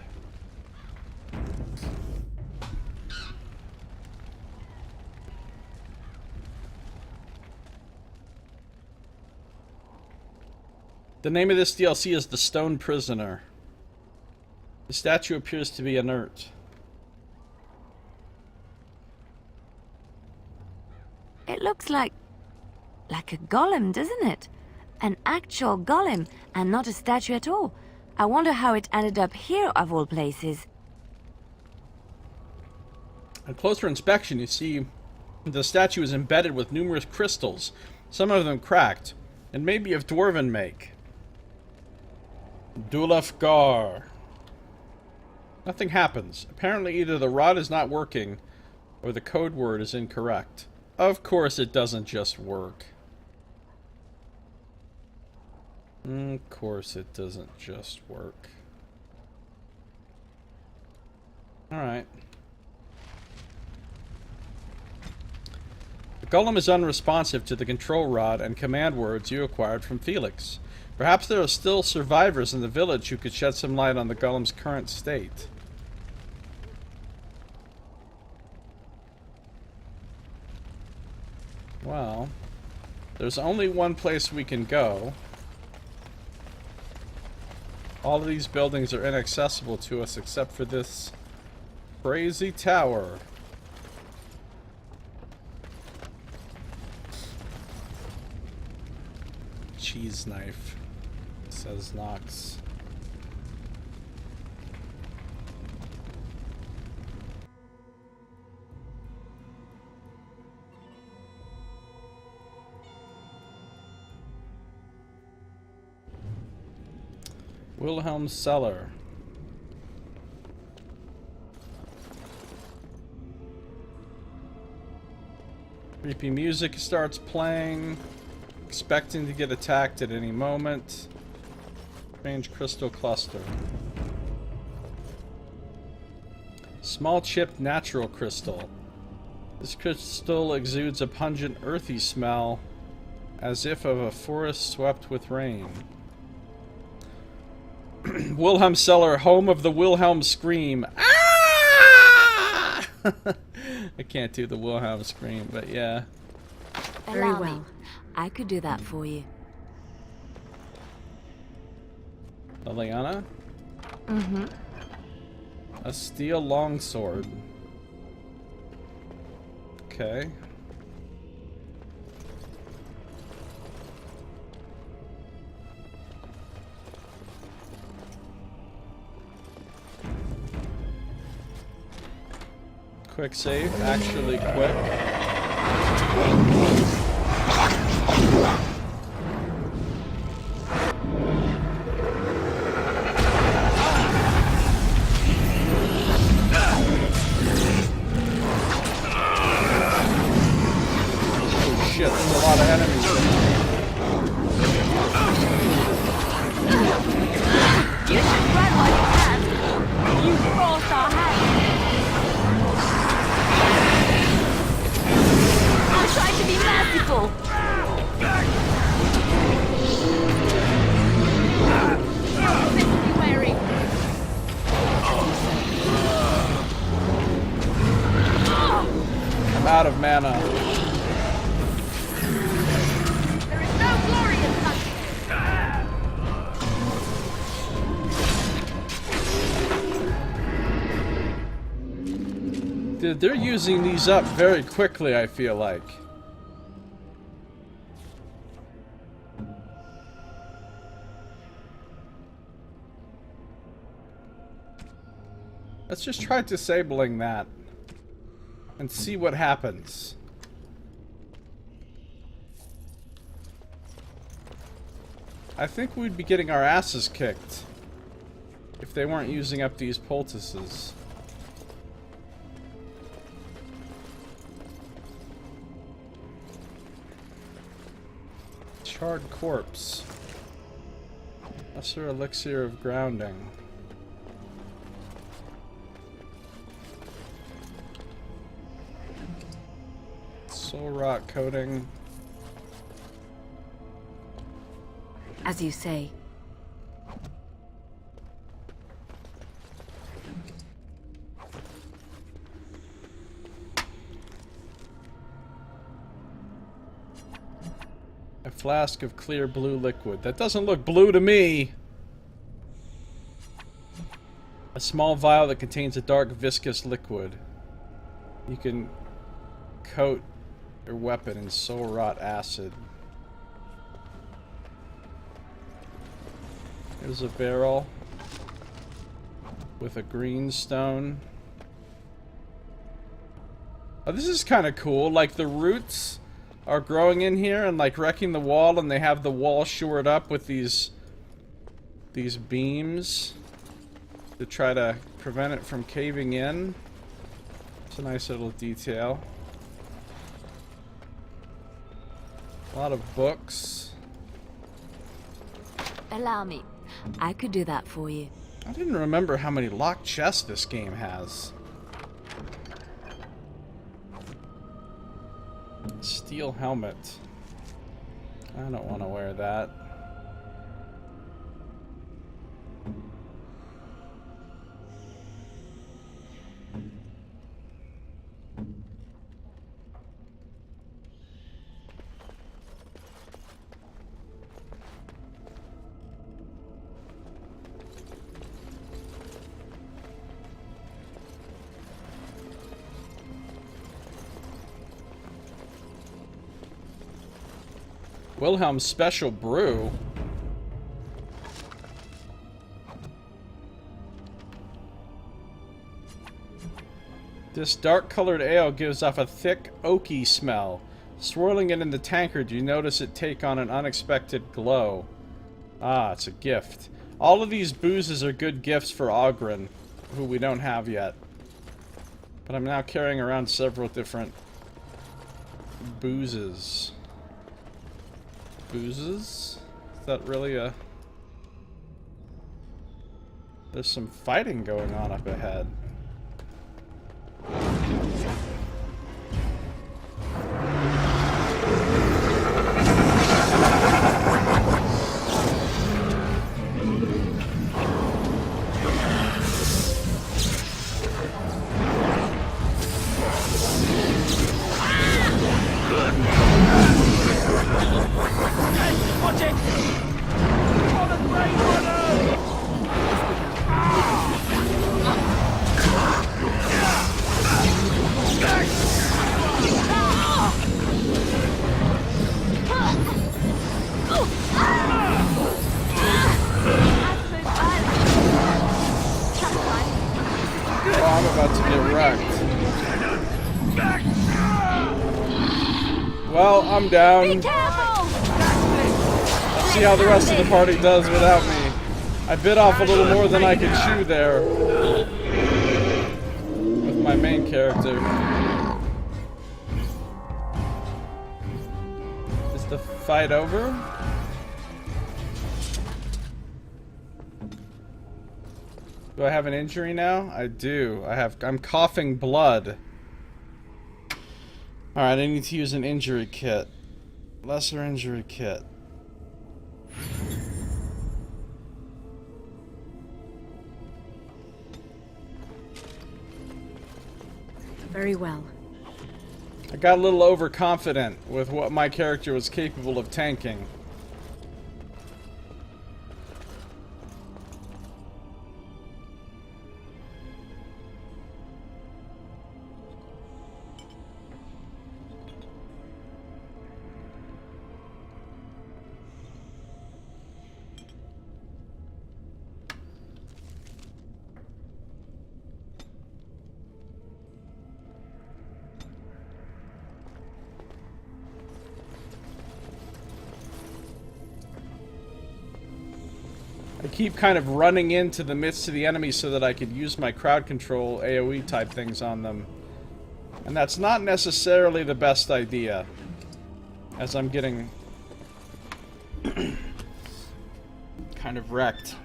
The name of this DLC is The Stone Prisoner. The statue appears to be inert. It looks like a golem, doesn't it? An actual golem, and not a statue at all. I wonder how it ended up here, of all places. On closer inspection, you see the statue is embedded with numerous crystals, some of them cracked, and maybe of dwarven make. Dulafgar. Nothing happens. Apparently either the rod is not working, or the code word is incorrect. Of course it doesn't just work. Of course it doesn't just work. Alright. The golem is unresponsive to the control rod and command words you acquired from Felix. Perhaps there are still survivors in the village who could shed some light on the golem's current state. Well, there's only one place we can go. All of these buildings are inaccessible to us except for this crazy tower. Cheese knife, says Nox. Wilhelm's cellar. Creepy music starts playing. Expecting to get attacked at any moment. Strange crystal cluster. Small chipped natural crystal. This crystal exudes a pungent earthy smell, as if of a forest swept with rain. Wilhelm Cellar, home of the Wilhelm scream. Ah! I can't do the Wilhelm scream, but yeah. Very well. I could do that for you. Liliana? Mm-hmm. A steel longsword. Okay. Quick save, actually quick. Oh shit, there's a lot of enemies. You should run while you can. You forced our hand. I'll try to be merciful. Be wary. I'm out of mana. There is no glory in hunting. Dude, they're using these up very quickly, I feel like. Let's just try disabling that and see what happens. I think we'd be getting our asses kicked if they weren't using up these poultices. Charred corpse. Lesser elixir of grounding. Soul rot coating. As you say. A flask of clear blue liquid. That doesn't look blue to me. A small vial that contains a dark viscous liquid. You can coat your weapon in soul rot acid. Here's a barrel with a green stone. Oh, this is kind of cool. Like the roots are growing in here and like wrecking the wall, and they have the wall shored up with these beams to try to prevent it from caving in. It's a nice little detail. A lot of books. Allow me. I could do that for you. I didn't remember how many locked chests this game has. Steel helmet. I don't want to wear that. Wilhelm's Special Brew. This dark-colored ale gives off a thick, oaky smell. Swirling it in the tankard, you notice it take on an unexpected glow. Ah, it's a gift. All of these boozes are good gifts for Ogren, who we don't have yet. But I'm now carrying around several different boozes. Boozes? Is that really a... There's some fighting going on up ahead. Well, I'm down. Be careful! Let's see how the rest of the party does without me. I bit off a little more than I could chew there. With my main character. Is the fight over? Do I have an injury now? I do. I'm coughing blood. Alright, I need to use an injury kit. Lesser injury kit. Very well. I got a little overconfident with what my character was capable of tanking. I keep kind of running into the midst of the enemy so that I could use my crowd control AoE type things on them. And that's not necessarily the best idea, as I'm getting kind of wrecked.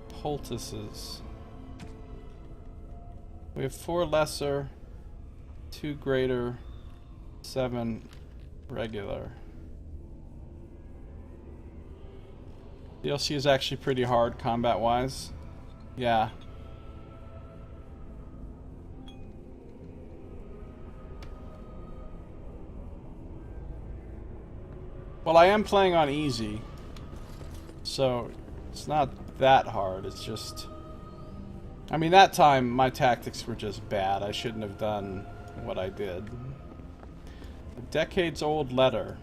Poultices. We have 4 lesser, 2 greater, 7 regular. DLC is actually pretty hard combat-wise. Yeah. Well, I am playing on easy, so it's not that hard. It's just... I mean, that time my tactics were just bad. I shouldn't have done what I did. A decades-old letter.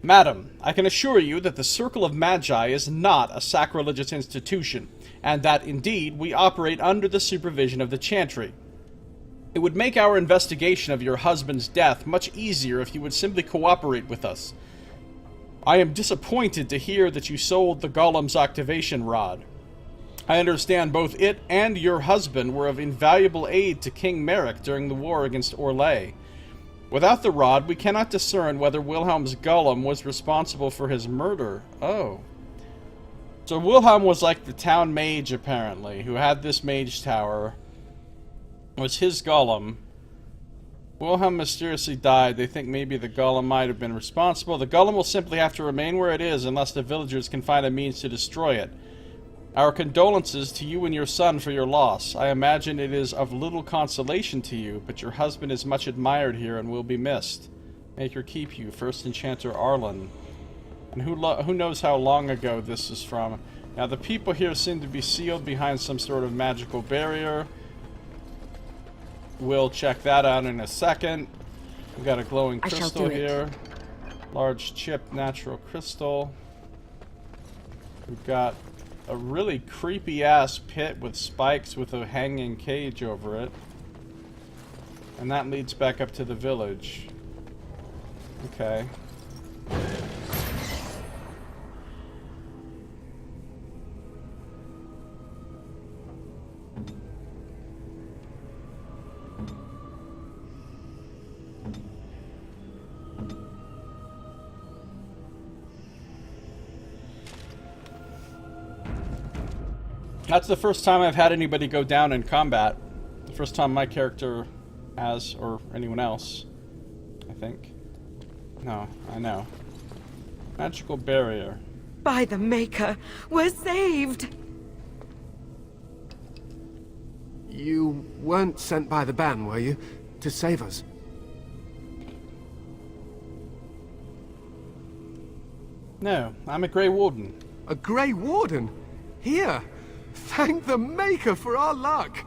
Madam, I can assure you that the Circle of Magi is not a sacrilegious institution, and that, indeed, we operate under the supervision of the Chantry. It would make our investigation of your husband's death much easier if you would simply cooperate with us. I am disappointed to hear that you sold the Golem's activation rod. I understand both it and your husband were of invaluable aid to King Merrick during the war against Orlais. Without the rod, we cannot discern whether Wilhelm's Golem was responsible for his murder. Oh. So Wilhelm was like the town mage, apparently, who had this mage tower. It was his Golem. Wilhelm mysteriously died. They think maybe the Golem might have been responsible. The Golem will simply have to remain where it is unless the villagers can find a means to destroy it. Our condolences to you and your son for your loss. I imagine it is of little consolation to you, but your husband is much admired here and will be missed. Maker keep you, First Enchanter Arlen. And who knows how long ago this is from. Now the people here seem to be sealed behind some sort of magical barrier. We'll check that out in a second. We've got a glowing crystal here. Large chip natural crystal. We've got a really creepy ass pit with spikes with a hanging cage over it. And that leads back up to the village. Okay. That's the first time I've had anybody go down in combat. The first time my character has, or anyone else, I think. No, I know. Magical barrier. By the Maker, we're saved! You weren't sent by the ban, were you? To save us? No, I'm a Grey Warden. A Grey Warden? Here! Thank the Maker for our luck!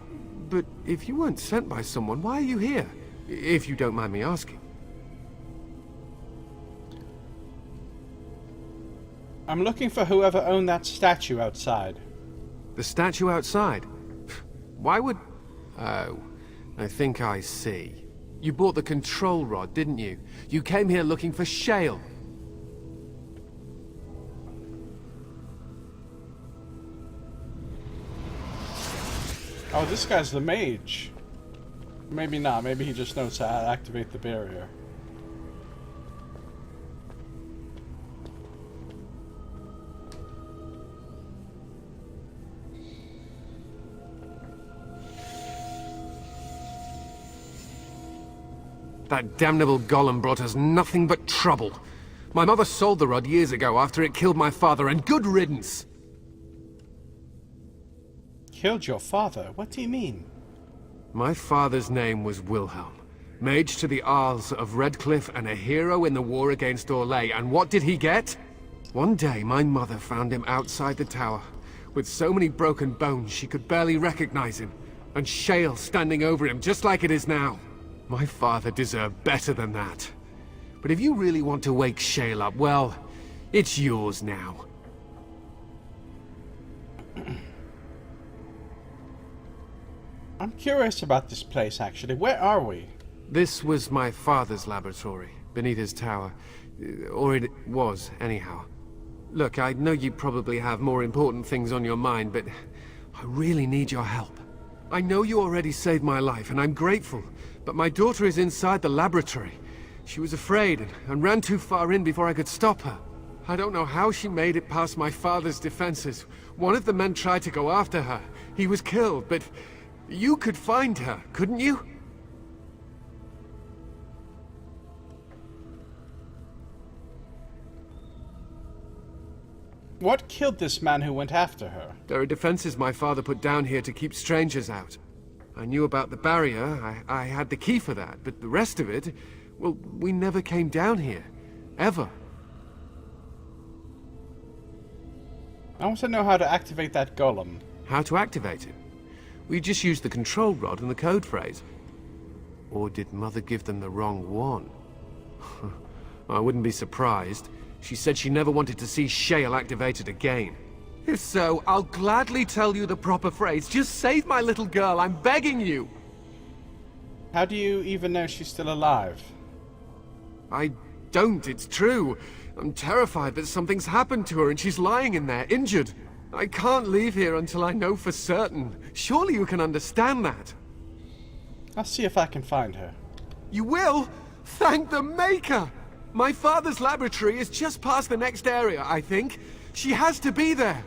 But if you weren't sent by someone, why are you here? If you don't mind me asking. I'm looking for whoever owned that statue outside. The statue outside? Why would... Oh, I think I see. You bought the control rod, didn't you? You came here looking for Shale. Oh, this guy's the mage. Maybe not. Maybe he just knows how to activate the barrier. That damnable golem brought us nothing but trouble. My mother sold the rod years ago after it killed my father, and good riddance. Killed your father? What do you mean? My father's name was Wilhelm. Mage to the Isles of Redcliffe and a hero in the war against Orlais. And what did he get? One day, my mother found him outside the tower, with so many broken bones she could barely recognize him, and Shale standing over him just like it is now. My father deserved better than that. But if you really want to wake Shale up, well, it's yours now. I'm curious about this place, actually. Where are we? This was my father's laboratory, beneath his tower. Or it was, anyhow. Look, I know you probably have more important things on your mind, but I really need your help. I know you already saved my life, and I'm grateful, but my daughter is inside the laboratory. She was afraid and ran too far in before I could stop her. I don't know how she made it past my father's defenses. One of the men tried to go after her. He was killed, but you could find her, couldn't you? What killed this man who went after her? There are defenses my father put down here to keep strangers out. I knew about the barrier, I had the key for that, but the rest of it, well, we never came down here. Ever. I want to know how to activate that golem. How to activate it? We just used the control rod and the code phrase. Or did Mother give them the wrong one? I wouldn't be surprised. She said she never wanted to see Shale activated again. If so, I'll gladly tell you the proper phrase. Just save my little girl, I'm begging you! How do you even know she's still alive? I don't, it's true. I'm terrified that something's happened to her and she's lying in there, injured. I can't leave here until I know for certain. Surely you can understand that. I'll see if I can find her. You will? Thank the Maker! My father's laboratory is just past the next area, I think. She has to be there.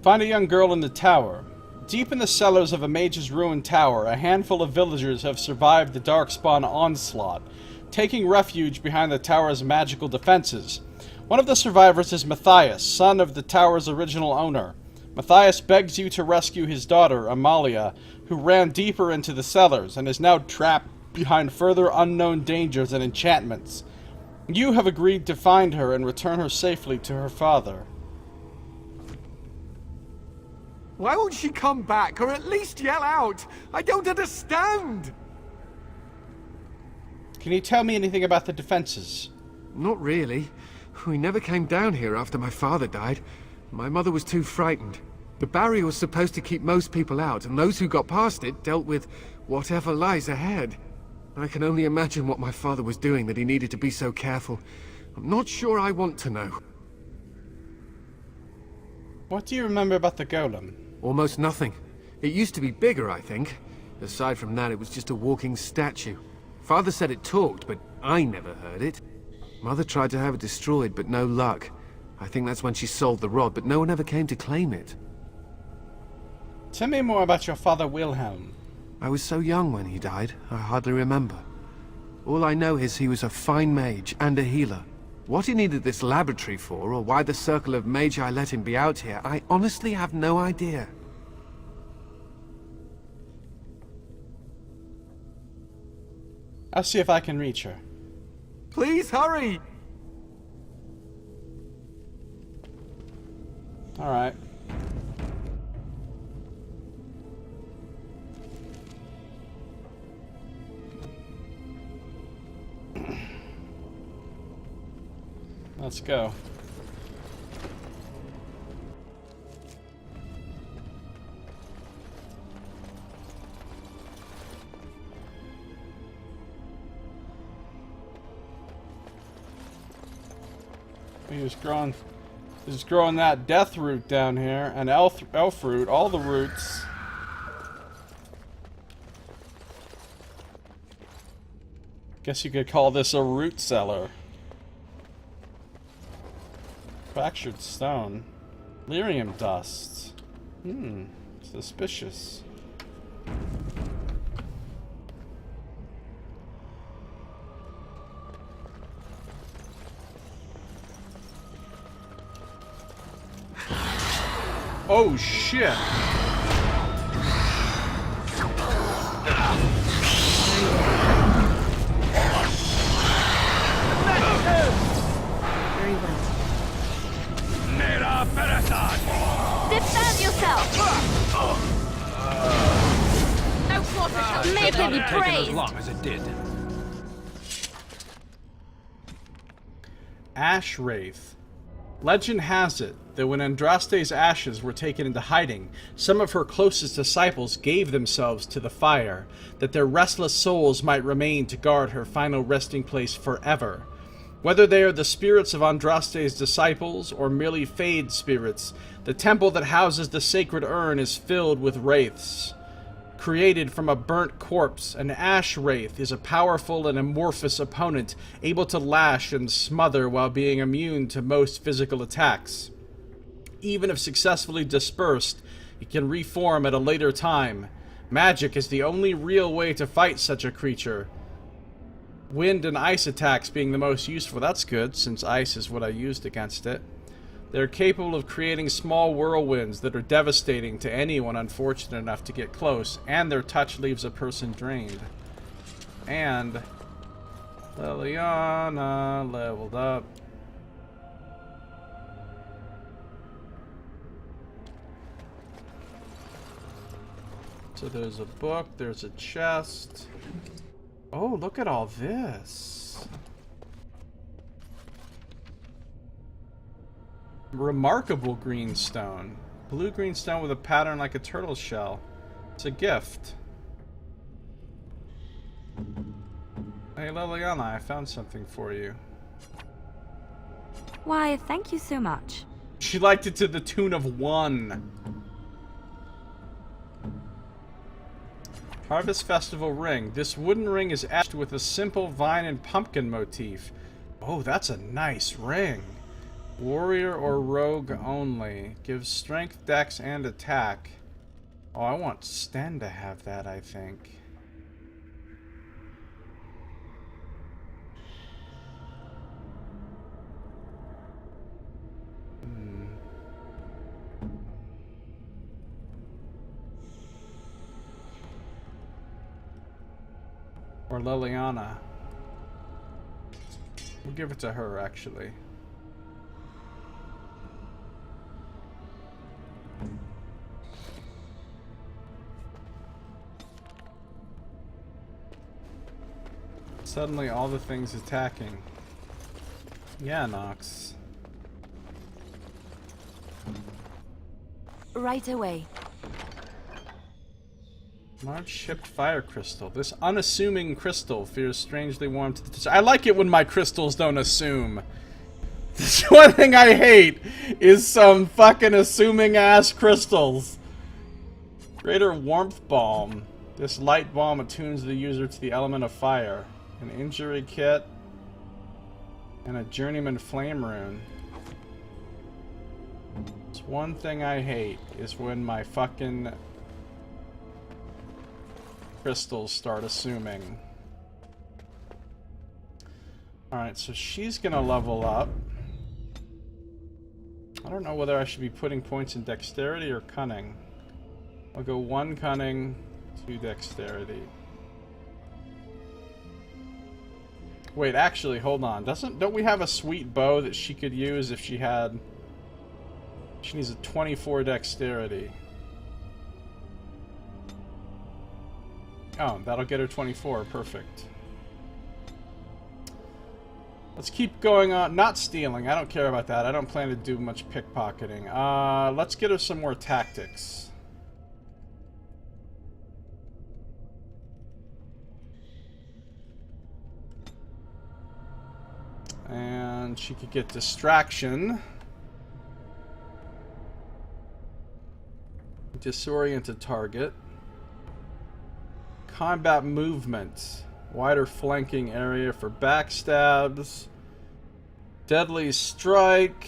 Find a young girl in the tower. Deep in the cellars of a mage's ruined tower, a handful of villagers have survived the Darkspawn onslaught, taking refuge behind the tower's magical defenses. One of the survivors is Matthias, son of the tower's original owner. Matthias begs you to rescue his daughter, Amalia, who ran deeper into the cellars and is now trapped behind further unknown dangers and enchantments. You have agreed to find her and return her safely to her father. Why won't she come back, or at least yell out? I don't understand! Can you tell me anything about the defenses? Not really. We never came down here after my father died. My mother was too frightened. The barrier was supposed to keep most people out, and those who got past it dealt with whatever lies ahead. I can only imagine what my father was doing that he needed to be so careful. I'm not sure I want to know. What do you remember about the golem? Almost nothing. It used to be bigger, I think. Aside from that, it was just a walking statue. Father said it talked, but I never heard it. Mother tried to have it destroyed, but no luck. I think that's when she sold the rod, but no one ever came to claim it. Tell me more about your father Wilhelm. I was so young when he died, I hardly remember. All I know is he was a fine mage and a healer. What he needed this laboratory for, or why the Circle of Magi let him be out here, I honestly have no idea. I'll see if I can reach her. Please hurry! Alright. Let's go. He's growing that death root down here, and elf root, all the roots. Guess you could call this a root cellar. Fractured stone. Lyrium dust. Suspicious. Oh shit. Very well. Defend yourself! No quarter. Make him be As praised! long as it did. Ash Wraith. Legend has it that when Andraste's ashes were taken into hiding, some of her closest disciples gave themselves to the fire, that their restless souls might remain to guard her final resting place forever. Whether they are the spirits of Andraste's disciples or merely fade spirits, the temple that houses the sacred urn is filled with wraiths. Created from a burnt corpse, an ash wraith is a powerful and amorphous opponent, able to lash and smother while being immune to most physical attacks. Even if successfully dispersed, it can reform at a later time. Magic is the only real way to fight such a creature. Wind and ice attacks being the most useful. That's good, since ice is what I used against it. They're capable of creating small whirlwinds that are devastating to anyone unfortunate enough to get close, and their touch leaves a person drained. And Liliana leveled up. So there's a book, there's a chest. Oh, look at all this. Remarkable greenstone. Blue greenstone with a pattern like a turtle shell. It's a gift. Hey Liliana, I found something for you. Why, thank you so much. She liked it to the tune of 1. Harvest Festival ring. This wooden ring is etched with a simple vine and pumpkin motif. Oh, that's a nice ring. Warrior or rogue only. Gives strength, dex, and attack. Oh, I want Sten to have that, I think. Or Liliana. We'll give it to her, actually. Suddenly all the things attacking. Yeah, Nox. Right away. Large shipped fire crystal. This unassuming crystal feels strangely warm to the touch. I like it when my crystals don't assume. This one thing I hate is some fucking assuming ass crystals. Greater warmth balm. This light balm attunes the user to the element of fire. An injury kit. And a journeyman flame rune. It's one thing I hate is when my fucking crystals start assuming. Alright, so she's gonna level up. I don't know whether I should be putting points in dexterity or cunning. I'll go 1 cunning, 2 dexterity. Wait, actually, hold on. Don't we have a sweet bow that she could use if she had... She needs a 24 dexterity. Oh, that'll get her 24. Perfect. Let's keep going on. Not stealing. I don't care about that. I don't plan to do much pickpocketing. Let's get her some more tactics. And she could get distraction. Disorient a target. Combat movement. Wider flanking area for backstabs. Deadly strike.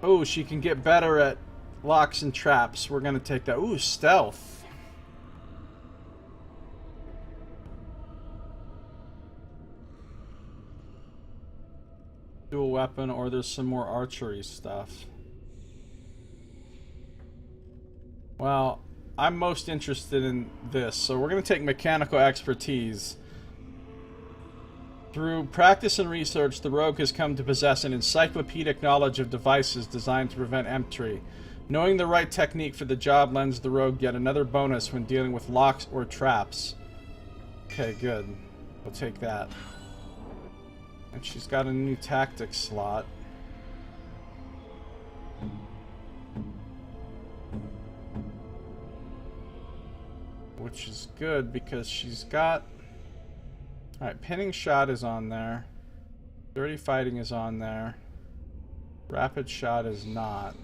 Oh, she can get better at locks and traps. We're going to take that. Ooh, stealth. Dual weapon, or there's some more archery stuff. Well, I'm most interested in this, so we're going to take mechanical expertise. Through practice and research, the rogue has come to possess an encyclopedic knowledge of devices designed to prevent entry. Knowing the right technique for the job lends the rogue yet another bonus when dealing with locks or traps. Okay, good. We'll take that. And she's got a new tactics slot. Which is good because she's got... Alright, pinning shot is on there. Dirty fighting is on there. Rapid shot is not.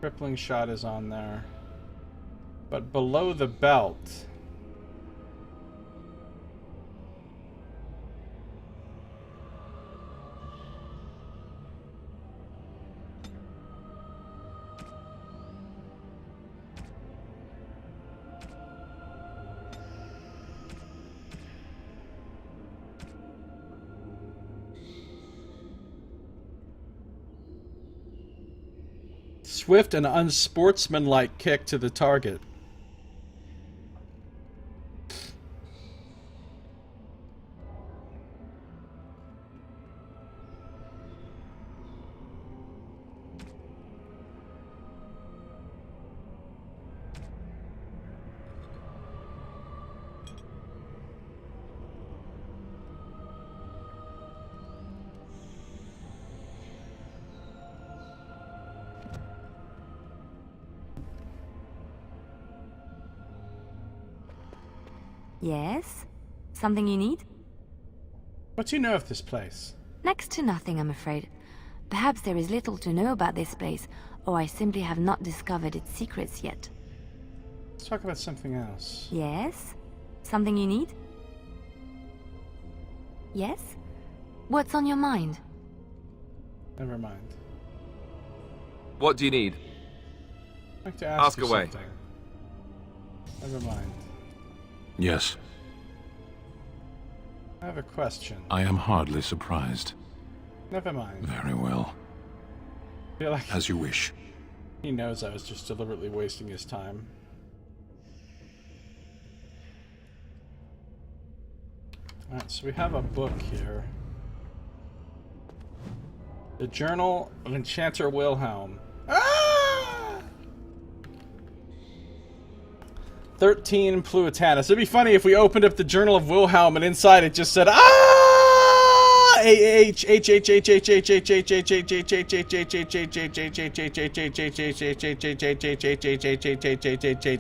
Crippling shot is on there. But below the belt... Swift and unsportsmanlike kick to the target. Yes? Something you need? What do you know of this place? Next to nothing, I'm afraid. Perhaps there is little to know about this place, or I simply have not discovered its secrets yet. Let's talk about something else. Yes? Something you need? Yes? What's on your mind? Never mind. What do you need? I'd like to ask you away. something. Never mind. Yes, I have a question. I am hardly surprised. Never mind. Very well. I feel like As you wish. he knows I was just deliberately wasting his time. Alright, so we have a book here. The Journal of Enchanter Wilhelm. Ah! 13 Pluotanus. It'd be funny if we opened up the Journal of Wilhelm and inside it just said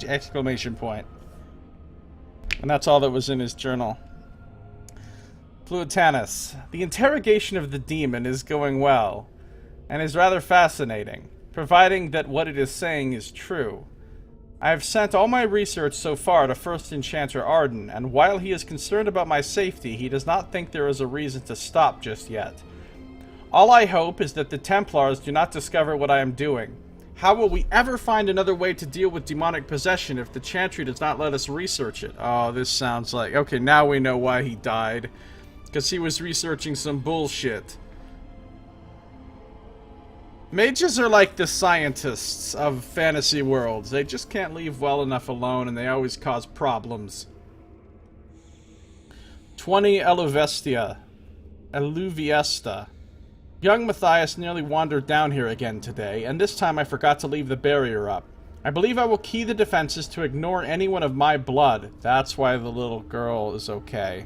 exclamation point. And that's all that was in his journal. Pluotanus. The interrogation of the demon is going well, and is rather fascinating, providing that what it is saying is true. I have sent all my research so far to First Enchanter Arden, and while he is concerned about my safety, he does not think there is a reason to stop just yet. All I hope is that the Templars do not discover what I am doing. How will we ever find another way to deal with demonic possession if the Chantry does not let us research it? Oh, this sounds like... Okay, now we know why he died. Because he was researching some bullshit. Mages are like the scientists of fantasy worlds. They just can't leave well enough alone, and they always cause problems. 20 Eluviesta. Young Matthias nearly wandered down here again today, and this time I forgot to leave the barrier up. I believe I will key the defenses to ignore anyone of my blood. That's why the little girl is okay.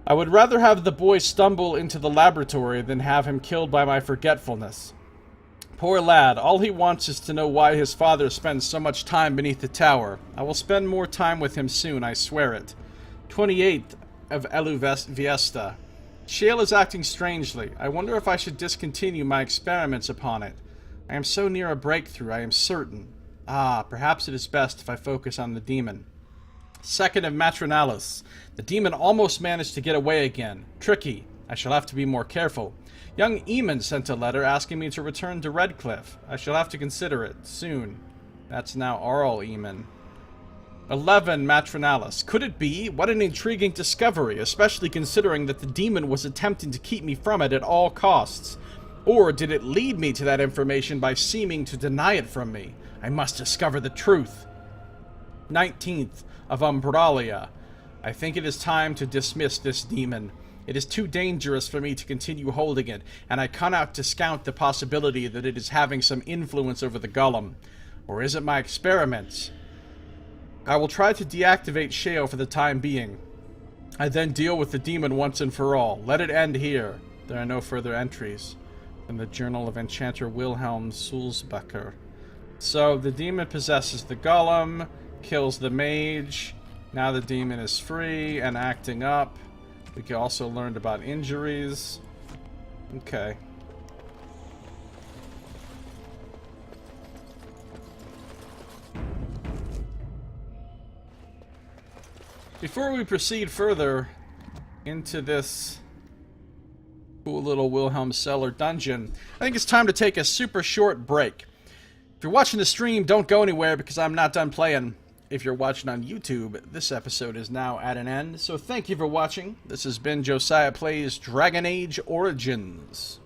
I would rather have the boy stumble into the laboratory than have him killed by my forgetfulness. Poor lad, all he wants is to know why his father spends so much time beneath the tower. I will spend more time with him soon, I swear it. 28 of Eluviesta. Shale is acting strangely. I wonder if I should discontinue my experiments upon it. I am so near a breakthrough, I am certain. Ah, perhaps it is best if I focus on the demon. 2nd of Matronalis. The demon almost managed to get away again. Tricky. I shall have to be more careful. Young Eamon sent a letter asking me to return to Redcliffe. I shall have to consider it soon. That's now Arl Eamon. 11 Matronalis. Could it be? What an intriguing discovery, especially considering that the demon was attempting to keep me from it at all costs. Or did it lead me to that information by seeming to deny it from me? I must discover the truth. 19th of Umbralia. I think it is time to dismiss this demon. It is too dangerous for me to continue holding it, and I cannot discount the possibility that it is having some influence over the golem. Or is it my experiments? I will try to deactivate Sheo for the time being. I then deal with the demon once and for all. Let it end here. There are no further entries. In the Journal of Enchanter Wilhelm Sulzbacher. So the demon possesses the golem, kills the mage. Now the demon is free and acting up. We also learned about injuries. Okay. Before we proceed further into this cool little Wilhelm Cellar dungeon, I think it's time to take a super short break. If you're watching the stream, don't go anywhere because I'm not done playing. If you're watching on YouTube, this episode is now at an end. So thank you for watching. This has been Josiah Plays Dragon Age Origins.